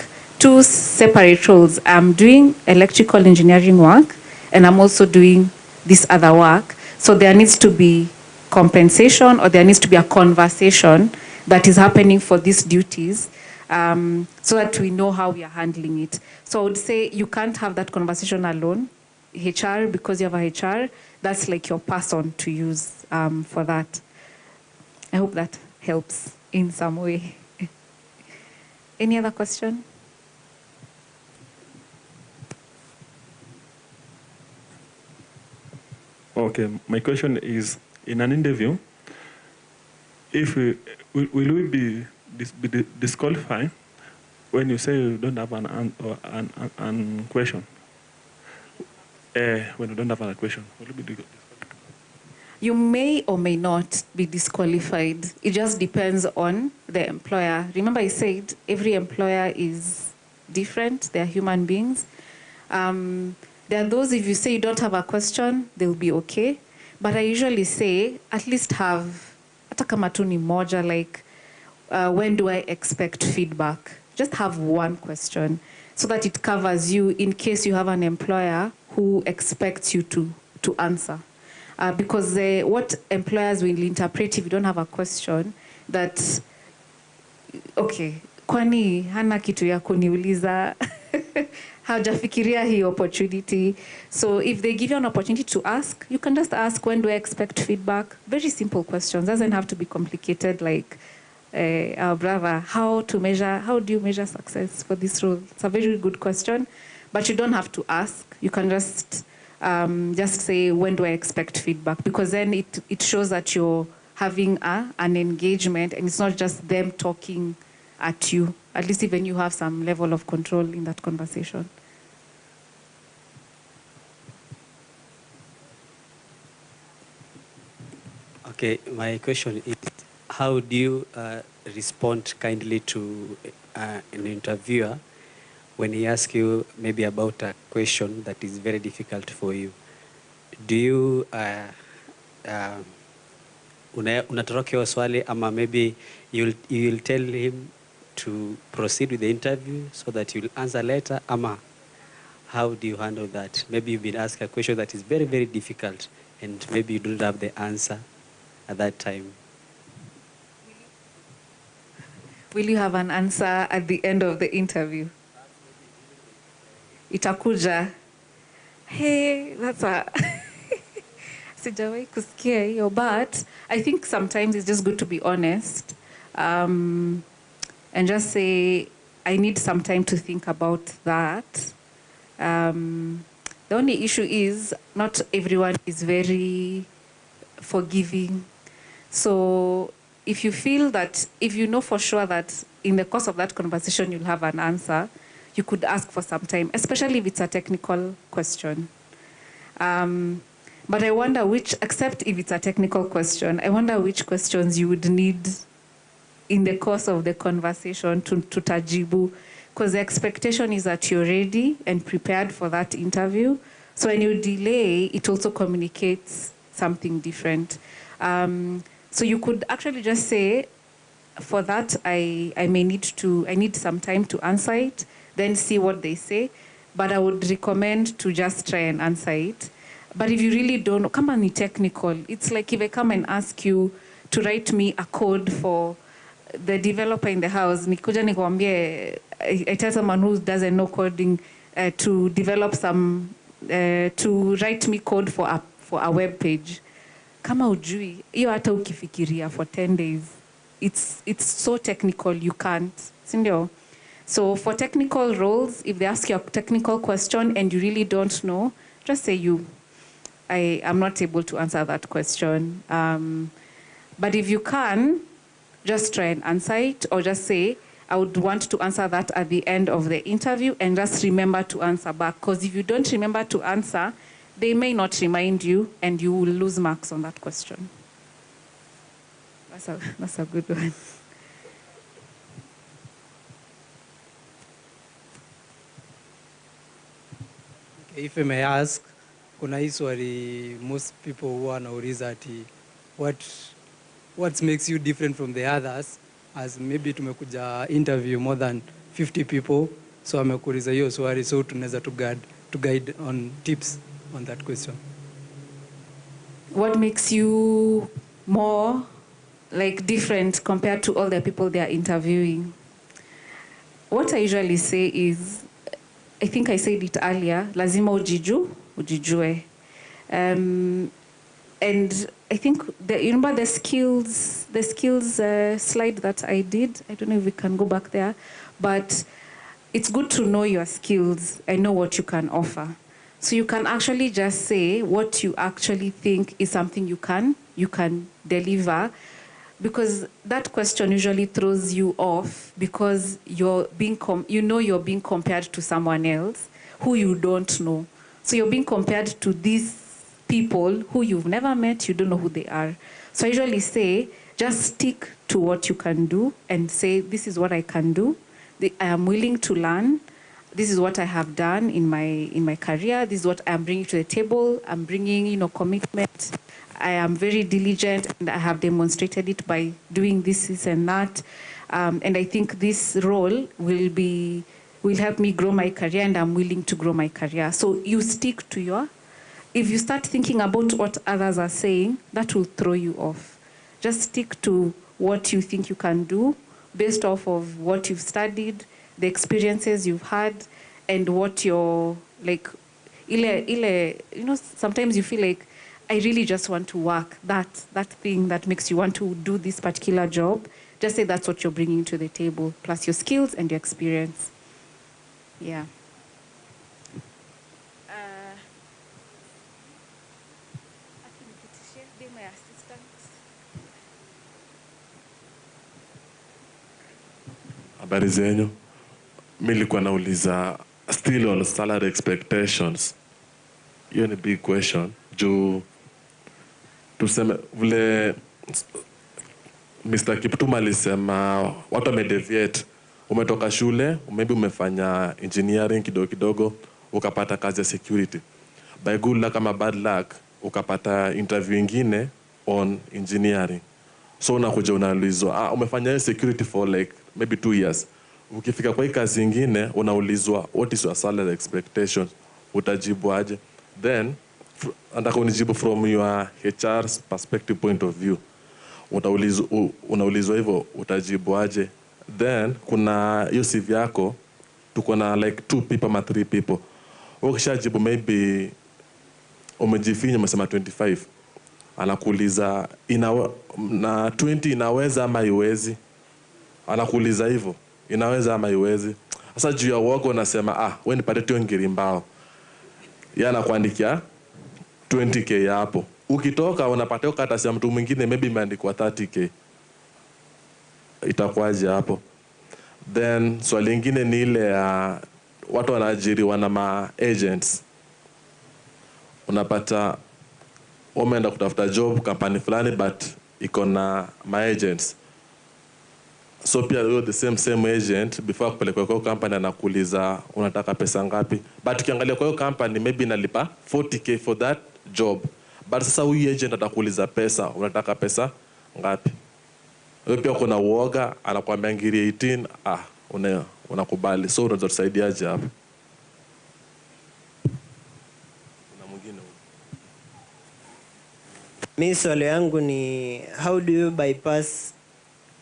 roles. I'm doing electrical engineering work, and I'm also doing this other work. So there needs to be compensation, or there needs to be a conversation that is happening for these duties, so that we know how we are handling it. So I would say you can't have that conversation alone. HR, because you have a HR, that's like your person to use for that. I hope that helps in some way. Any other question? Okay, my question is, in an interview, if will we be disqualified when you say you don't have an question? When you don't have a question, will you be disqualified? You may or may not be disqualified. It just depends on the employer. Remember I said every employer is different. They are human beings. There are those, if you say you don't have a question, they'll be okay. But I usually say, at least have, hata kama tu ni moja, like, when do I expect feedback? Just have one question so that it covers you in case you have an employer who expects you to answer. Because what employers will interpret if you don't have a question, that, okay, kwani hana kitu ya kuniuliza, hajafikiria hii opportunity. So if they give you an opportunity to ask, you can just ask, when do I expect feedback? Very simple questions. Doesn't have to be complicated, like, brother, how do you measure success for this role? It's a very good question, but you don't have to ask. You can just say, when do I expect feedback? Because then it shows that you're having an engagement, and it's not just them talking at you. At least even you have some level of control in that conversation. Okay, my question is, how do you respond kindly to an interviewer when he asks you maybe about a question that is very difficult for you? Do you unatoroka hiyo swali, ama maybe you'll tell him to proceed with the interview so that you'll answer later, ama how do you handle that? Maybe you've been asked a question that is very, very difficult and maybe you don't have the answer at that time. Will you have an answer at the end of the interview? Itakuja. Hey, that's a... Sijawahi kusikia hiyo, but I think sometimes it's just good to be honest, and just say, I need some time to think about that. The only issue is not everyone is very forgiving. So if you feel that, if you know for sure that in the course of that conversation you'll have an answer, you could ask for some time, especially if it's a technical question. But I wonder except if it's a technical question, I wonder which questions you would need in the course of the conversation to tajibu. Because the expectation is that you're ready and prepared for that interview. So when you delay, it also communicates something different. So you could actually just say, for that, I need some time to answer it, then see what they say. But I would recommend to just try and answer it. But if you really don't know, come on, technical. It's like if I come and ask you to write me a code for the developer in the house, nikuja nikwambie, I tell someone who doesn't know coding to develop to write me code for a web page. Kama ujui, hiyo hata ukifikiria for 10 days. It's so technical, you can't. Sindio? So for technical roles, if they ask you a technical question and you really don't know, just say I am not able to answer that question. But if you can, just try and answer it, or just say, I would want to answer that at the end of the interview, and just remember to answer back. Because if you don't remember to answer, they may not remind you, and you will lose marks on that question. That's a good one. Okay, if I may ask, kuna hii swali most people huwa wanauliza ati what makes you different from the others, as maybe tumekuja interview more than 50 people, so amekuuliza hiyo swali, so tunaweza to guide on tips on that question. What makes you more like different compared to all the people they are interviewing? What I usually say is, I think I said it earlier, lazima ujijue. And I think, you remember the skills slide that I did? I don't know if we can go back there, but it's good to know your skills and know what you can offer. So you can actually just say what you actually think is something you can deliver, because that question usually throws you off because you're being compared to someone else who you don't know. So you're being compared to these people who you've never met, you don't know who they are. So I usually say, just stick to what you can do and say, this is what I can do. I am willing to learn. this is what I have done in my career. This is what I'm bringing to the table. I'm bringing, commitment. I am very diligent, and I have demonstrated it by doing this and that. And I think this role will help me grow my career, and I'm willing to grow my career. So you stick to if you start thinking about what others are saying, that will throw you off. Just stick to what you think you can do based off of what you've studied, the experiences you've had, and what you're like. Sometimes you feel like, I really just want to work. That thing that makes you want to do this particular job, just say that's what you're bringing to the table, plus your skills and your experience. Yeah. Habari zenyu. Mimi nilikuwa nauliza still on salary expectations. Hiyo ni big question. Juu tuseme vile Mr. Kiptuma alisema watu wamedeviate. Umetoka shule, maybe umefanya engineering kidogo, ukapata kazi ya security. By good luck ama bad luck, ukapata interview ingine on engineering. So unakuja unaulizwa, umefanya security for like maybe 2 years. Ukifika kwa hii kazi ingine, unaulizwa, what is your salary expectation? Utajibu aje? Then, nataka unijibu from your HR's perspective point of view. Unaulizwa hivyo, utajibu aje? Then, kuna hiyo CV yako, tuko na like 2 people ama 3 people. Ukishajibu maybe umejifinya umesema 25. Anakuuliza na 20 inaweza ama iwezi? Anakuuliza hivyo, inaweza ama iwezi? Sasa juu ya uoga unasema wewe nipate tu ngiri mbao. Yeye anakuandikia 20k hapo. Ukitoka unapata hiyo karatasi ya mtu mwingine maybe imeandikwa 30k. Itakuwaje hapo? Then swali lingine ni ile ya watu wanaajiriwa na ma agents. Unapata umeenda kutafuta job kampani fulani but iko na ma agents. So pia you're the same agent before kupelekwa kwa company anakuuliza unataka pesa ngapi. But ukiangalia kwa hiyo company maybe inalipa 40k for that job. But sasa huyu agent atakuuliza pesa, unataka pesa ngapi? Wewe pia kuna uoga, anakuambia ngiri 18, unakubali. So unaweza tusaidiaje hapo? Mimi swali yangu ni how do you bypass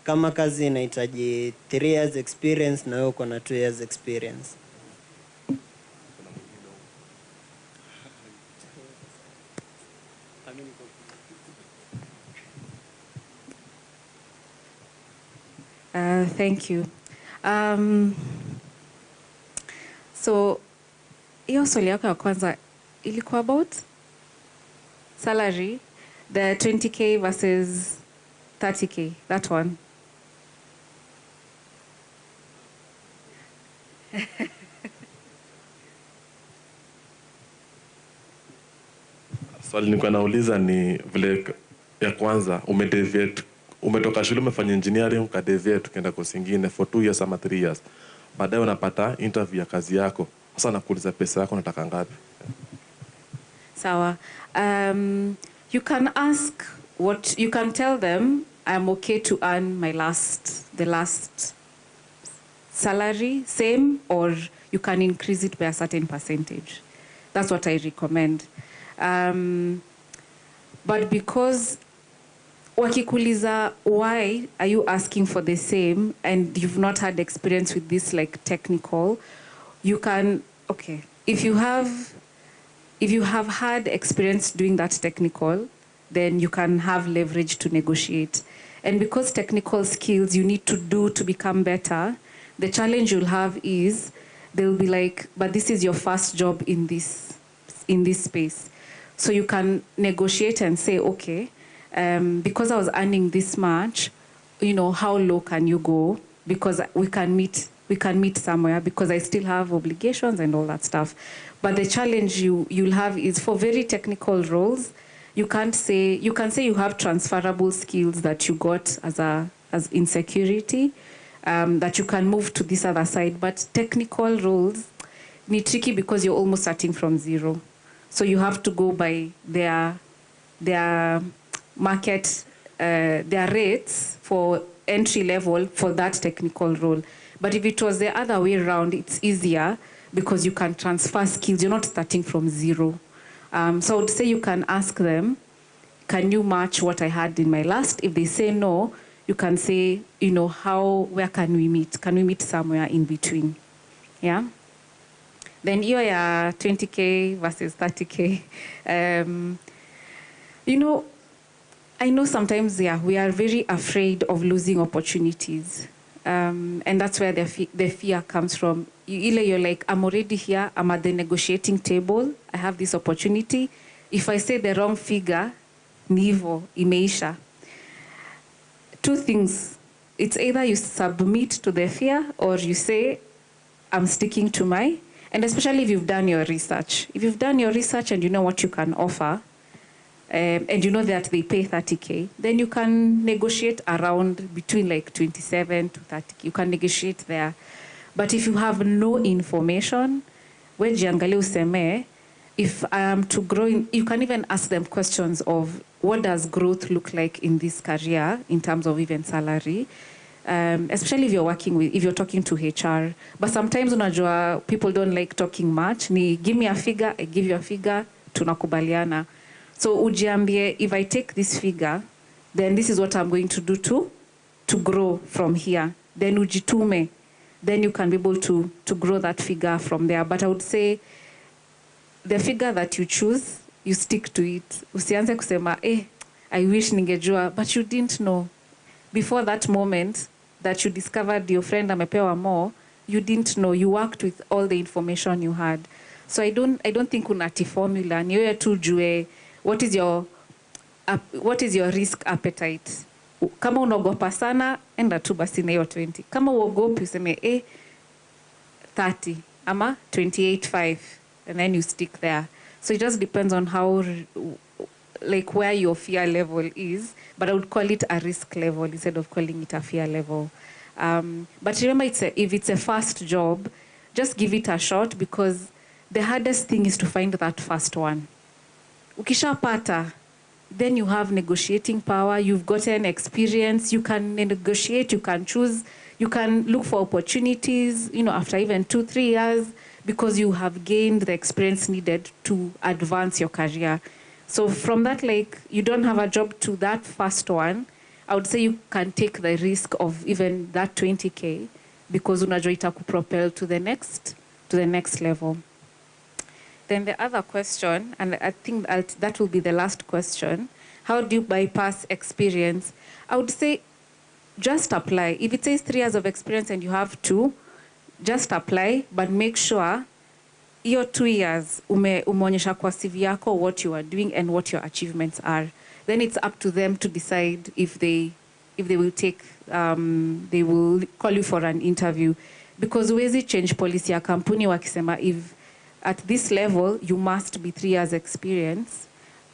kama kazi inahitaji 3 years experience na wewe uko na 2 years experience? Thank you. So hiyo swali yako ya kwanza ilikuwa about salary, the 20k versus 30k, that one. Swali nilikuwa nauliza ni vile ya kwanza umedeviate, umetoka shule umefanya engineering ukadeviate ukaenda course nyingine for 2 years ama 3 years. Baadaye unapata interview ya kazi yako. Sasa nakuuliza pesa yako unataka ngapi? Sawa. You can ask you can tell them I'm okay to earn the last salary same, or you can increase it by a certain percentage. That's what I recommend. But because wakikuliza why are you asking for the same and you've not had experience with this like technical, you can, okay, if you have had experience doing that technical, then you can have leverage to negotiate. And because technical skills you need to do to become better, the challenge you'll have is they'll be like, but this is your first job in this space. So you can negotiate and say, okay, because I was earning this much, how low can you go? Because we can meet somewhere, because I still have obligations and all that stuff. But the challenge you'll have is for very technical roles, you can say you have transferable skills that you got as in security, that you can move to this other side. But technical roles, ni tricky because you're almost starting from zero. So you have to go by their market, their rates for entry level for that technical role. But if it was the other way around, it's easier because you can transfer skills. You're not starting from zero. So I would say you can ask them, can you match what I had in my last? If they say no, you can say, where can we meet? Can we meet somewhere in between? Yeah. Then here are 20K versus 30K. I know sometimes, we are very afraid of losing opportunities. And that's where the fear comes from. You're like, I'm already here, I'm at the negotiating table, I have this opportunity. If I say the wrong figure, nivo, imeisha. Two things. It's either you submit to the fear or you say, I'm sticking to and especially if you've done your research. If you've done your research and you know what you can offer, and you know that they pay 30K, then you can negotiate around between like 27 to 30K. You can negotiate there. But if you have no information, if I am to grow, you can even ask them questions of what does growth look like in this career in terms of even salary. Especially if you're talking to HR. But sometimes unajua people don't like talking much. Give me a figure, I give you a figure, tunakubaliana. So ujiambie, if I take this figure, then this is what I'm going to do to grow from here. Then ujitume, then you can be able to grow that figure from there. But I would say the figure that you choose, you stick to it. Usianze kusema, I wish ningejua, but you didn't know. Before that moment that you discovered your friend amepewa more, you didn't know. You worked with all the information you had. So I don't think unati formula. Ni wewe tu jue what is your risk appetite. Kama unaogopa sana, enda tu basi na hiyo 20. Kama uogopi useme 30 ama 28.5 and then you stick there. So it just depends on how where your fear level is, but I would call it a risk level instead of calling it a fear level. But remember, if it's a first job, just give it a shot because the hardest thing is to find that first one. Ukishapata, then you have negotiating power, you've gotten experience, you can negotiate, you can choose, you can look for opportunities, after even 2-3 years, because you have gained the experience needed to advance your career. So from that, you don't have a job to that first one, I would say you can take the risk of even that 20K because unajua itakupropel to the next level. Then the other question, and I think that will be the last question, how do you bypass experience? I would say just apply. If it says 3 years of experience and you have 2, just apply, but make sure your 2 years umeonyesha kwa CV yako what you are doing and what your achievements are. Then it's up to them to decide if they will take, they will call you for an interview. Because huwezi change policy ya kampuni wakisema if at this level you must be 3 years experience,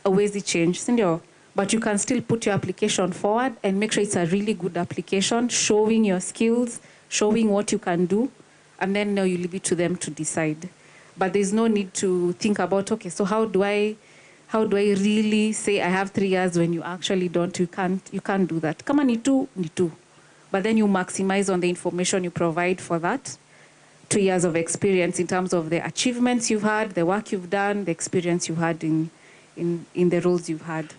huwezi change, sindio? But you can still put your application forward and make sure it's a really good application, showing your skills, showing what you can do, and then now you leave it to them to decide. But there's no need to think about, okay, so how do I really say I have 3 years when you actually don't? You can't do that. Kama ni two. But then you maximize on the information you provide for that 2 years of experience in terms of the achievements you've had, the work you've done, the experience you had in the roles you've had.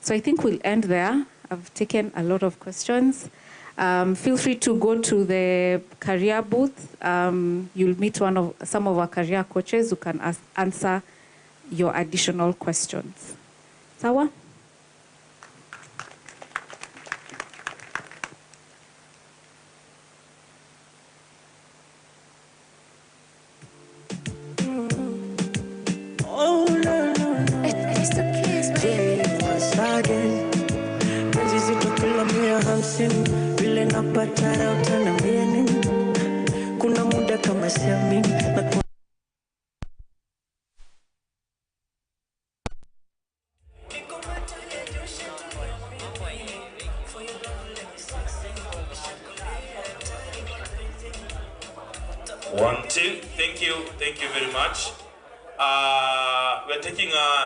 So I think we'll end there. I've taken a lot of questions. Feel free to go to the career booth. You'll meet some of our career coaches who can answer your additional questions. Sawa? Oh, no. It's the kids, baby. Once again. Kazi zito kila 150 vile napata na utaniambia nini? Kuna muda kama siamini na One, until, thank you very much. We're taking a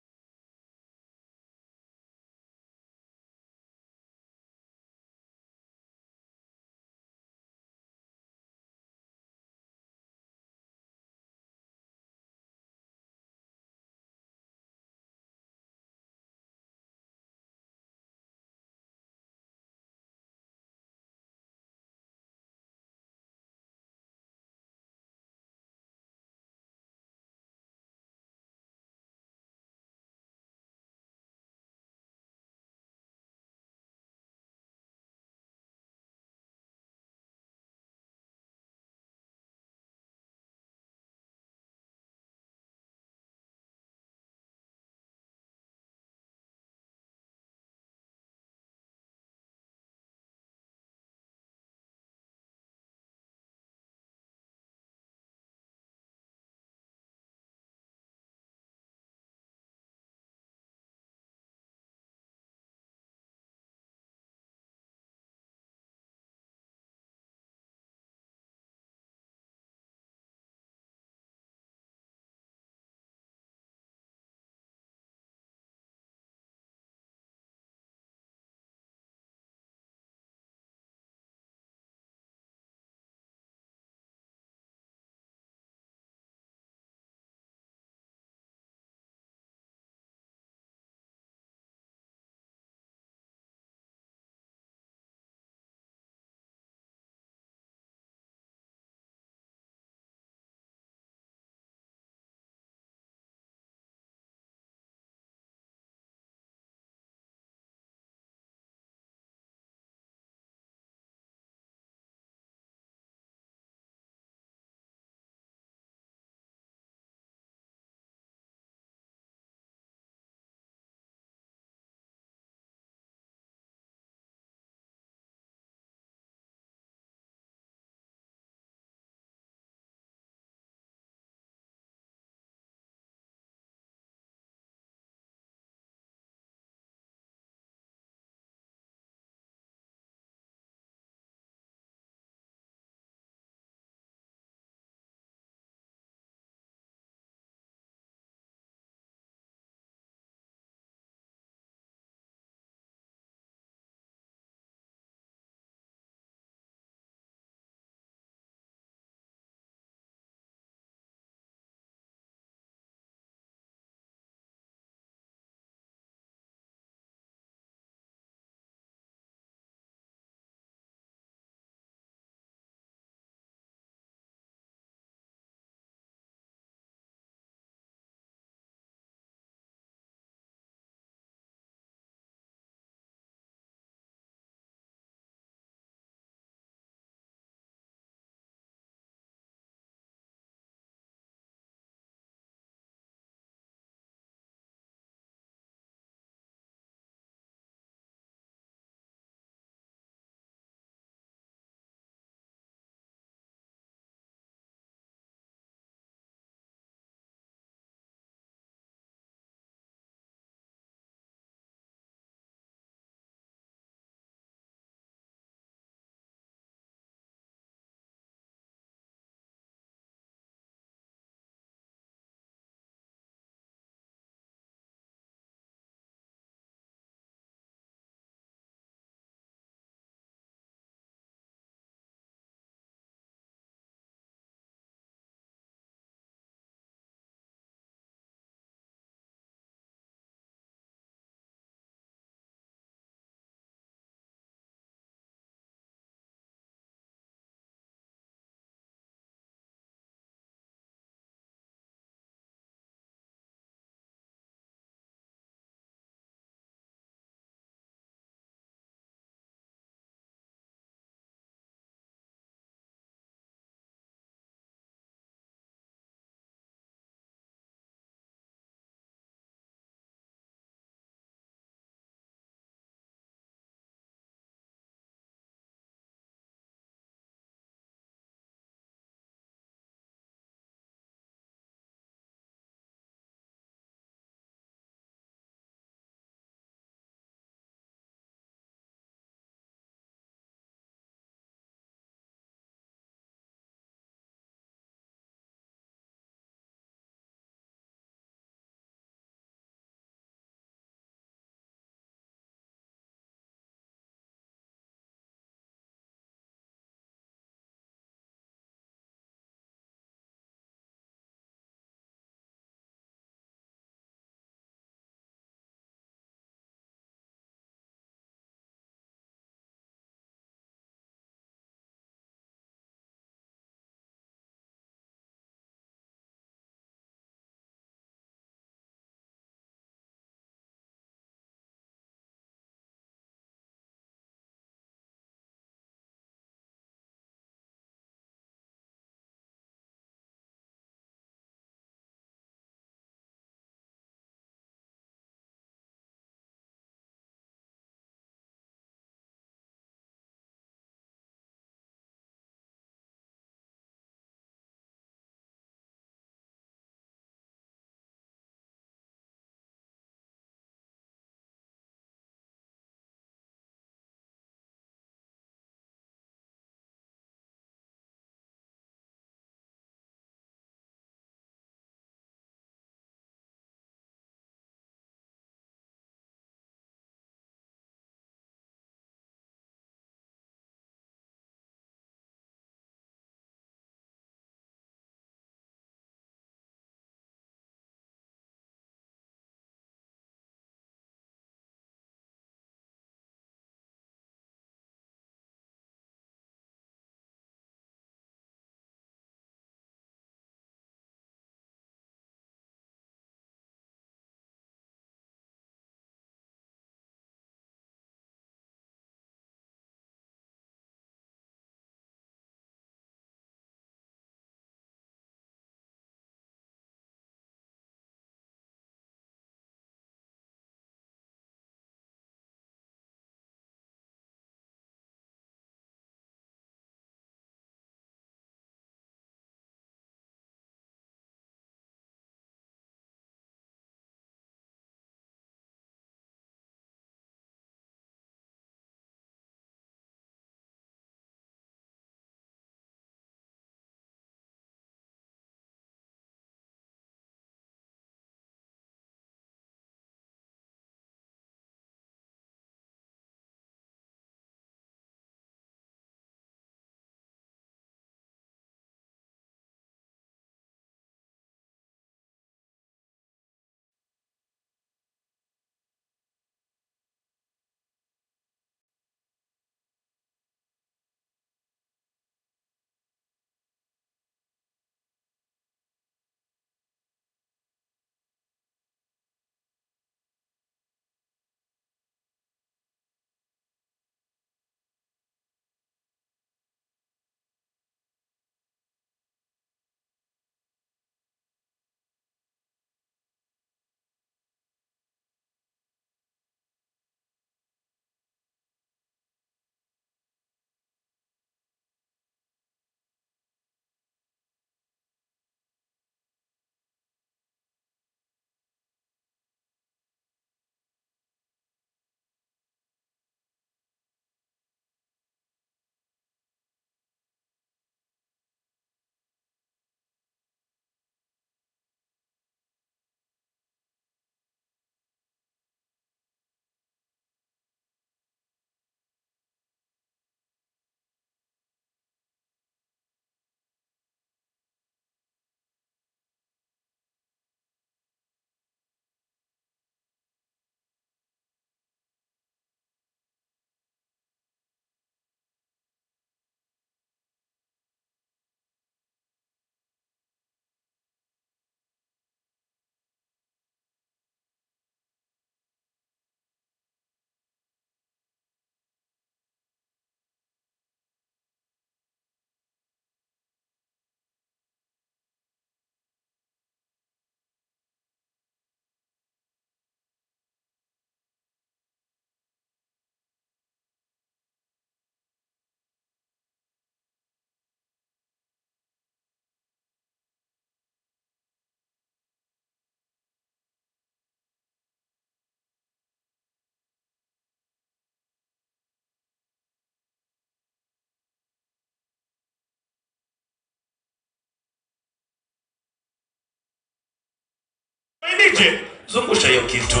DJ, zungusha hiyo kitu.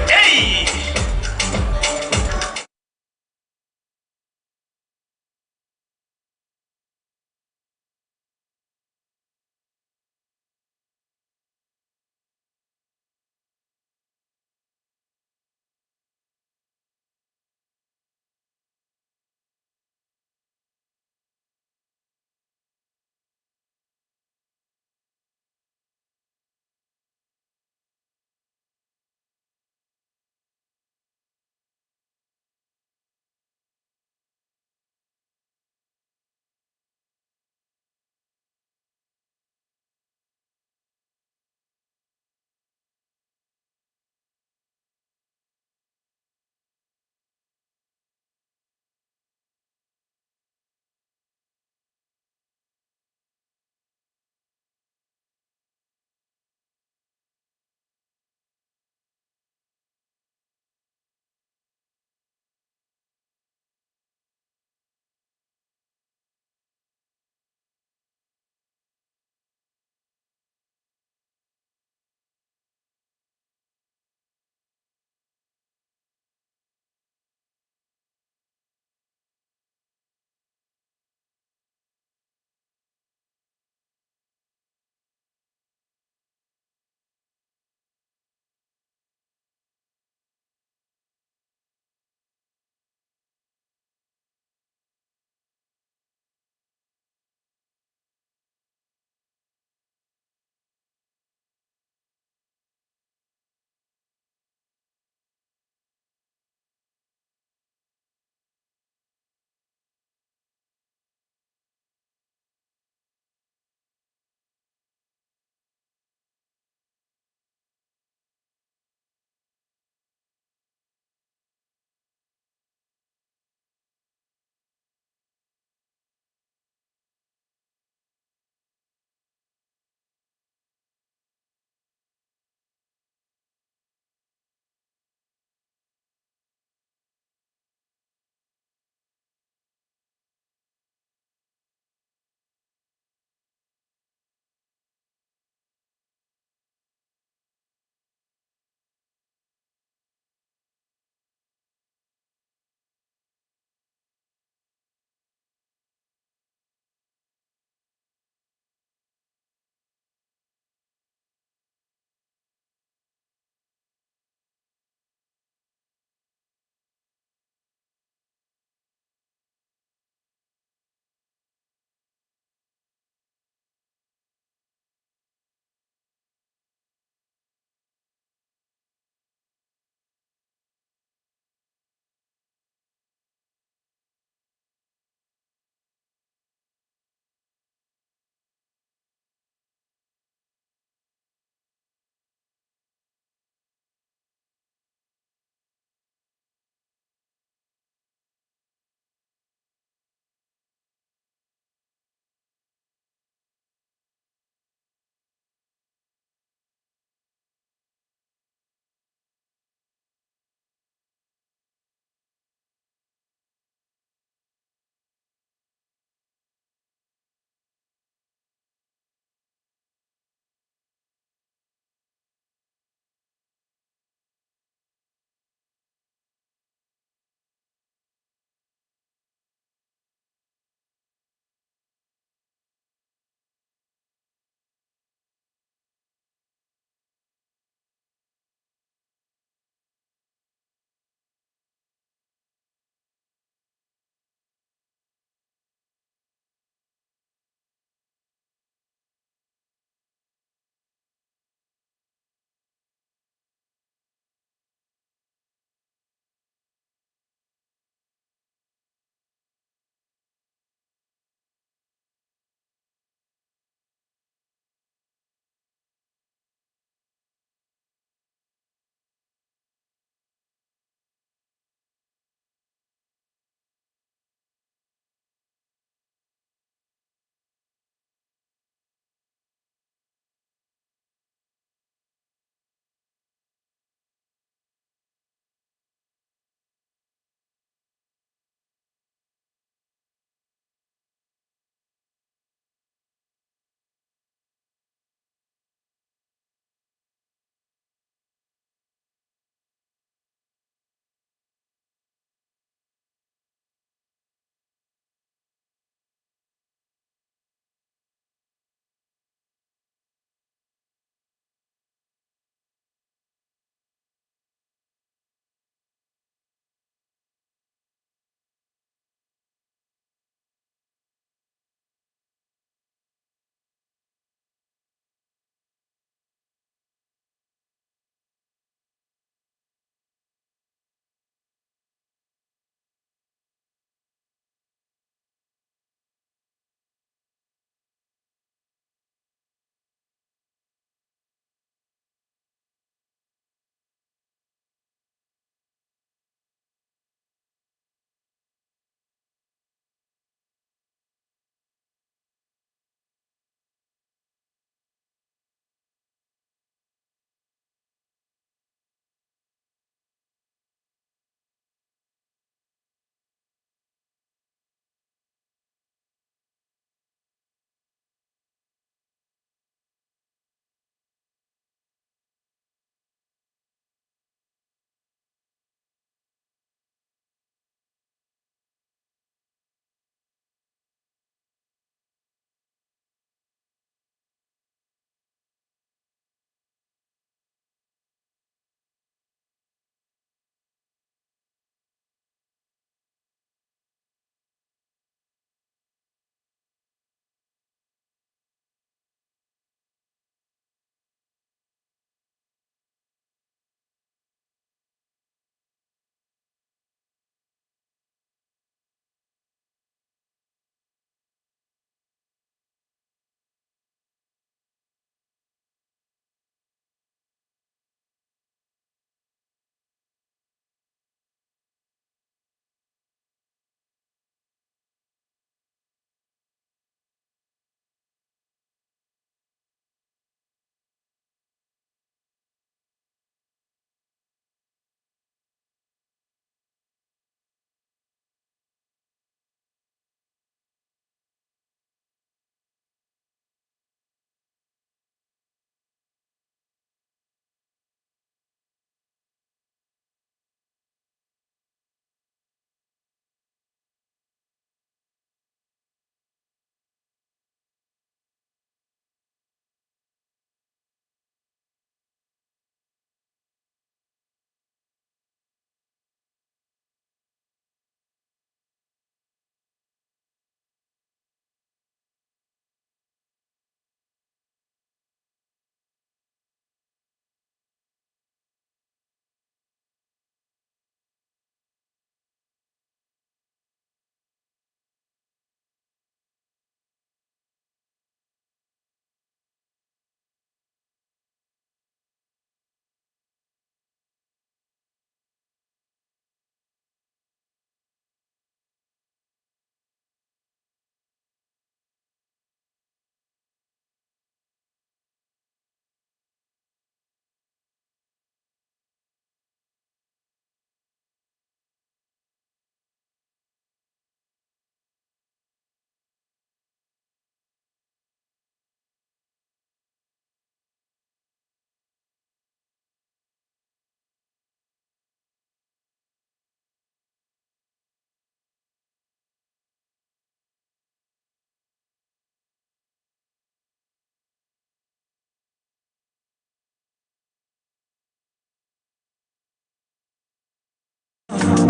Hey!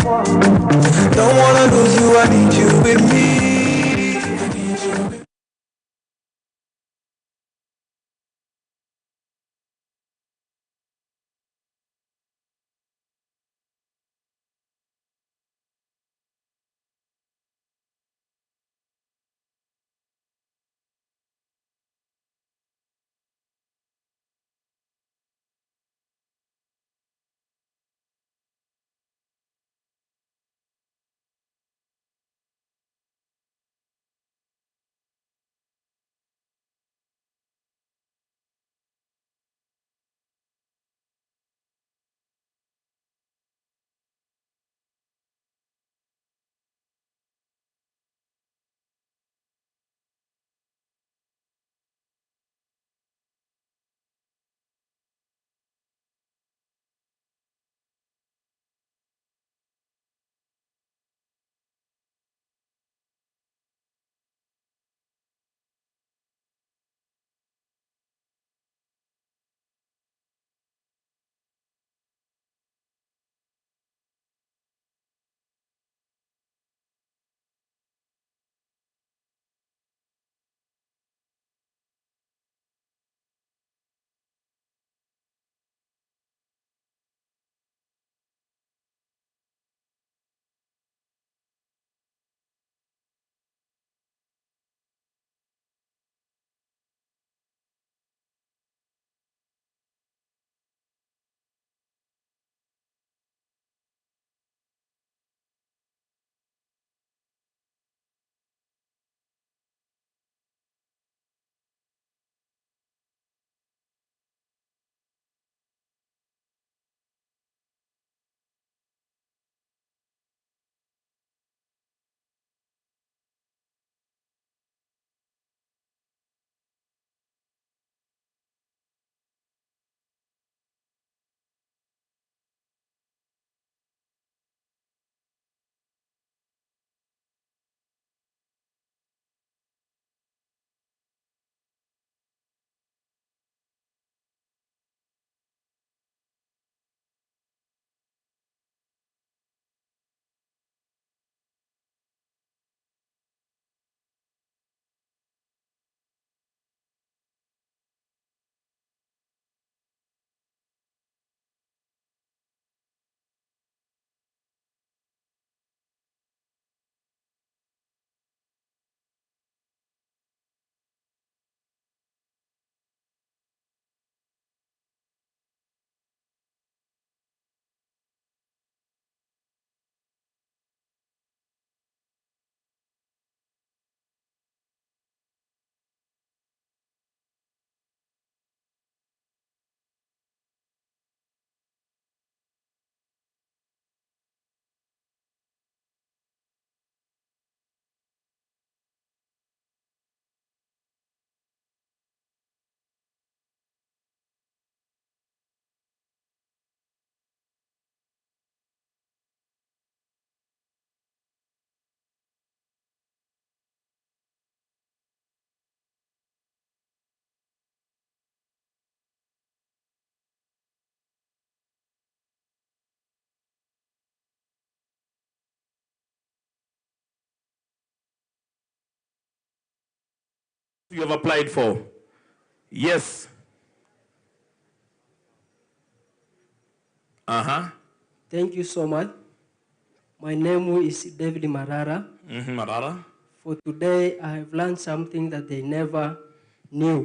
Don't wanna lose you, I need you with me. You have applied for? Yes. Thank you so much. My name is David Marara. Marara. For today, I have learned something that they never knew.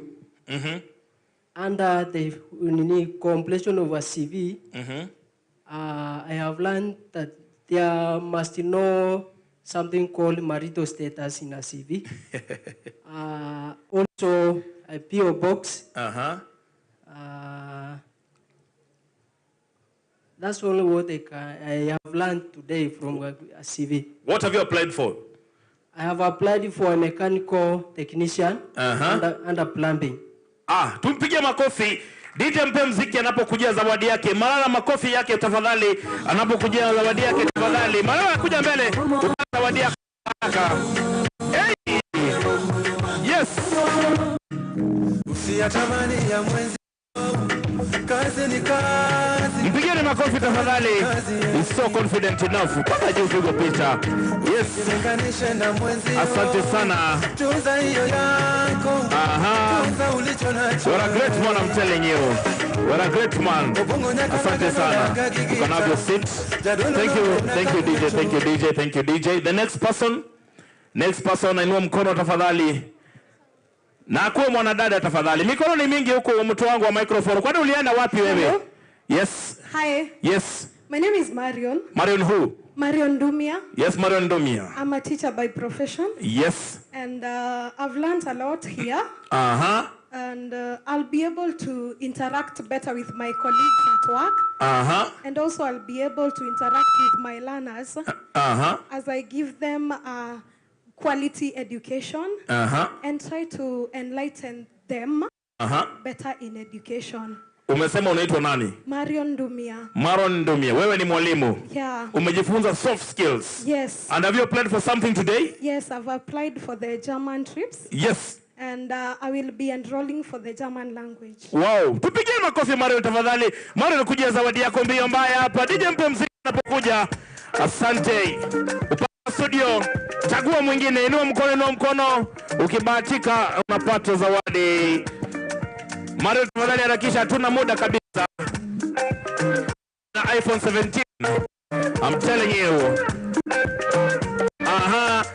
Under the completion of a CV, I have learned that there must know something called marital status in a CV. Also, a PO box. That's only what I have learned today from a CV. What have you applied for? I have applied for a mechanical technician and a plumbing. Tumpigie makofi. DJ mpe mziki anapokujia zawadi yake. Malala makofi yake tafadhali. Anapokujia zawadi yake tafadhali. Malala kuja mbele. Upata zawadi yake. Hey! Yes. Usiyatamani ya mwenzi, kazi ni kazi. Mpigeni makofi tafadhali. He's so confident enough. Paka juu pigo picha. Yes. Asante sana. What a great man, I'm telling you. What a great man. Asante sana. You can have your seat. Thank you DJ, thank you DJ, thank you DJ. The next person, ainua mkono tafadhali. Na akuwe mwanadada tafadhali. Mikono ni mingi huko mtu wangu wa microphone. Kwani ulienda wapi wewe? Yes. Hi. Yes. My name is Marion. Marion who? Marion Dumia. Yes, Marion Dumia. I'm a teacher by profession. Yes. And I've learned a lot here. Uh-huh. And I'll be able to interact better with my colleagues at work. Uh-huh. And also I'll be able to interact with my learners as I give them quality education and try to enlighten them better in education. Umesema unaitwa nani? Marion Dumia. Marion Dumia. Wewe ni mwalimu. Yeah. Umejifunza soft skills. Yes. And have you applied for something today? Yes, I've applied for the German trips. Yes. And I will be enrolling for the German language. Wow. Tupigie makofi Marion tafadhali. Marion kuja zawadi yako mbio mbaya hapa. DJ mpe mziki anapokuja. Asante. Upaka studio. Chagua mwingine. Inua mkono. Ukibahatika unapata zawadi. Marion tafadhali harakisha, hatuna muda kabisa. Na iPhone 17. I'm telling you. Aha.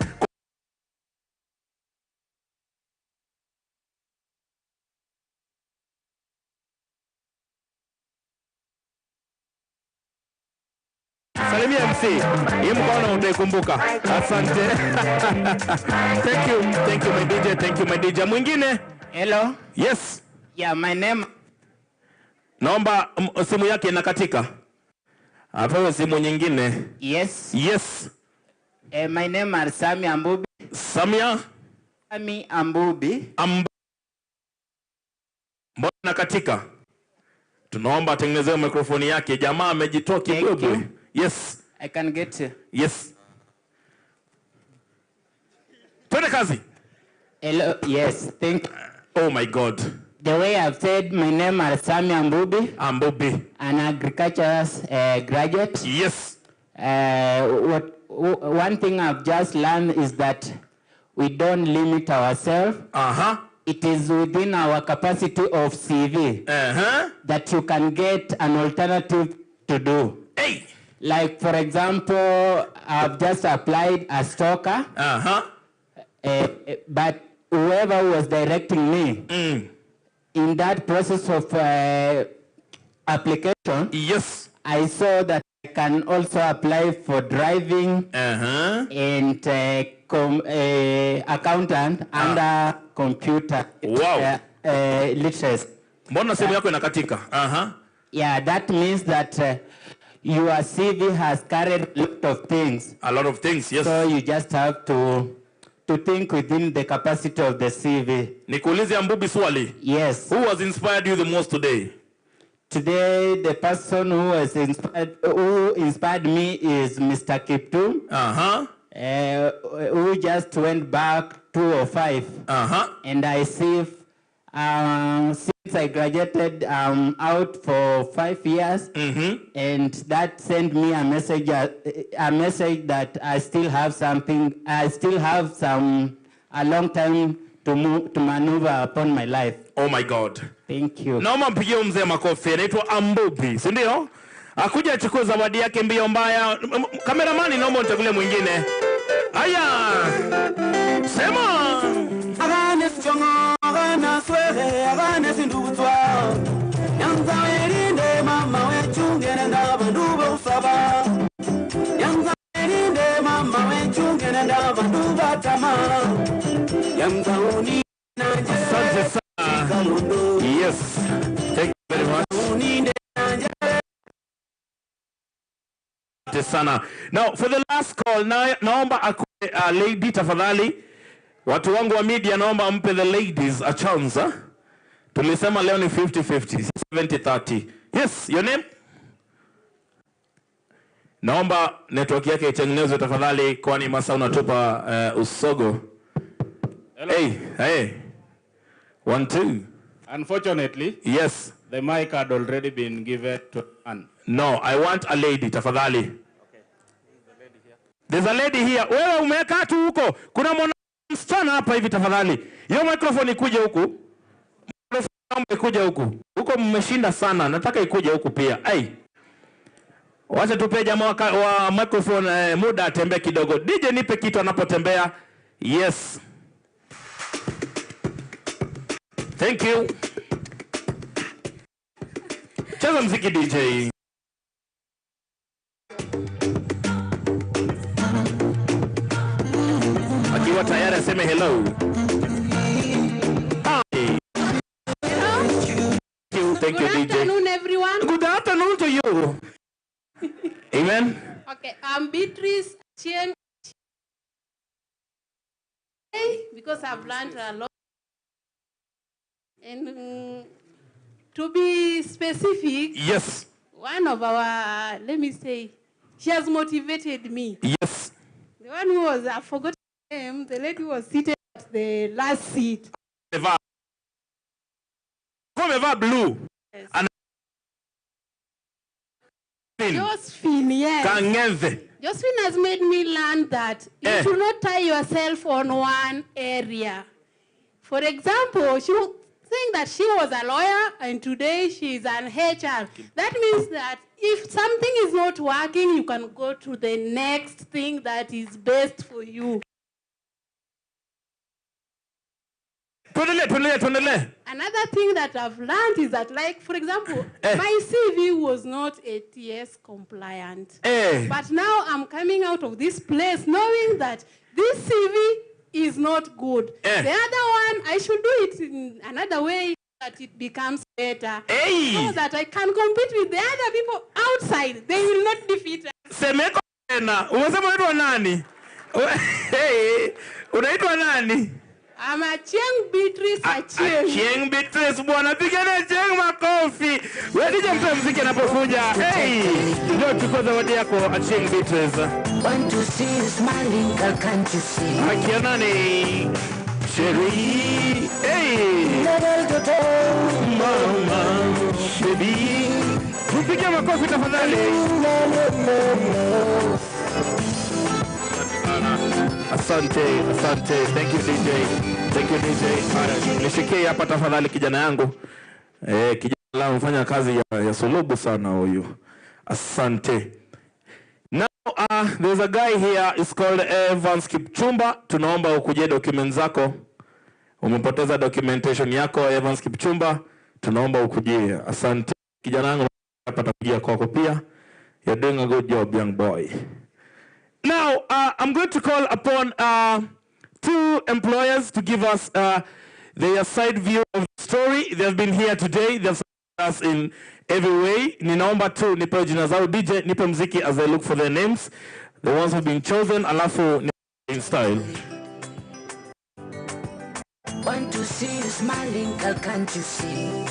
Salimia MC. Hii mkono utaikumbuka. Asante. Thank you my DJ. Mwingine? Hello. Yes. Yeah, my name. Naomba simu yake inakatika. Apewe simu nyingine. Yes. Yes. My name is Sami Ambubi. Samia? Sami Ambubi. Mbona inakatika? Tunaomba atengenezewe mikrofoni yake. Jamaa amejitoa kidogo. Yes. I can get you. Yes. Twende kazi. Hello. Yes. Thank you. Oh my God. The way I've said, my name is Sami Ambubi. Ambubi. An agriculture graduate. Yes. One thing I've just learned is that we don't limit ourselves. It is within our capacity of CV that you can get an alternative to do. Hey. Like, for example, I've just applied as stalker. But whoever was directing me in that process of application, yes, I saw that I can also apply for driving and accountant and computer literacy. Mbona simu yako inakatika? Yeah, that means that your CV has carried a lot of things. A lot of things, yes. So you just have to think within the capacity of the CV. Nikuulize Ambubi swali. Yes. Who has inspired you the most today? Today, the person who inspired me is Mr. Kiptum. Who just went back 205. And I see since I graduated out for 5 years, and that sent me a message that I still have something. I still have a long time to maneuver upon my life. Oh my God. Thank you. Naomba mpigie mzee makofi. Anaitwa Ambubi, si ndio? Akuja achukue zawadi yake mbio mbaya. Kameramani, naomba unichagulie mwingine. Haya. Sema. Agane sichongo, agane swele, agane sindutwa. Yanza werinde mama wechungene ndabanduba usaba. Yanza werinde mama wechungene ndabanduba tama. Yanza uni nanje. Asante sana. Yes. Thank you very much. Asante sana. Now for the last call, naomba akue lady tafadhali. Watu wangu wa media naomba mpe the ladies a chance. Tulisema leo ni 50-50, 70-30. Yes, your name? Naomba network yake itengenezwe tafadhali, kwani masa unatupa usogo. Hello. Hey. 1 2. Unfortunately, yes, the mic had already been given to Anne. No, I want a lady, tafadhali. There's a lady here. Wewe umekaa tu huko. Kuna msichana hapa hivi tafadhali. Hiyo microphone ikuje huku. Microphone ikuje huku. Huko mmeshinda sana. Nataka ikuje huku pia. Ai. Wacha tupe jamaa wa microphone muda atembee kidogo. DJ nipe kitu anapotembea. Yes. Thank you. Cheza mziki DJ. Akiwa tayari aseme hello. Hi. Thank you, DJ. Good afternoon, everyone. Good afternoon to you. Amen. Okay, I'm Beatrice Chieng. Because I've learned a lot. And to be specific, yes, one of our, let me say, she has motivated me. Yes. The one who was, I forgot her name, the lady who was seated at the last seat. Blue. Yes. And Josephine, yes. Kangeve. Josephine has made me learn that you should not tie yourself on one area. For example, she was saying that she was a lawyer and today she is an HR. That means that if something is not working, you can go to the next thing that is best for you. Another thing that I've learned is that, like, for example, my CV was not ATS compliant. But now I'm coming out of this place knowing that this CV is not good. The other one, I should do it in another way that it becomes better. So that I can compete with the other people outside. They will not defeat us. Semeko tena. Unasema unaitwa nani? Hey, unaitwa nani? I'm a Chieng Beatrice Achieng. Chieng Beatrice bwana, pigana Chieng makofi. Wewe DJ mpe muziki anapokuja. Hey, ndio tuko zawadi yako Chieng Beatrice. Want to see you smiling, girl, can't you see? Akia nani? Sherry. Hey. Mama, baby. Tupige makofi tafadhali. Asante, asante. Thank you DJ. Thank you DJ. Nishikie hapa tafadhali kijana yangu. Kijana la mfanya kazi ya sulubu sana huyu. Asante. Now there's a guy here, it's called Evans Kipchumba. Tunaomba ukuje document zako. Umepoteza documentation yako Evans Kipchumba. Tunaomba ukuje. Asante. Kijana yangu hapa takuja kwako pia. You're doing a good job, young boy. Now, I'm going to call upon two employers to give us their side view of the story. They've been here today. They've supported us in every way. Ninaomba tu nipe jina zao. DJ, nipe mziki as I look for their names. The ones who've been chosen. Alafu in style. Want to see you smiling, girl, can't you see?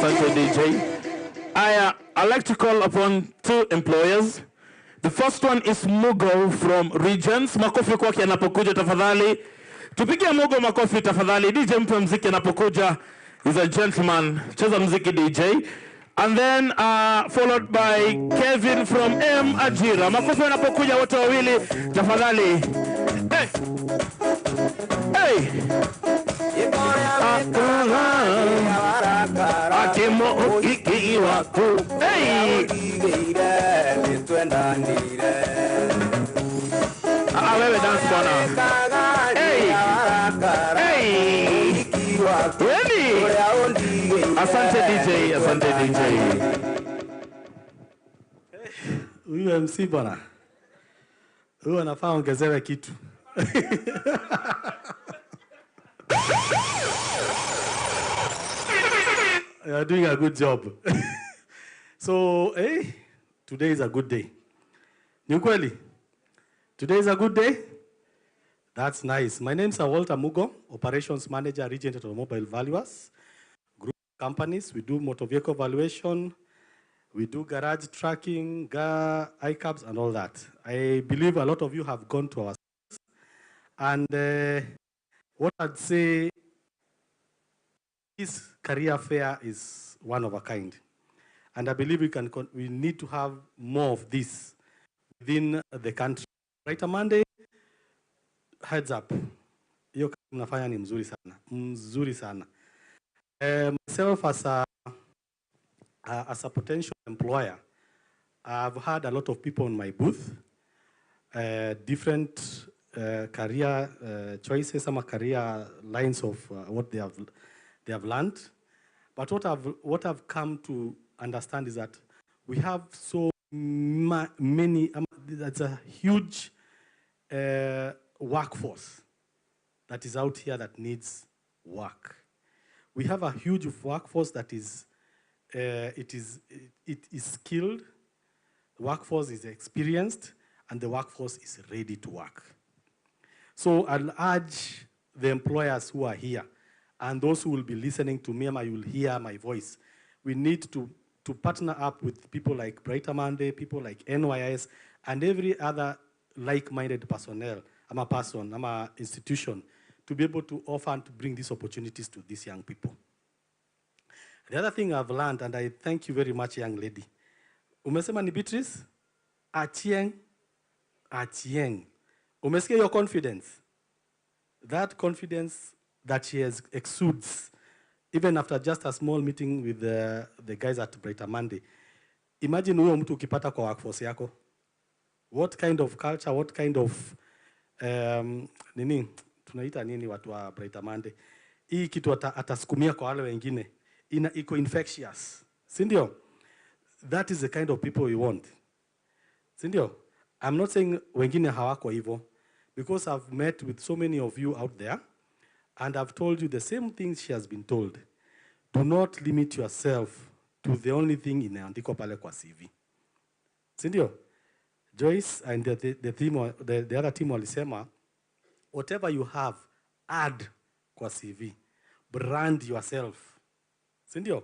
Asante DJ. I'd like to call upon two employers. The first one is Mugo from Regions. Makofi kwake anapokuja tafadhali. Tupigie Mugo makofi tafadhali. DJ mpe mziki anapokuja. He's a gentleman. Cheza mziki DJ. And then followed by Kevin from M Ajira. Makofi anapokuja wote wawili tafadhali. Hey. Hey. Akimo ukiki wako. Hey. Wewe dance bwana. Hey. Hey. Really? Asante DJ, asante DJ. Huyu MC bwana. Huyu anafaa ongezewe kitu. You are doing a good job. So, today is a good day. Ni kweli? Today is a good day? That's nice. My name is Walter Mugo, Operations Manager, Regent Automobile Valuers. Group companies, we do motor vehicle valuation, we do garage tracking, ICAPs, and all that. I believe a lot of you have gone to our schools. And what I'd say, this career fair is one of a kind. And I believe we need to have more of this within the country. Right, Monday, heads up. Hiyo kazi mnafanya ni mzuri sana. Mzuri sana. Myself as a potential employer, I've had a lot of people on my booth, different career choices, some career lines of what they have learned. But what I've come to understand is that we have so many, that's a huge workforce that is out here that needs work. We have a huge workforce that is, it is skilled, the workforce is experienced, and the workforce is ready to work. So I'll urge the employers who are here, and those who will be listening to me, you will hear my voice. We need to partner up with people like Brighter Monday, people like NYS, and every other like-minded personnel, I'm a person, I'm an institution, to be able to offer and to bring these opportunities to these young people. The other thing I've learned, and I thank you very much, young lady. Umesema ni Beatrice? Achieng. Umesikia your confidence? That confidence that she exudes, even after just a small meeting with the guys at Brighter Monday. Imagine huyo mtu ukipata kwa workforce yako. What kind of culture, what kind of, tunaita nini watu wa Brighter Monday? Hii kitu atasukumia kwa wale wengine. Iko infectious. Sindio? That is the kind of people we want. Sindio? I'm not saying wengine hawako hivyo, because I've met with so many of you out there, and I've told you the same things she has been told. Do not limit yourself to the only thing inaandikwa pale kwa CV. Sindio? Joyce and the other team walisema, whatever you have, add kwa CV. Brand yourself. Sindio?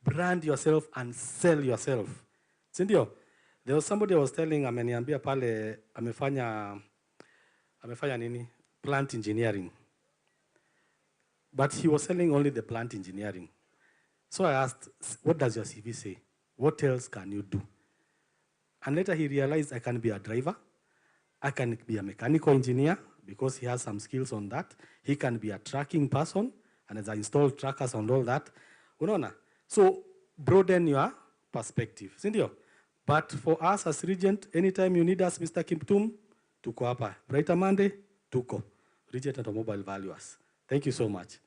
Brand yourself and sell yourself. Sindio? There was somebody I was telling, ameniambia pale, amefanya nini? Plant engineering. But he was selling only the plant engineering. So I asked, what does your CV say? What else can you do? And later he realized I can be a driver. I can be a mechanical engineer because he has some skills on that. He can be a tracking person, and as I install trackers and all that. Unaona? So broaden your perspective. Sindio? But for us as Regent, anytime you need us, Mr. Kimptum, tuko hapa. Brighter Monday, tuko. Regent Automobile Valuers. Thank you so much.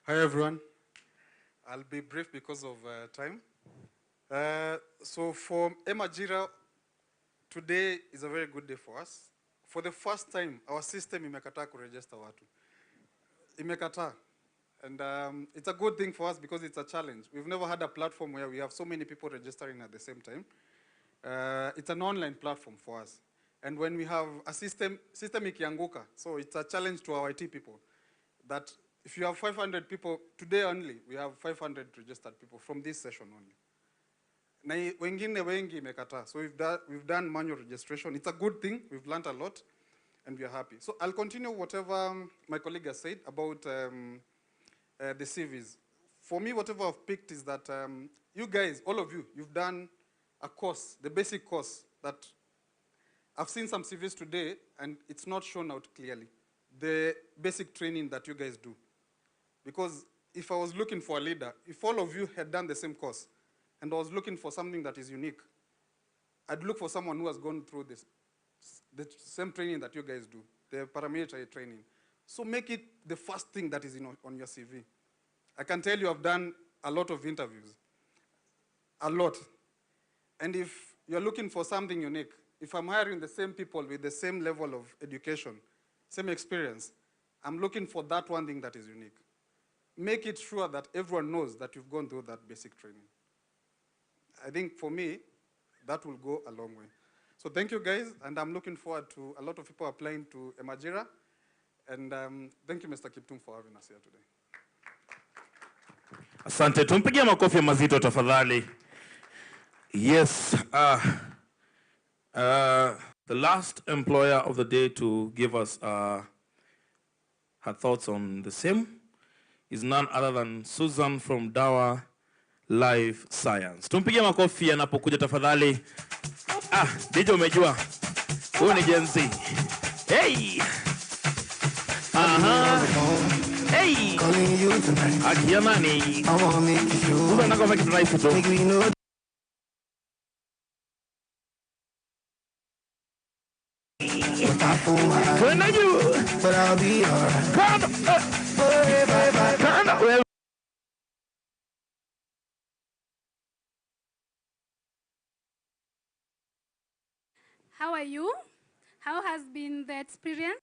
Hi, everyone. I'll be brief because of time. So for Emajira, today is a very good day for us. For the first time, our system imekataa kuregister watu. Imekataa. And it's a good thing for us because it's a challenge. We've never had a platform where we have so many people registering at the same time. It's an online platform for us. And when we have a system ikianguka, so it's a challenge to our IT people that if you have 500 people, today only, we have 500 registered people from this session only. Na wengine wengi imekataa. So we've done manual registration. It's a good thing. We've learned a lot, and we are happy. So I'll continue whatever my colleague has said about the CVs. For me, whatever I've picked is that you guys, all of you, you've done a course, the basic course that I've seen some CVs today, and it's not shown out clearly. The basic training that you guys do. Because if I was looking for a leader, if all of you had done the same course, and I was looking for something that is unique, I'd look for someone who has gone through the same training that you guys do, the paramilitary training. So make it the first thing that is on your CV. I can tell you I've done a lot of interviews. A lot. And if you're looking for something unique, if I'm hiring the same people with the same level of education, same experience, I'm looking for that one thing that is unique. make it sure that everyone knows that you've gone through that basic training. I think for me, that will go a long way. So thank you guys, and I'm looking forward to a lot of people applying to Emajira. And thank you, Mr. Kiptum, for having us here today. Asante, tumpigie makofi mazito tafadhali. Yes, the last employer of the day to give us her thoughts on the same is none other than Susan from Dawa Life Science. Tumpigie makofi anapokuja tafadhali. DJ umejua. Huyu ni Gen Z. Hey! Hey! Akia nani? Susan nako make it nice tu. When are you? But I'll be alright. How are you? How has been the experience?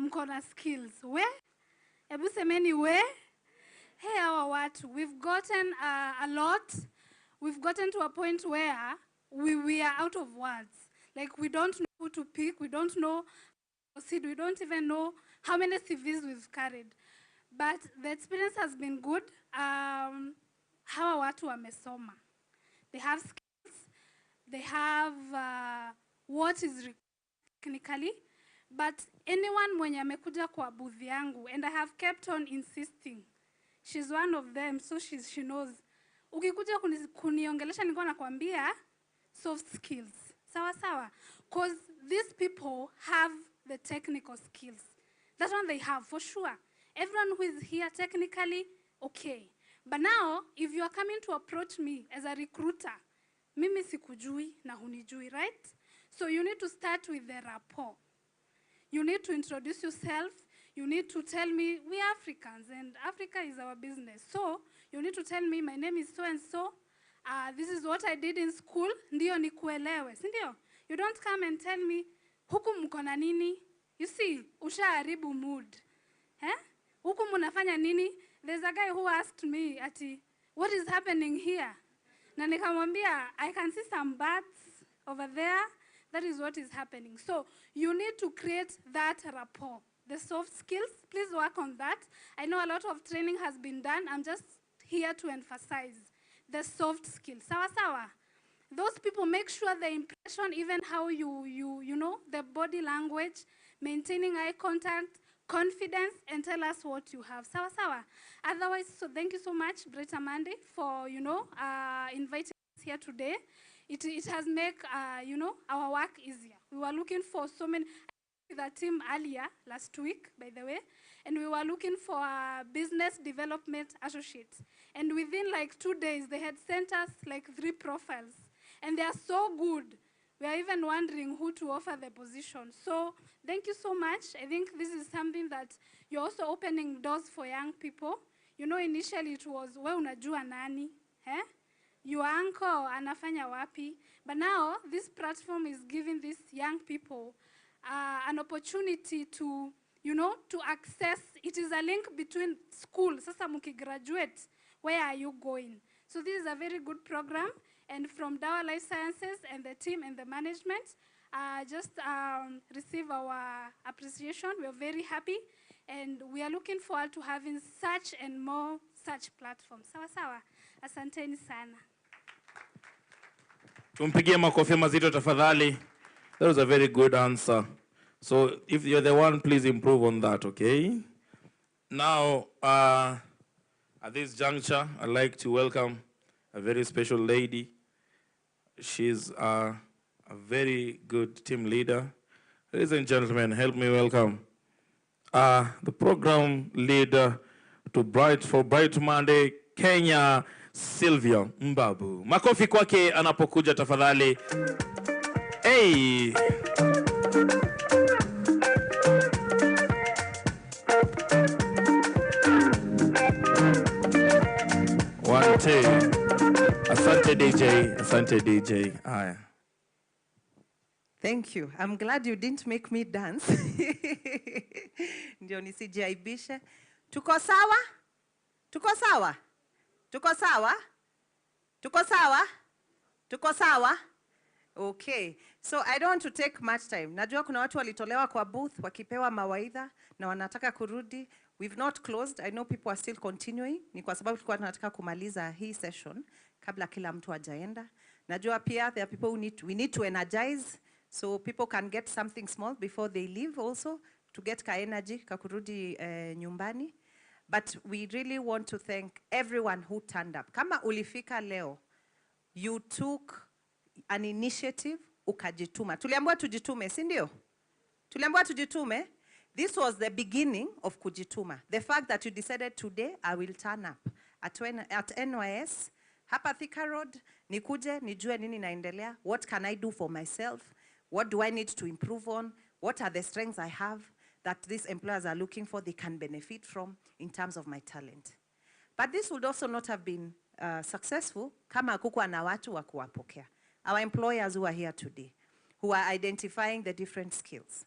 Mko na skills. Ebu semeni we? Hawa watu. We've gotten a lot. We've gotten to a point where we are out of words. Like we don't know who to pick. We don't know how to proceed. We don't even know how many CVs we've carried. But the experience has been good. Hawa watu wamesoma. They have skills. They have what is required technically. But anyone mwenye amekuja kwa booth yangu, and I have kept on insisting, she's one of them, so she knows. Ukikuja kuniongelesha nilikuwa nakwambia soft skills. Sawa sawa. Because these people have the technical skills. That one they have for sure. Everyone who is here technically, okay. But now, if you are coming to approach me as a recruiter, mimi sikujui na hunijui, right? So you need to start with the rapport. You need to introduce yourself. You need to tell me, we are Africans, and Africa is our business. So you need to tell me, my name is so-and-so. This is what I did in school. Ndio nikuelewe, sindio? You don't come and tell me, huku mko na nini? You see, ushaharibu mood. Huku mnafanya nini? There's a guy who asked me, ati, what is happening here? Na nikamwambia, I can see some bats over there. That is what is happening. So you need to create that rapport. The soft skills, please work on that. I know a lot of training has been done. I'm just here to emphasize the soft skills. Sawa sawa. Those people make sure the impression, even how you know, the body language, maintaining eye contact, confidence, and tell us what you have. Sawa sawa. Otherwise, so thank you so much, Brita Mandi, for, inviting us here today. It has made, our work easier. We were looking for so many, with our team earlier, last week, by the way, and we were looking for business development associates. And within like 2 days, they had sent us like 3 profiles. And they are so good. We are even wondering who to offer the position. So thank you so much. I think this is something that you're also opening doors for young people. You know, initially it was, we unajua nani? Your uncle anafanya wapi? But now this platform is giving these young people an opportunity to, to access. It is a link between school. Sasa mukigraduate, where are you going? So this is a very good program. And from Dawa Life Sciences and the team and the management, just receive our appreciation. We are very happy. And we are looking forward to having such and more such platforms. Sawa sawa. Asanteni sana. Tumpigie makofi mazito tafadhali. That was a very good answer. So if you're the one, please improve on that, okay? Now, at this juncture, I'd like to welcome a very special lady. She's a very good team leader. Ladies and gentlemen, help me welcome the program leader for Bright Monday, Kenya, Sylvia Mbabu. Makofi kwake anapokuja tafadhali. Hey! One, two. Asante DJ, Asante DJ. Aye. Thank you. I'm glad you didn't make me dance. Ndio nisijiaibishe. Tuko sawa? Tuko sawa? Tuko sawa? Tuko sawa? Tuko sawa? Okay. So I don't want to take much time. Najua kuna watu walitolewa kwa booth wakipewa mawaidha na wanataka kurudi. We've not closed. I know people are still continuing. Ni kwa sababu tulikuwa tunataka kumaliza hii session kabla kila mtu ajaenda. Najua pia there are people we need to energize so people can get something small before they leave also to get ka energy kakurudi nyumbani. But we really want to thank everyone who turned up. Kama ulifika leo, you took an initiative, ukajituma. Tuliambiwa tujitume, si ndio? Tuliambiwa tujitume. This was the beginning of kujituma. The fact that you decided today, I will turn up at NYS, hapa Thika Road, nikuje, nijue nini naendelea, what can I do for myself, what do I need to improve on, what are the strengths I have that these employers are looking for, they can benefit from in terms of my talent. But this would also not have been successful kama hakukuwa na watu wa kuwapokea. Our employers who are here today, who are identifying the different skills.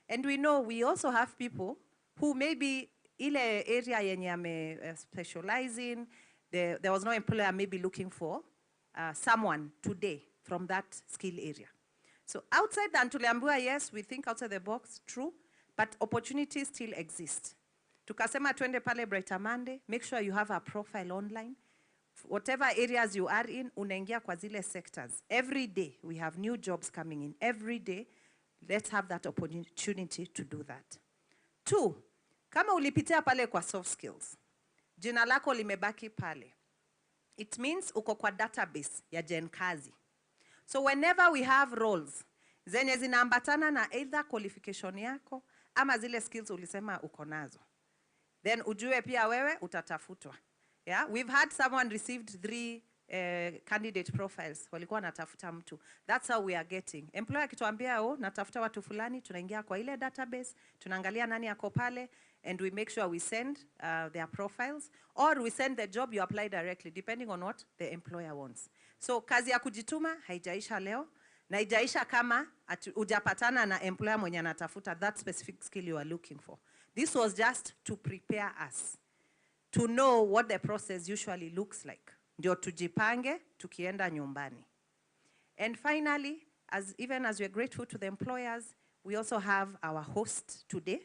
And we know we also have people who maybe ile area yenye ame specialize in, there was no employer maybe looking for someone today from that skill area. So outside the tuliambiwa, yes, we think outside the box, true, but opportunities still exist. Tukasema twende pale Brighter Monday, make sure you have a profile online. Whatever areas you are in, unaingia kwa zile sectors. Every day, we have new jobs coming in. Every day, let's have that opportunity to do that. 2, kama ulipitia pale kwa soft skills, jina lako limebaki pale. It means uko kwa database ya Genkazi. So whenever we have roles, zenye zinaambatana na either qualification yako, ama zile skills ulisema uko nazo, then ujue pia wewe utatafutwa. Yeah, we've had someone received 3 candidate profiles. Walikuwa natafuta mtu. That's how we are getting. Employer kituambia, oh, natafuta watu fulani, tunaingia kwa ile database, tunaangalia nani yako pale, and we make sure we send their profiles, or we send the job, you apply directly, depending on what the employer wants. So kazi ya kujituma haijaisha leo, na haijaisha kama hujapatana na employer mwenye anatafuta that specific skill you are looking for. This was just to prepare us to know what the process usually looks like. Ndio tujipange, tukienda nyumbani. And finally, even as we are grateful to the employers, we also have our host today,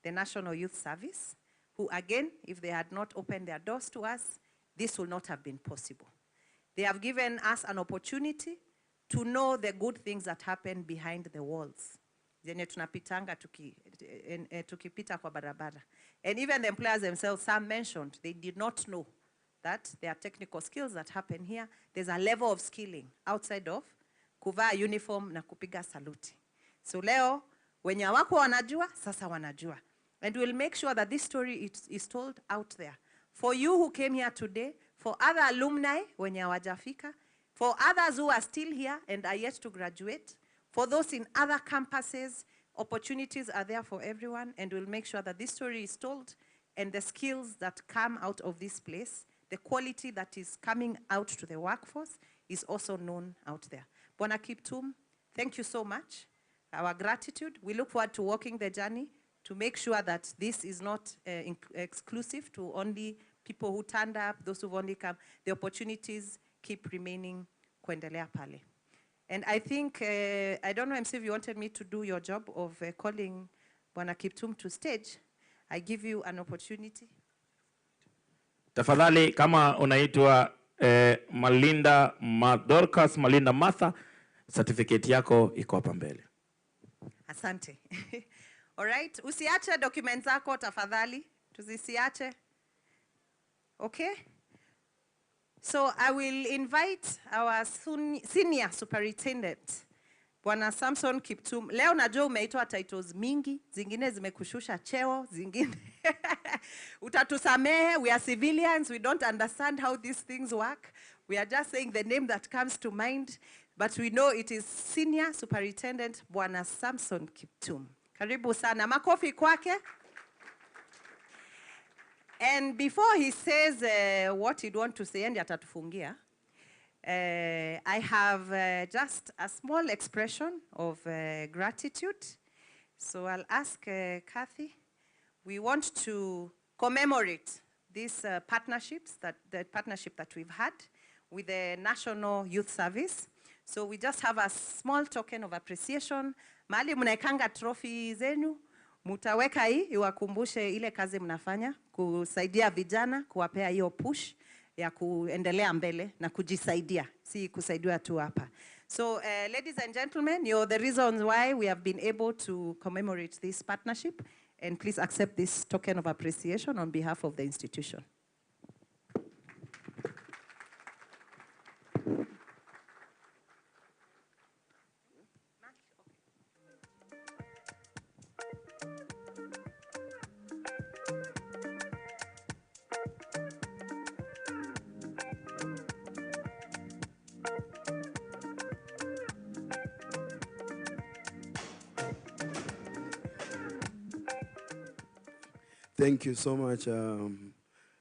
the National Youth Service, who again, if they had not opened their doors to us, this would not have been possible. They have given us an opportunity to know the good things that happen behind the walls. Zenye tunapitanga tukipita kwa barabara. And even the employers themselves, some mentioned, they did not know that there are technical skills that happen here. There's a level of skilling outside of kuvaa uniform na kupiga saluti. So leo, wenye wako wanajua, sasa wanajua. And we'll make sure that this story is told out there. For you who came here today, for other alumni wenye hawajafika, for others who are still here and are yet to graduate, for those in other campuses, opportunities are there for everyone, and we'll make sure that this story is told and the skills that come out of this place, the quality that is coming out to the workforce is also known out there. Bwana Kiptum, thank you so much. Our gratitude. We look forward to walking the journey to make sure that this is not exclusive to only people who turned up, those who've only come. The opportunities keep remaining kuendelea pale. And I think, I don't know, MC, if you wanted me to do your job of calling Bwana Kiptum to stage. I give you an opportunity. Tafadhali kama unaitwa Malinda Dorcas, Malinda Martha, certificate yako iko hapa mbele. Asante. All right, usiache documents zako tafadhali, tuzisiache. Okay? So I will invite our senior superintendent, Bwana Samson Kiptum. Leo najua umeitwa titles mingi, zingine zimekushusha cheo, zingine utatusamehe. We are civilians, we don't understand how these things work. We are just saying the name that comes to mind, but we know it is Senior Superintendent Bwana Samson Kiptum. Karibu sana, makofi kwake. And before he says what he'd want to say, and yatatufungia, I have just a small expression of gratitude. So I'll ask Kathy we want to commemorate these partnerships, the partnership that we've had with the National Youth Service. So we just have a small token of appreciation. Mahali mnaekanga trophy zenu, mutaweka hii iwakumbushe ile kazi mnafanya, kusaidia vijana, kuwapea hiyo push ya kuendelea mbele na kujisaidia, si kusaidiwa tu hapa. So ladies and gentlemen, you're the reasons why we have been able to commemorate this partnership, and please accept this token of appreciation on behalf of the institution. Thank you so much,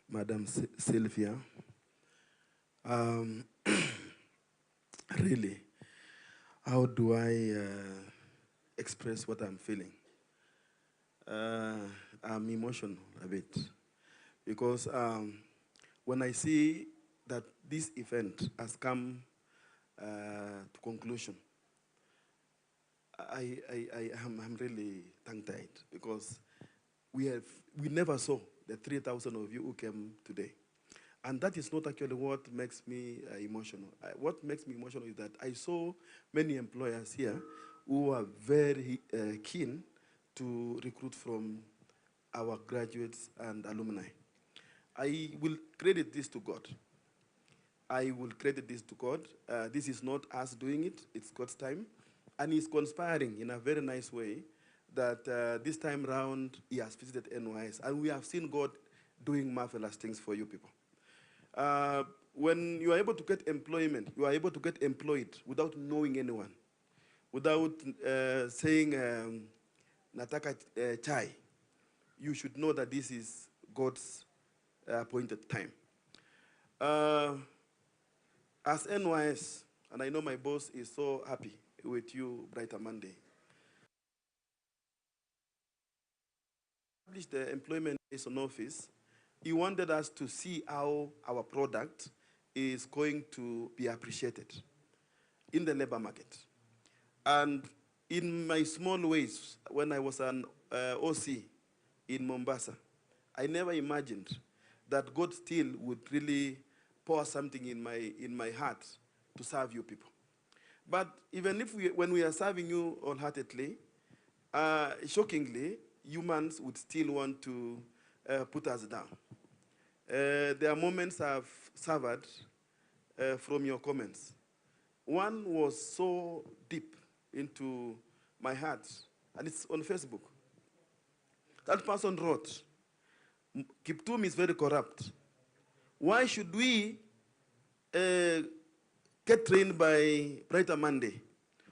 Madam Sylvia. Really, how do I express what I'm feeling? I'm emotional a bit because when I see that this event has come to conclusion, I'm really tongue-tied because we never saw the 3,000 of you who came today. And that is not actually what makes me emotional. What makes me emotional is that I saw many employers here who are very keen to recruit from our graduates and alumni. I will credit this to God. I will credit this to God. This is not us doing it, it's God's time. And He's conspiring in a very nice way that this time round He has visited NYS, and we have seen God doing marvelous things for you people. When you are able to get employment, you are able to get employed without knowing anyone, without saying, nataka chai, you should know that this is God's appointed time. As NYS, and I know my boss is so happy with you, Brighter Monday, the employment liaison office, he wanted us to see how our product is going to be appreciated in the labor market. And in my small ways, when I was an OC in Mombasa, I never imagined that God still would really pour something in my heart to serve you people. But even if when we are serving you wholeheartedly, shockingly, humans would still want to put us down. There are moments I've suffered from your comments. One was so deep into my heart, and it's on Facebook. That person wrote, Kiptum is very corrupt. Why should we get trained by Brighter Monday?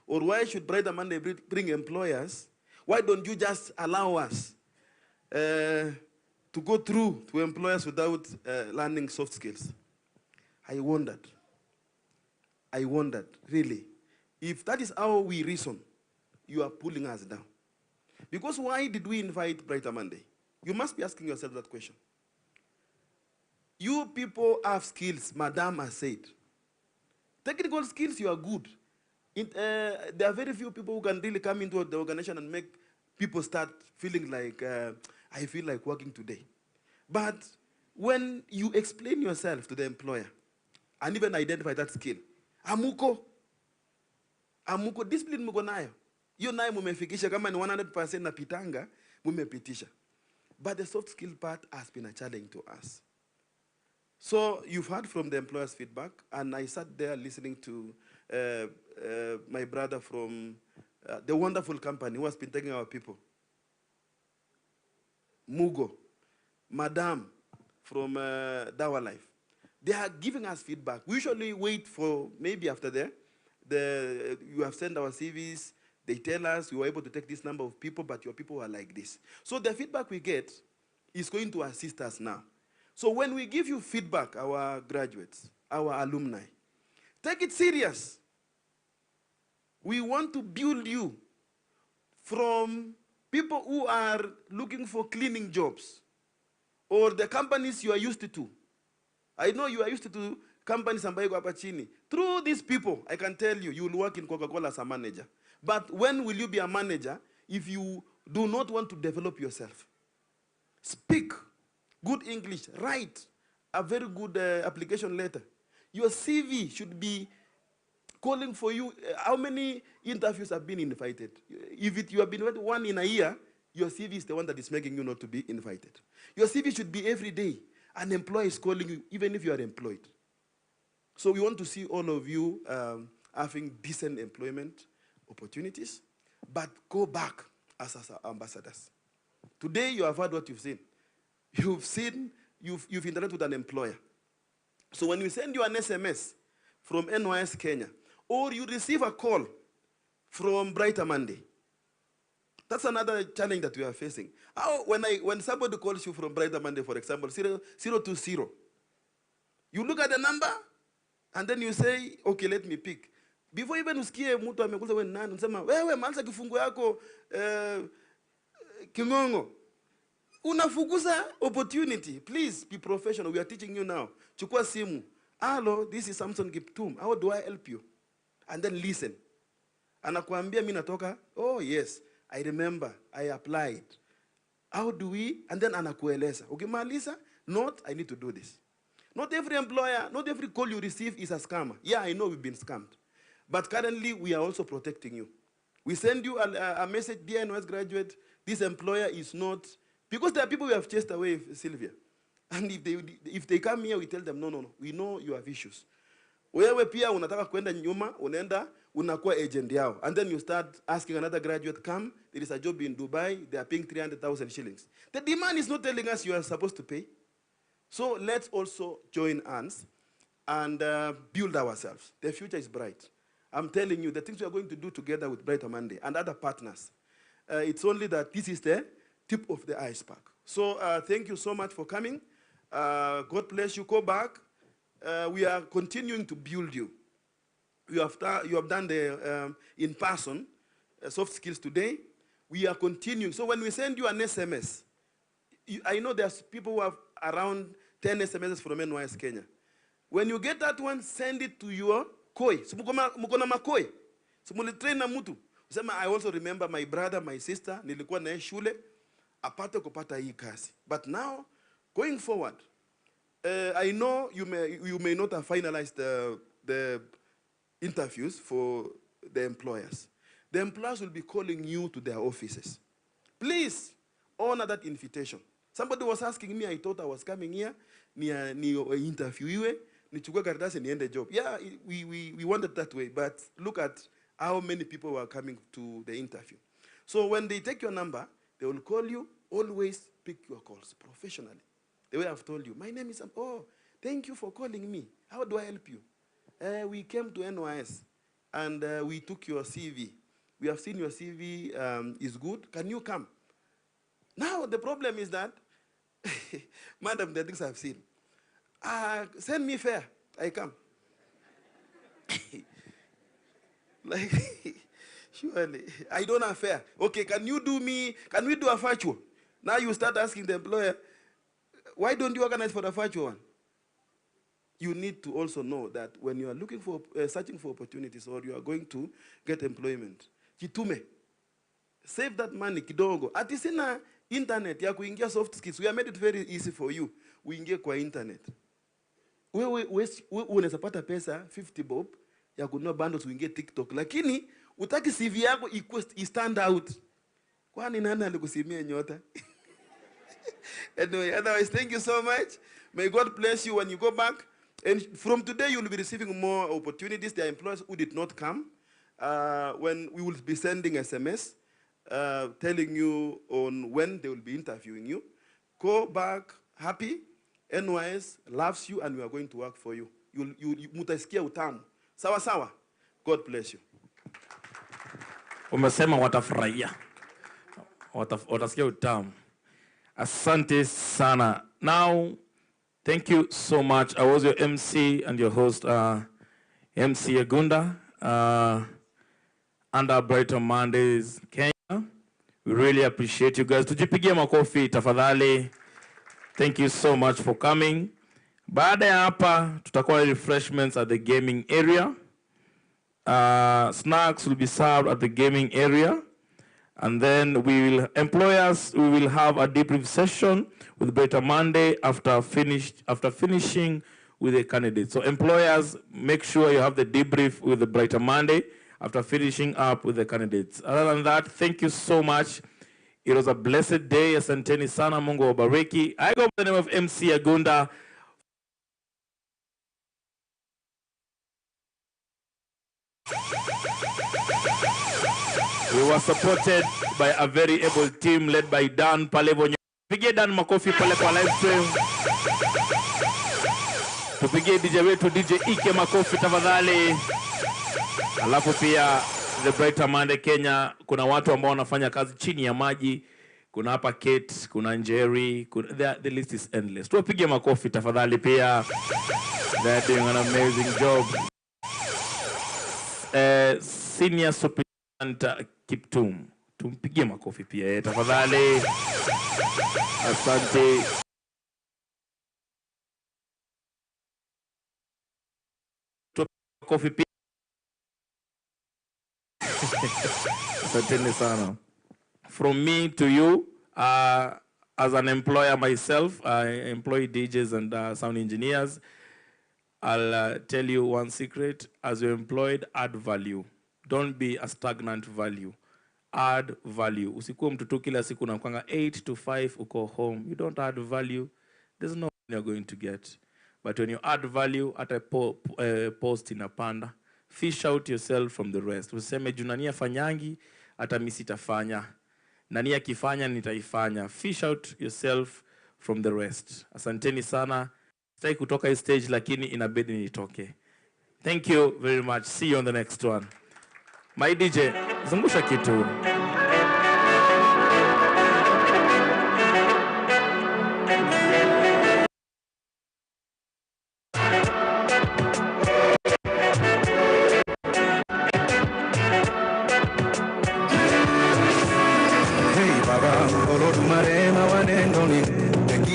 Or why should Brighter Monday bring employers? Why don't you just allow us to go through to employers without learning soft skills? I wondered, really, if that is how we reason, you are pulling us down. Because why did we invite Brighter Monday? You must be asking yourself that question. You people have skills, Madam has said. Technical skills, you are good. There are very few people who can really come into the organization and make people start feeling like, I feel like working today. But when you explain yourself to the employer and even identify that skill, amuko, discipline muko nayo. Hiyo nayo mumefikisha, kama ni 100% na pitanga, mumepitisha. But the soft skill part has been a challenge to us. So you've heard from the employer's feedback, and I sat there listening to my brother from the wonderful company who has been taking our people. Mugo, Madam from Dawa Life. They are giving us feedback. We usually wait for maybe after you have sent our CVs, they tell us we were able to take this number of people, but your people are like this. So the feedback we get is going to assist us now. So when we give you feedback, our graduates, our alumni, take it serious. We want to build you from People who are looking for cleaning jobs, or the companies you are used to. I know you are used to companies ambayo hapa chini. Through these people, I can tell you, you will work in Coca-Cola as a manager. But when will you be a manager if you do not want to develop yourself? Speak good English, write a very good application letter. Your CV should be calling for you. How many interviews have been invited? If you have been invited one in a year, your CV is the one that is making you not to be invited. Your CV should be every day. An employer is calling you, even if you are employed. So we want to see all of you having decent employment opportunities, but go back as ambassadors. Today you have heard what you've seen. You've interacted with an employer. So when we send you an SMS from NYS Kenya, or you receive a call from Brighter Monday, that's another challenge that we are facing. When somebody calls you from Brighter Monday, for example, 020, you look at the number, and then you say, okay, let me pick. Before even usikie mtu amekuza wewe nani, unasema wewe maliza kifungo yako Kingongo. Unafukuza opportunity. Please be professional. We are teaching you now. Chukua simu. Hello, this is Samson Giptum. How do I help you? And then listen. Anakuambia mimi natoka. Oh yes, I remember. I applied. How do we? And then anakueleza. Ukimaliza, not I need to do this. Not every employer, not every call you receive is a scammer. Yeah, I know we've been scammed. But currently, we are also protecting you. We send you a message, dear NYS graduate, this employer is not, because there are people we have chased away, Sylvia. And if they come here, we tell them, no, we know you have issues. Wewe pia unataka kwenda nyuma, unaenda, unakuwa agent yao. And then you start asking another graduate, come, there is a job in Dubai, they are paying 300,000 shillings. The demand is not telling us you are supposed to pay. So let's also join hands and build ourselves. The future is bright. I'm telling you, the things we are going to do together with Brighter Monday and other partners, it's only that this is the tip of the iceberg. So thank you so much for coming. God bless you. Go back. We are continuing to build you. You have done the in-person soft skills today. We are continuing. So when we send you an SMS, I know there's people who have around 10 SMSs from NYS Kenya. When you get that one, send it to your koi. So mukona makoi. So mulitrain na mutu. Usema, I also remember my brother, my sister, nilikuwa na shule, apate kupata hii kazi. But now, going forward, I know you may not have finalized the interviews for the employers. The employers will be calling you to their offices. Please honor that invitation. Somebody was asking me, I thought I was coming here, ni interviewiwe, nichukue karatasi niende job. Yeah, we wanted that way, but look at how many people were coming to the interview. So when they take your number, they will call you. Always pick your calls professionally. The way I've told you, my name is, oh, thank you for calling me. How do I help you? We came to NYS and we took your CV. We have seen your CV is good. Can you come? Now, the problem is that, madam, the things I've seen. Send me fare, I come. Like, surely, I don't have fare. Okay, can we do a virtual? Now you start asking the employer, why don't you organize for the virtual one? You need to also know that when you are looking for, searching for opportunities or you are going to get employment, jitume. Save that money kidogo. Ati sina internet ya kuingia soft skills. We have made it very easy for you. Uingie kwa internet. Wewe unaweza pata pesa 50 bob ya kununua bundles uingie TikTok. Lakini utaki CV yako stand out. Kwani nani alikusimia nyota? Anyway, otherwise, thank you so much. May God bless you when you go back. And from today, you will be receiving more opportunities. There are employers who did not come. When we will be sending SMS, telling you on when they will be interviewing you. Go back happy. NYS loves you and we are going to work for you. Mutasikia utamu. Sawa sawa. God bless you. Umesema watafurahia. Watasikia utamu. Asante sana. Now, thank you so much. I was your MC and your host, MC Agunda, under Brighter Mondays Kenya. We really appreciate you guys. Tujipigie makofi tafadhali. Thank you so much for coming. Baada ya hapa tutakuwa refreshments at the gaming area. Snacks will be served at the gaming area. And then employers, we will have a debrief session with Brighter Monday after finishing with the candidates. So employers, make sure you have the debrief with the Brighter Monday after finishing up with the candidates. Other than that, thank you so much. It was a blessed day. Asanteni sana, Mungu wabariki. I go by the name of MC Agunda. We were supported by a very able team led by Dan Palevonyo. Tupige Dan makofi pale kwa live stream. Tupige DJ wetu DJ Ike makofi tafadhali. Alafu pia the Brighter Monday Kenya, kuna watu ambao wanafanya kazi chini ya maji. Kuna hapa Kate, kuna Njeri, the list is endless. Tupige makofi tafadhali pia. They're doing an amazing job. Senior Superintendent Kiptum, tumpigie makofi pia tafadhali. Asante. Makofi pia. Asante sana. From me to you, as an employer myself, I employ DJs and sound engineers. I'll tell you one secret. As you're employed, add value. Don't be a stagnant value. Add value. Usikuwa mtutu kila siku na mkwanga 8 to 5 uko home. You don't add value, there's no money you're going to get. But when you add value, at a post inapanda. Fish out yourself from the rest. Useme junania fanyangi, ata misitafanya. Nania kifanya nitaifanya. Fish out yourself from the rest. Asanteni sana. Sitaki kutoka hii stage lakini inabidi nitoke. Thank you very much. See you on the next one. My DJ, zungusha kitu.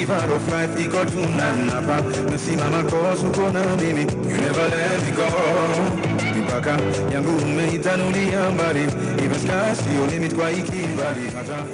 Of life, he got to napa. Msimama kosu kona mimi, you never let me go. Mipaka yangu umeitanulia mbali, even sky sio limit kwa ikibali. Hata